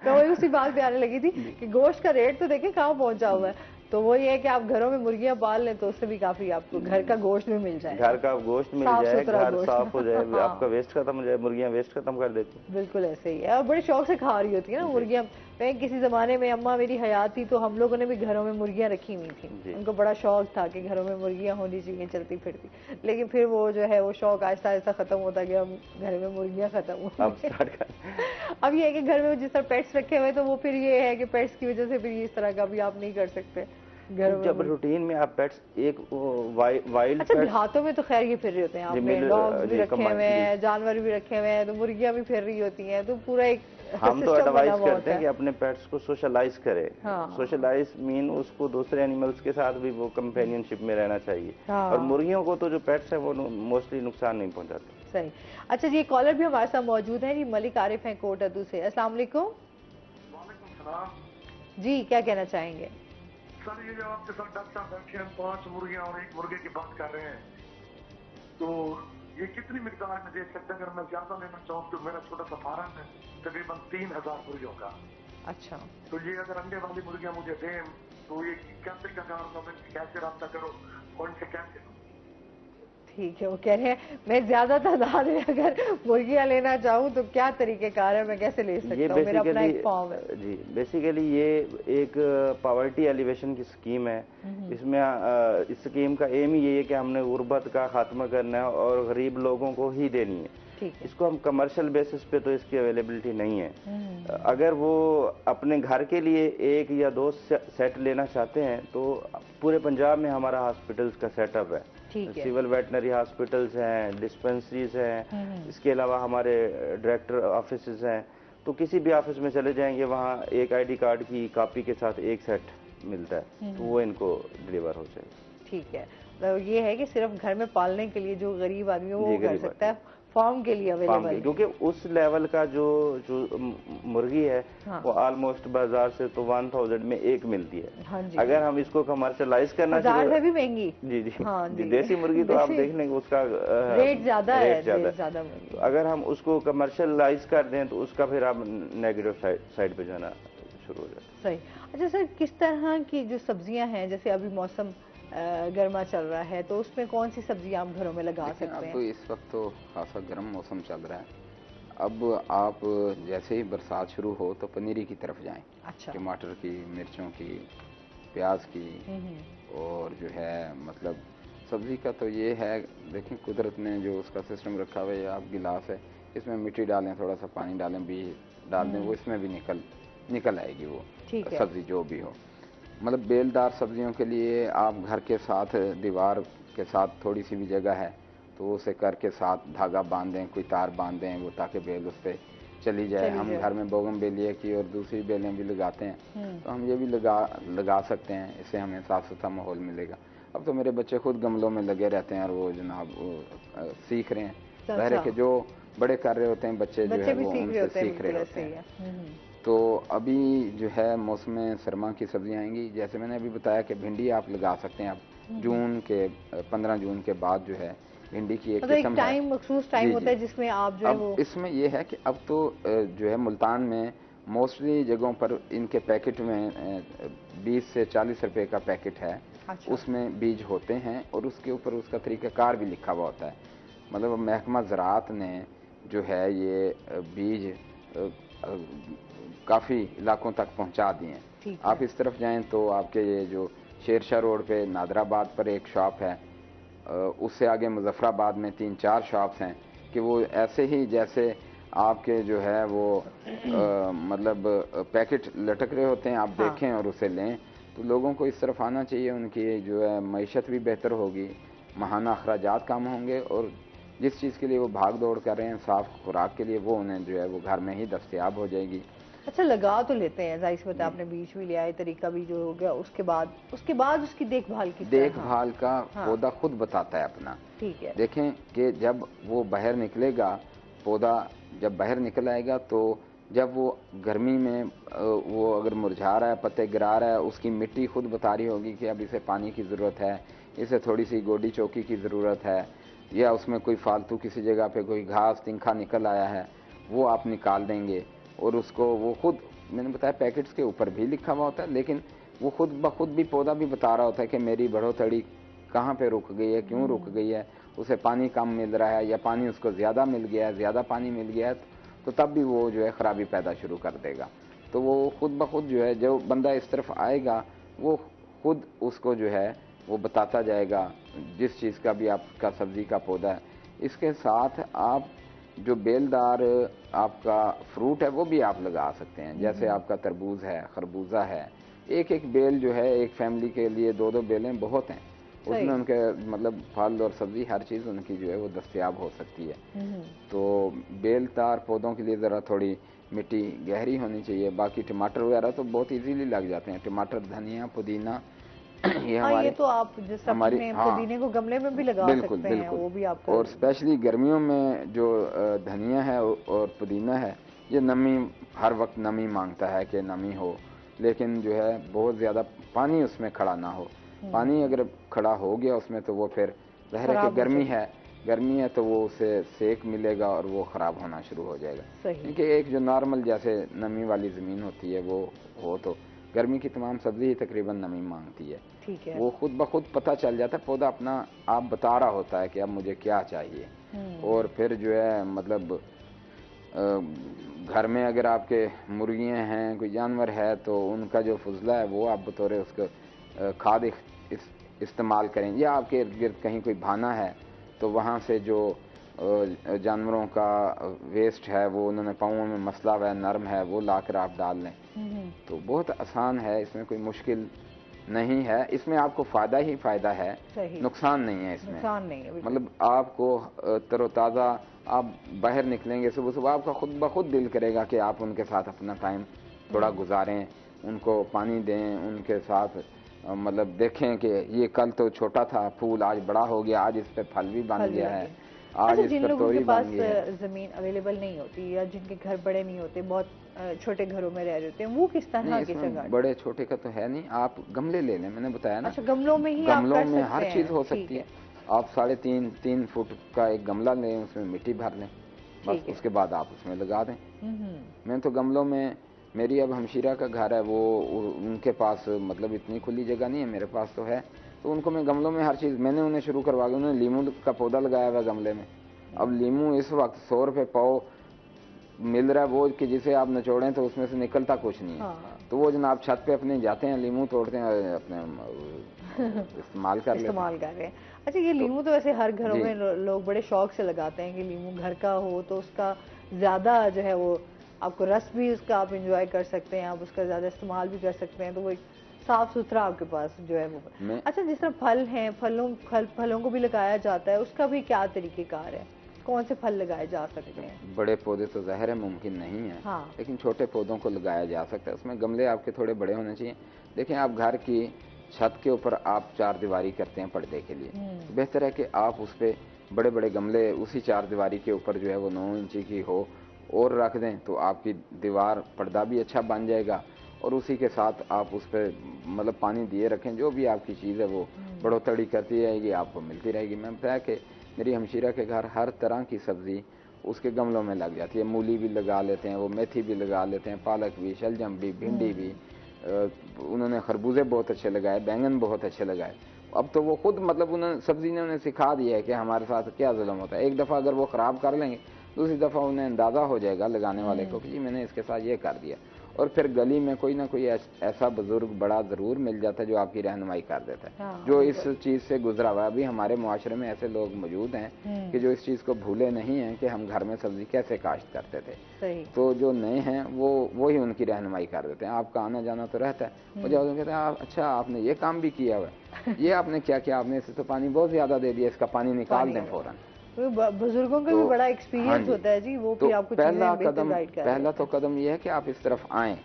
वही उसी बात पे आने लगी थी कि गोश्त का रेट तो देखें कहाँ पहुंचा हुआ है। तो वो ये है कि आप घरों में मुर्गियां पाल लें तो उससे भी काफी आपको घर का गोश्त भी मिल जाए, घर का गोश्त मिल जाए, घर साफ हो जाए, आपका वेस्ट खत्म हो जाए, मुर्गियां वेस्ट खत्म कर देती हैं। बिल्कुल ऐसे ही है, और बड़े शौक से खा रही होती है ना मुर्गियां। किसी जमाने में अम्मा मेरी हयात थी तो हम लोगों ने भी घरों में मुर्गियां रखी हुई थी, उनको बड़ा शौक था कि घरों में मुर्गियां होनी चाहिए चलती फिरती। लेकिन फिर वो जो है वो शौक आहिस्ता आहिस्ता खत्म होता गया, घर में मुर्गियां खत्म हो। अब ये है कि घर में जिस तरह पेट्स रखे हुए तो वो फिर ये है कि पेट्स की वजह से फिर इस तरह का भी आप नहीं कर सकते। जब रूटीन में आप पेट्स एक वाइल्ड, अच्छा देहातों में तो खैर ये फिर रहे होते हैं, आपने डॉग्स भी रखे हुए हैं, जानवर भी रखे हुए हैं, तो मुर्गियां भी फिर रही होती हैं, तो पूरा एक हम तो एडवाइस करते हैं कि अपने पेट्स को सोशलाइज करें। सोशलाइज मीन उसको दूसरे एनिमल्स के साथ भी वो कंपेनियनशिप में रहना चाहिए। और मुर्गियों को तो जो पेट्स है वो मोस्टली नुकसान नहीं पहुंचाते। सही। अच्छा जी, कॉलर भी हमारे साथ मौजूद है जी, मलिक आरिफ हैं कोट अदू से। अस्सलाम वालेकुम जी, क्या कहना चाहेंगे? सर, ये जो आपके साथ डॉक्टर साहब बैठे हैं, 5 मुर्गियां और 1 मुर्गे की बात कर रहे हैं, तो ये कितनी मिकदार में दे सकते हैं? अगर मैं ज्यादा लेना चाहूँ तो मेरा छोटा सा फार्म है तकरीबन 3000 मुर्गियों का। अच्छा, तो ये अगर अंडे वाली मुर्गियां मुझे दें तो ये क्या तरीका होगा, मैं कैसे रब्ता करो, कौन से कैसे? ठीक है, वो कह रहे हैं मैं ज्यादा तादाद में अगर मुर्गियां लेना चाहूँ तो क्या तरीकेकार है, मैं कैसे ले सकता हूँ? मेरा अपना एक फॉर्म है। जी, बेसिकली ये एक पॉवर्टी एलिवेशन की स्कीम है। इसमें इस स्कीम का एम ही ये है कि हमने गुर्बत का खात्मा करना है और गरीब लोगों को ही देनी है। इसको हम कमर्शियल बेसिस पे तो इसकी अवेलेबिलिटी नहीं है। अगर वो अपने घर के लिए 1 या 2 सेट लेना चाहते हैं तो पूरे पंजाब में हमारा हॉस्पिटल्स का सेटअप है। सिविल वेटनरी हॉस्पिटल्स हैं, डिस्पेंसरीज हैं, इसके अलावा हमारे डायरेक्टर ऑफिस हैं। तो किसी भी ऑफिस में चले जाएंगे, वहाँ एक ID कार्ड की कॉपी के साथ 1 सेट मिलता है, तो वो इनको डिलीवर हो जाएगा। ठीक है, तो ये है कि सिर्फ घर में पालने के लिए जो गरीब आदमी है वो कर सकता है, फार्म के लिए अवेलेबल है। क्योंकि उस लेवल का जो मुर्गी है वो ऑलमोस्ट बाजार से तो 1000 में एक मिलती है। हाँ जी। अगर हम इसको कमर्शलाइज करना बाजार से भी महंगी। जी जी, हाँ जी। देसी मुर्गी तो आप देख लेंगे उसका रेट ज्यादा है, ज्यादा। अगर हम उसको कमर्शलाइज कर दें तो उसका फिर आप नेगेटिव साइड पे जाना शुरू हो जाता है। सही। अच्छा सर, किस तरह की जो सब्जियां हैं, जैसे अभी मौसम गर्मा चल रहा है, तो उसमें कौन सी सब्जियां आप घरों में लगा सकते हैं? अब इस वक्त तो खासा गर्म मौसम चल रहा है। अब आप जैसे ही बरसात शुरू हो तो पनीरी की तरफ जाएं। अच्छा। टमाटर की, मिर्चों की, प्याज की, और जो है मतलब सब्जी का तो ये है, देखें कुदरत ने जो उसका सिस्टम रखा हुआ है, आप गिलास है, इसमें मिट्टी डालें, थोड़ा सा पानी डालें, बीज डाल दें, वो इसमें भी निकल आएगी वो सब्जी जो भी हो। मतलब बेलदार सब्जियों के लिए आप घर के साथ दीवार के साथ थोड़ी सी भी जगह है तो उसे करके साथ धागा बांध दें, कोई तार बांध दें, वो ताकि बेल उस पर चली जाए। हम घर में बोगनवेलिया की और दूसरी बेलें भी लगाते हैं, तो हम ये भी लगा सकते हैं, इससे हमें साफ सुथरा माहौल मिलेगा। अब तो मेरे बच्चे खुद गमलों में लगे रहते हैं और वो जनाब सीख रहे हैं। ज़ाहिर है कि जो बड़े कर रहे होते हैं बच्चे जो है वो उनसे सीख रहे होते हैं। तो अभी जो है मौसम सरमा की सब्जियां आएंगी, जैसे मैंने अभी बताया कि भिंडी आप लगा सकते हैं। आप जून के 15 जून के बाद जो है भिंडी की एक किस्म है, मखसूस टाइम होता है जिसमें आप जो है वो, इसमें ये है कि अब तो जो है मुल्तान में मोस्टली जगहों पर इनके पैकेट में 20 से 40 रुपए का पैकेट है। अच्छा। उसमें बीज होते हैं और उसके ऊपर उसका तरीक़ाकार भी लिखा हुआ होता है। मतलब महकमा ज़राअत ने जो है ये बीज काफ़ी इलाकों तक पहुंचा दिए हैं। आप इस तरफ जाएं तो आपके ये जो शेरशाह रोड पे नादराबाद पर एक शॉप है, उससे आगे मुजफ्फराबाद में 3-4 शॉप्स हैं कि वो ऐसे ही जैसे आपके जो है वो मतलब पैकेट लटक रहे होते हैं, आप देखें और उसे लें। तो लोगों को इस तरफ आना चाहिए, उनकी जो है मईशत भी बेहतर होगी, माहाना अखराजात कम होंगे और जिस चीज़ के लिए वो भाग दौड़ कर रहे हैं साफ खुराक के लिए, वो उन्हें जो है वो घर में ही दस्तयाब हो जाएगी। अच्छा, लगा तो लेते हैं, जाहिर सी बात है, आपने बीज भी लिया है, तरीका भी जो हो गया, उसके बाद उसकी देखभाल की देखभाल का पौधा खुद बताता है अपना। ठीक है। देखें कि जब वो बाहर निकलेगा, पौधा जब बाहर निकल आएगा तो जब वो गर्मी में वो अगर मुरझा रहा है, पत्ते गिरा रहा है, उसकी मिट्टी खुद बता रही होगी कि अब इसे पानी की ज़रूरत है, इसे थोड़ी सी गोडी चौकी की ज़रूरत है, या उसमें कोई फालतू किसी जगह पे कोई घास तिनखा निकल आया है, वो आप निकाल देंगे। और उसको वो खुद, मैंने बताया पैकेट्स के ऊपर भी लिखा हुआ होता है, लेकिन वो खुद ब खुद भी पौधा भी बता रहा होता है कि मेरी बढ़ोतरी कहाँ पे रुक गई है, क्यों रुक गई है, उसे पानी कम मिल रहा है या पानी उसको ज़्यादा मिल गया है, ज़्यादा पानी मिल गया है तो तब भी वो जो है ख़राबी पैदा शुरू कर देगा। तो वो खुद ब खुद जो है, जो बंदा इस तरफ आएगा वो खुद उसको जो है वो बताता जाएगा, जिस चीज़ का भी आपका सब्ज़ी का पौधा है। इसके साथ आप जो बेलदार आपका फ्रूट है वो भी आप लगा सकते हैं, जैसे आपका तरबूज है, खरबूजा है, एक एक बेल जो है एक फैमिली के लिए 2-2 बेलें बहुत हैं, उसमें उनके मतलब फल और सब्जी हर चीज़ उनकी जो है वो दस्तयाब हो सकती है। तो बेलदार पौधों के लिए ज़रा थोड़ी मिट्टी गहरी होनी चाहिए। बाकी टमाटर वगैरह तो बहुत इजीली लग जाते हैं, टमाटर, धनिया, पुदीना, ये हमारे, ये तो आप जिस अपने पुदीने को गमले में भी लगा सकते हैं, वो भी आपको। और स्पेशली गर्मियों में जो धनिया है और पुदीना है, ये नमी हर वक्त नमी मांगता है कि नमी हो, लेकिन जो है बहुत ज़्यादा पानी उसमें खड़ा ना हो। पानी अगर खड़ा हो गया उसमें तो वो फिर ज़ाहिर है कि गर्मी है तो वो उसे सेक मिलेगा और वो ख़राब होना शुरू हो जाएगा। क्योंकि एक जो नॉर्मल जैसे नमी वाली ज़मीन होती है वो हो तो गर्मी की तमाम सब्जी ही तकरीबन नमी मांगती है। ठीक है। वो खुद ब खुद पता चल जाता है, पौधा अपना आप बता रहा होता है कि अब मुझे क्या चाहिए। और फिर जो है मतलब घर में अगर आपके मुर्गियां हैं, कोई जानवर है, तो उनका जो फुजला है वो आप बतौर उसको खाद इस्तेमाल करें, या आपके इर्द गिर्द कहीं कोई भाना है तो वहाँ से जो जानवरों का वेस्ट है वो उन्होंने पाँवों में मसला हुआ है, नरम है, वो लाकर आप डाल लें। तो बहुत आसान है, इसमें कोई मुश्किल नहीं है, इसमें आपको फ़ायदा ही फ़ायदा है, नुकसान नहीं है इसमें। नुकसान नहीं है, मतलब आपको तरोताज़ा, आप बाहर निकलेंगे सुबह सुबह, आपका खुद ब खुद दिल करेगा कि आप उनके साथ अपना टाइम थोड़ा गुजारें, उनको पानी दें, उनके साथ मतलब देखें कि ये कल तो छोटा था फूल, आज बड़ा हो गया, आज इस पे फल भी बन गया है। आज अच्छा, इस जिन पर लोगों तोरी के बन पास गई है। जमीन अवेलेबल नहीं होती या जिनके घर बड़े नहीं होते, बहुत छोटे घरों में रह रहे होते हैं, वो किस तरह नहीं, के इसमें गार्डन? बड़े छोटे का तो है नहीं, आप गमले ले लें, मैंने बताया ना। अच्छा, गमलों में ही आप गमलों कर में सकते हर हैं, चीज हो ठीक सकती है। है। आप 3.5 फुट का एक गमला लें, उसमें मिट्टी भर लें, बस उसके बाद आप उसमें लगा दें। मैं तो गमलों में, मेरी अब हमशीरा का घर है, वो उनके पास मतलब इतनी खुली जगह नहीं है, मेरे पास तो है, तो उनको मैं गमलों में हर चीज़ मैंने उन्हें शुरू करवा दी। उन्होंने लीमू का पौधा लगाया हुआ गमले में। अब लीमू इस वक्त 100 रुपये पाव मिल रहा है वो, कि जिसे आप निचोड़ें तो उसमें से निकलता कुछ नहीं है। हाँ। तो वो जनाब छत पे अपने जाते हैं, लीमू तोड़ते हैं, अपने इस्तेमाल कर रहे हैं। अच्छा, ये लीमू तो वैसे हर घरों में लोग बड़े शौक से लगाते हैं कि लीमू घर का हो तो उसका ज्यादा जो है वो आपको रस भी उसका आप इंजॉय कर सकते हैं, आप उसका ज्यादा इस्तेमाल भी कर सकते हैं, तो वो एक साफ सुथरा आपके पास जो है वो। अच्छा, जिस तरह फल हैं, फलों को भी लगाया जाता है, उसका भी क्या तरीकेकार है? कौन से फल लगाए जा सकते हैं? बड़े पौधे तो ज़ाहिर है मुमकिन नहीं है, हाँ। लेकिन छोटे पौधों को लगाया जा सकता है। उसमें गमले आपके थोड़े बड़े होने चाहिए। देखें, आप घर की छत के ऊपर आप 4 दीवारी करते हैं पर्दे के लिए, तो बेहतर है कि आप उस पर बड़े बड़े गमले उसी 4 दीवारी के ऊपर जो है वो 9 इंची की हो और रख दें, तो आपकी दीवार पर्दा भी अच्छा बन जाएगा, और उसी के साथ आप उस पर मतलब पानी दिए रखें, जो भी आपकी चीज़ है वो बढ़ोतरी करती रहेगी, आपको मिलती रहेगी। मैं बताया कि मेरी हमशीरा के घर हर तरह की सब्ज़ी उसके गमलों में लग जाती है। मूली भी लगा लेते हैं, वो मेथी भी लगा लेते हैं, पालक भी, शलजम भी, भिंडी भी, उन्होंने खरबूजे बहुत अच्छे लगाए, बैंगन बहुत अच्छे लगाए। अब तो वो खुद मतलब उन्होंने सब्ज़ी ने उन्हें सिखा दिया है कि हमारे साथ क्या जुल्म होता है। एक दफ़ा अगर वो ख़राब कर लेंगे, दूसरी दफ़ा उन्हें अंदाज़ा हो जाएगा लगाने वाले को कि जी मैंने इसके साथ ये कर दिया, और फिर गली में कोई ना कोई ऐसा बुजुर्ग बड़ा ज़रूर मिल जाता है जो आपकी रहनुमाई कर देता है। हाँ, जो इस चीज़ से गुजरा हुआ है। अभी हमारे मुआशरे में ऐसे लोग मौजूद हैं कि जो इस चीज़ को भूले नहीं हैं कि हम घर में सब्जी कैसे काश्त करते थे। सही। तो जो नए हैं वो ही उनकी रहनुमाई कर देते हैं। आपका आना जाना तो रहता है, वो जब कहते हैं अच्छा आपने ये काम भी किया हुआ है, ये आपने क्या किया, आपने इसे तो पानी बहुत ज़्यादा दे दिया, इसका पानी निकाल दें फ़ौरन। बुजुर्गों का भी बड़ा एक्सपीरियंस होता है जी, वो फिर आपको पहला तो कदम ये है कि आप इस तरफ आएँ।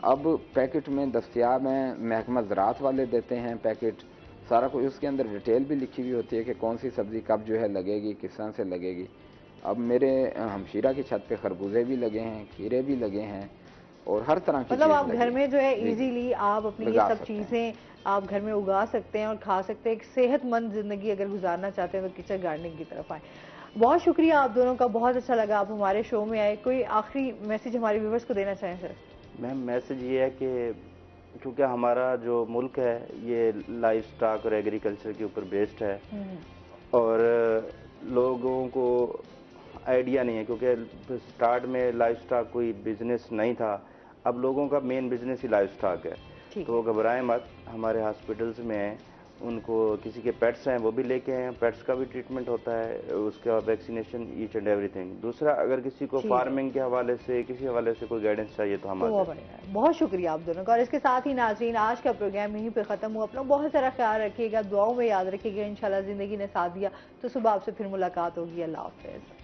अब पैकेट में दस्तयाब हैं, महकमा ज़राअत वाले देते हैं पैकेट, सारा कुछ उसके अंदर डिटेल भी लिखी हुई होती है कि कौन सी सब्ज़ी कब जो है लगेगी, किस तरह से लगेगी। अब मेरे हमशीरा की छत पे खरबूजे भी लगे हैं, खीरे भी लगे हैं, और हर तरह की मतलब आप घर में जो है इजीली आप अपनी ये सब चीजें आप घर में उगा सकते हैं और खा सकते हैं। एक सेहतमंद जिंदगी अगर गुजारना चाहते हैं तो किचन गार्डनिंग की तरफ आए। बहुत शुक्रिया आप दोनों का, बहुत अच्छा लगा आप हमारे शो में आए। कोई आखिरी मैसेज हमारे व्यूवर्स को देना चाहें सर? मैम, मैसेज ये है कि चूँकि हमारा जो मुल्क है ये लाइफ स्टॉक और एग्रीकल्चर के ऊपर बेस्ड है, और लोगों को आइडिया नहीं है, क्योंकि स्टार्ट में लाइफ स्टॉक कोई बिजनेस नहीं था, अब लोगों का मेन बिजनेस ही लाइफ स्टॉक है। तो वो घबराएं मत, हमारे हॉस्पिटल्स में उनको किसी के पेट्स हैं वो भी लेके आए, पेट्स का भी ट्रीटमेंट होता है, उसका वैक्सीनेशन, ईच एंड एवरीथिंग। दूसरा, अगर किसी को फार्मिंग के हवाले से किसी हवाले से कोई गाइडेंस चाहिए तो हम बहुत शुक्रिया आप दोनों का। और इसके साथ ही नाज़रीन, आज का प्रोग्राम यहीं पे खत्म हुआ। अपना बहुत सारा ख्याल रखिएगा, दुआओं में याद रखिएगा। इंशाल्लाह जिंदगी ने साथ दिया तो सुबह आपसे फिर मुलाकात होगी। अल्लाह हाफिज़।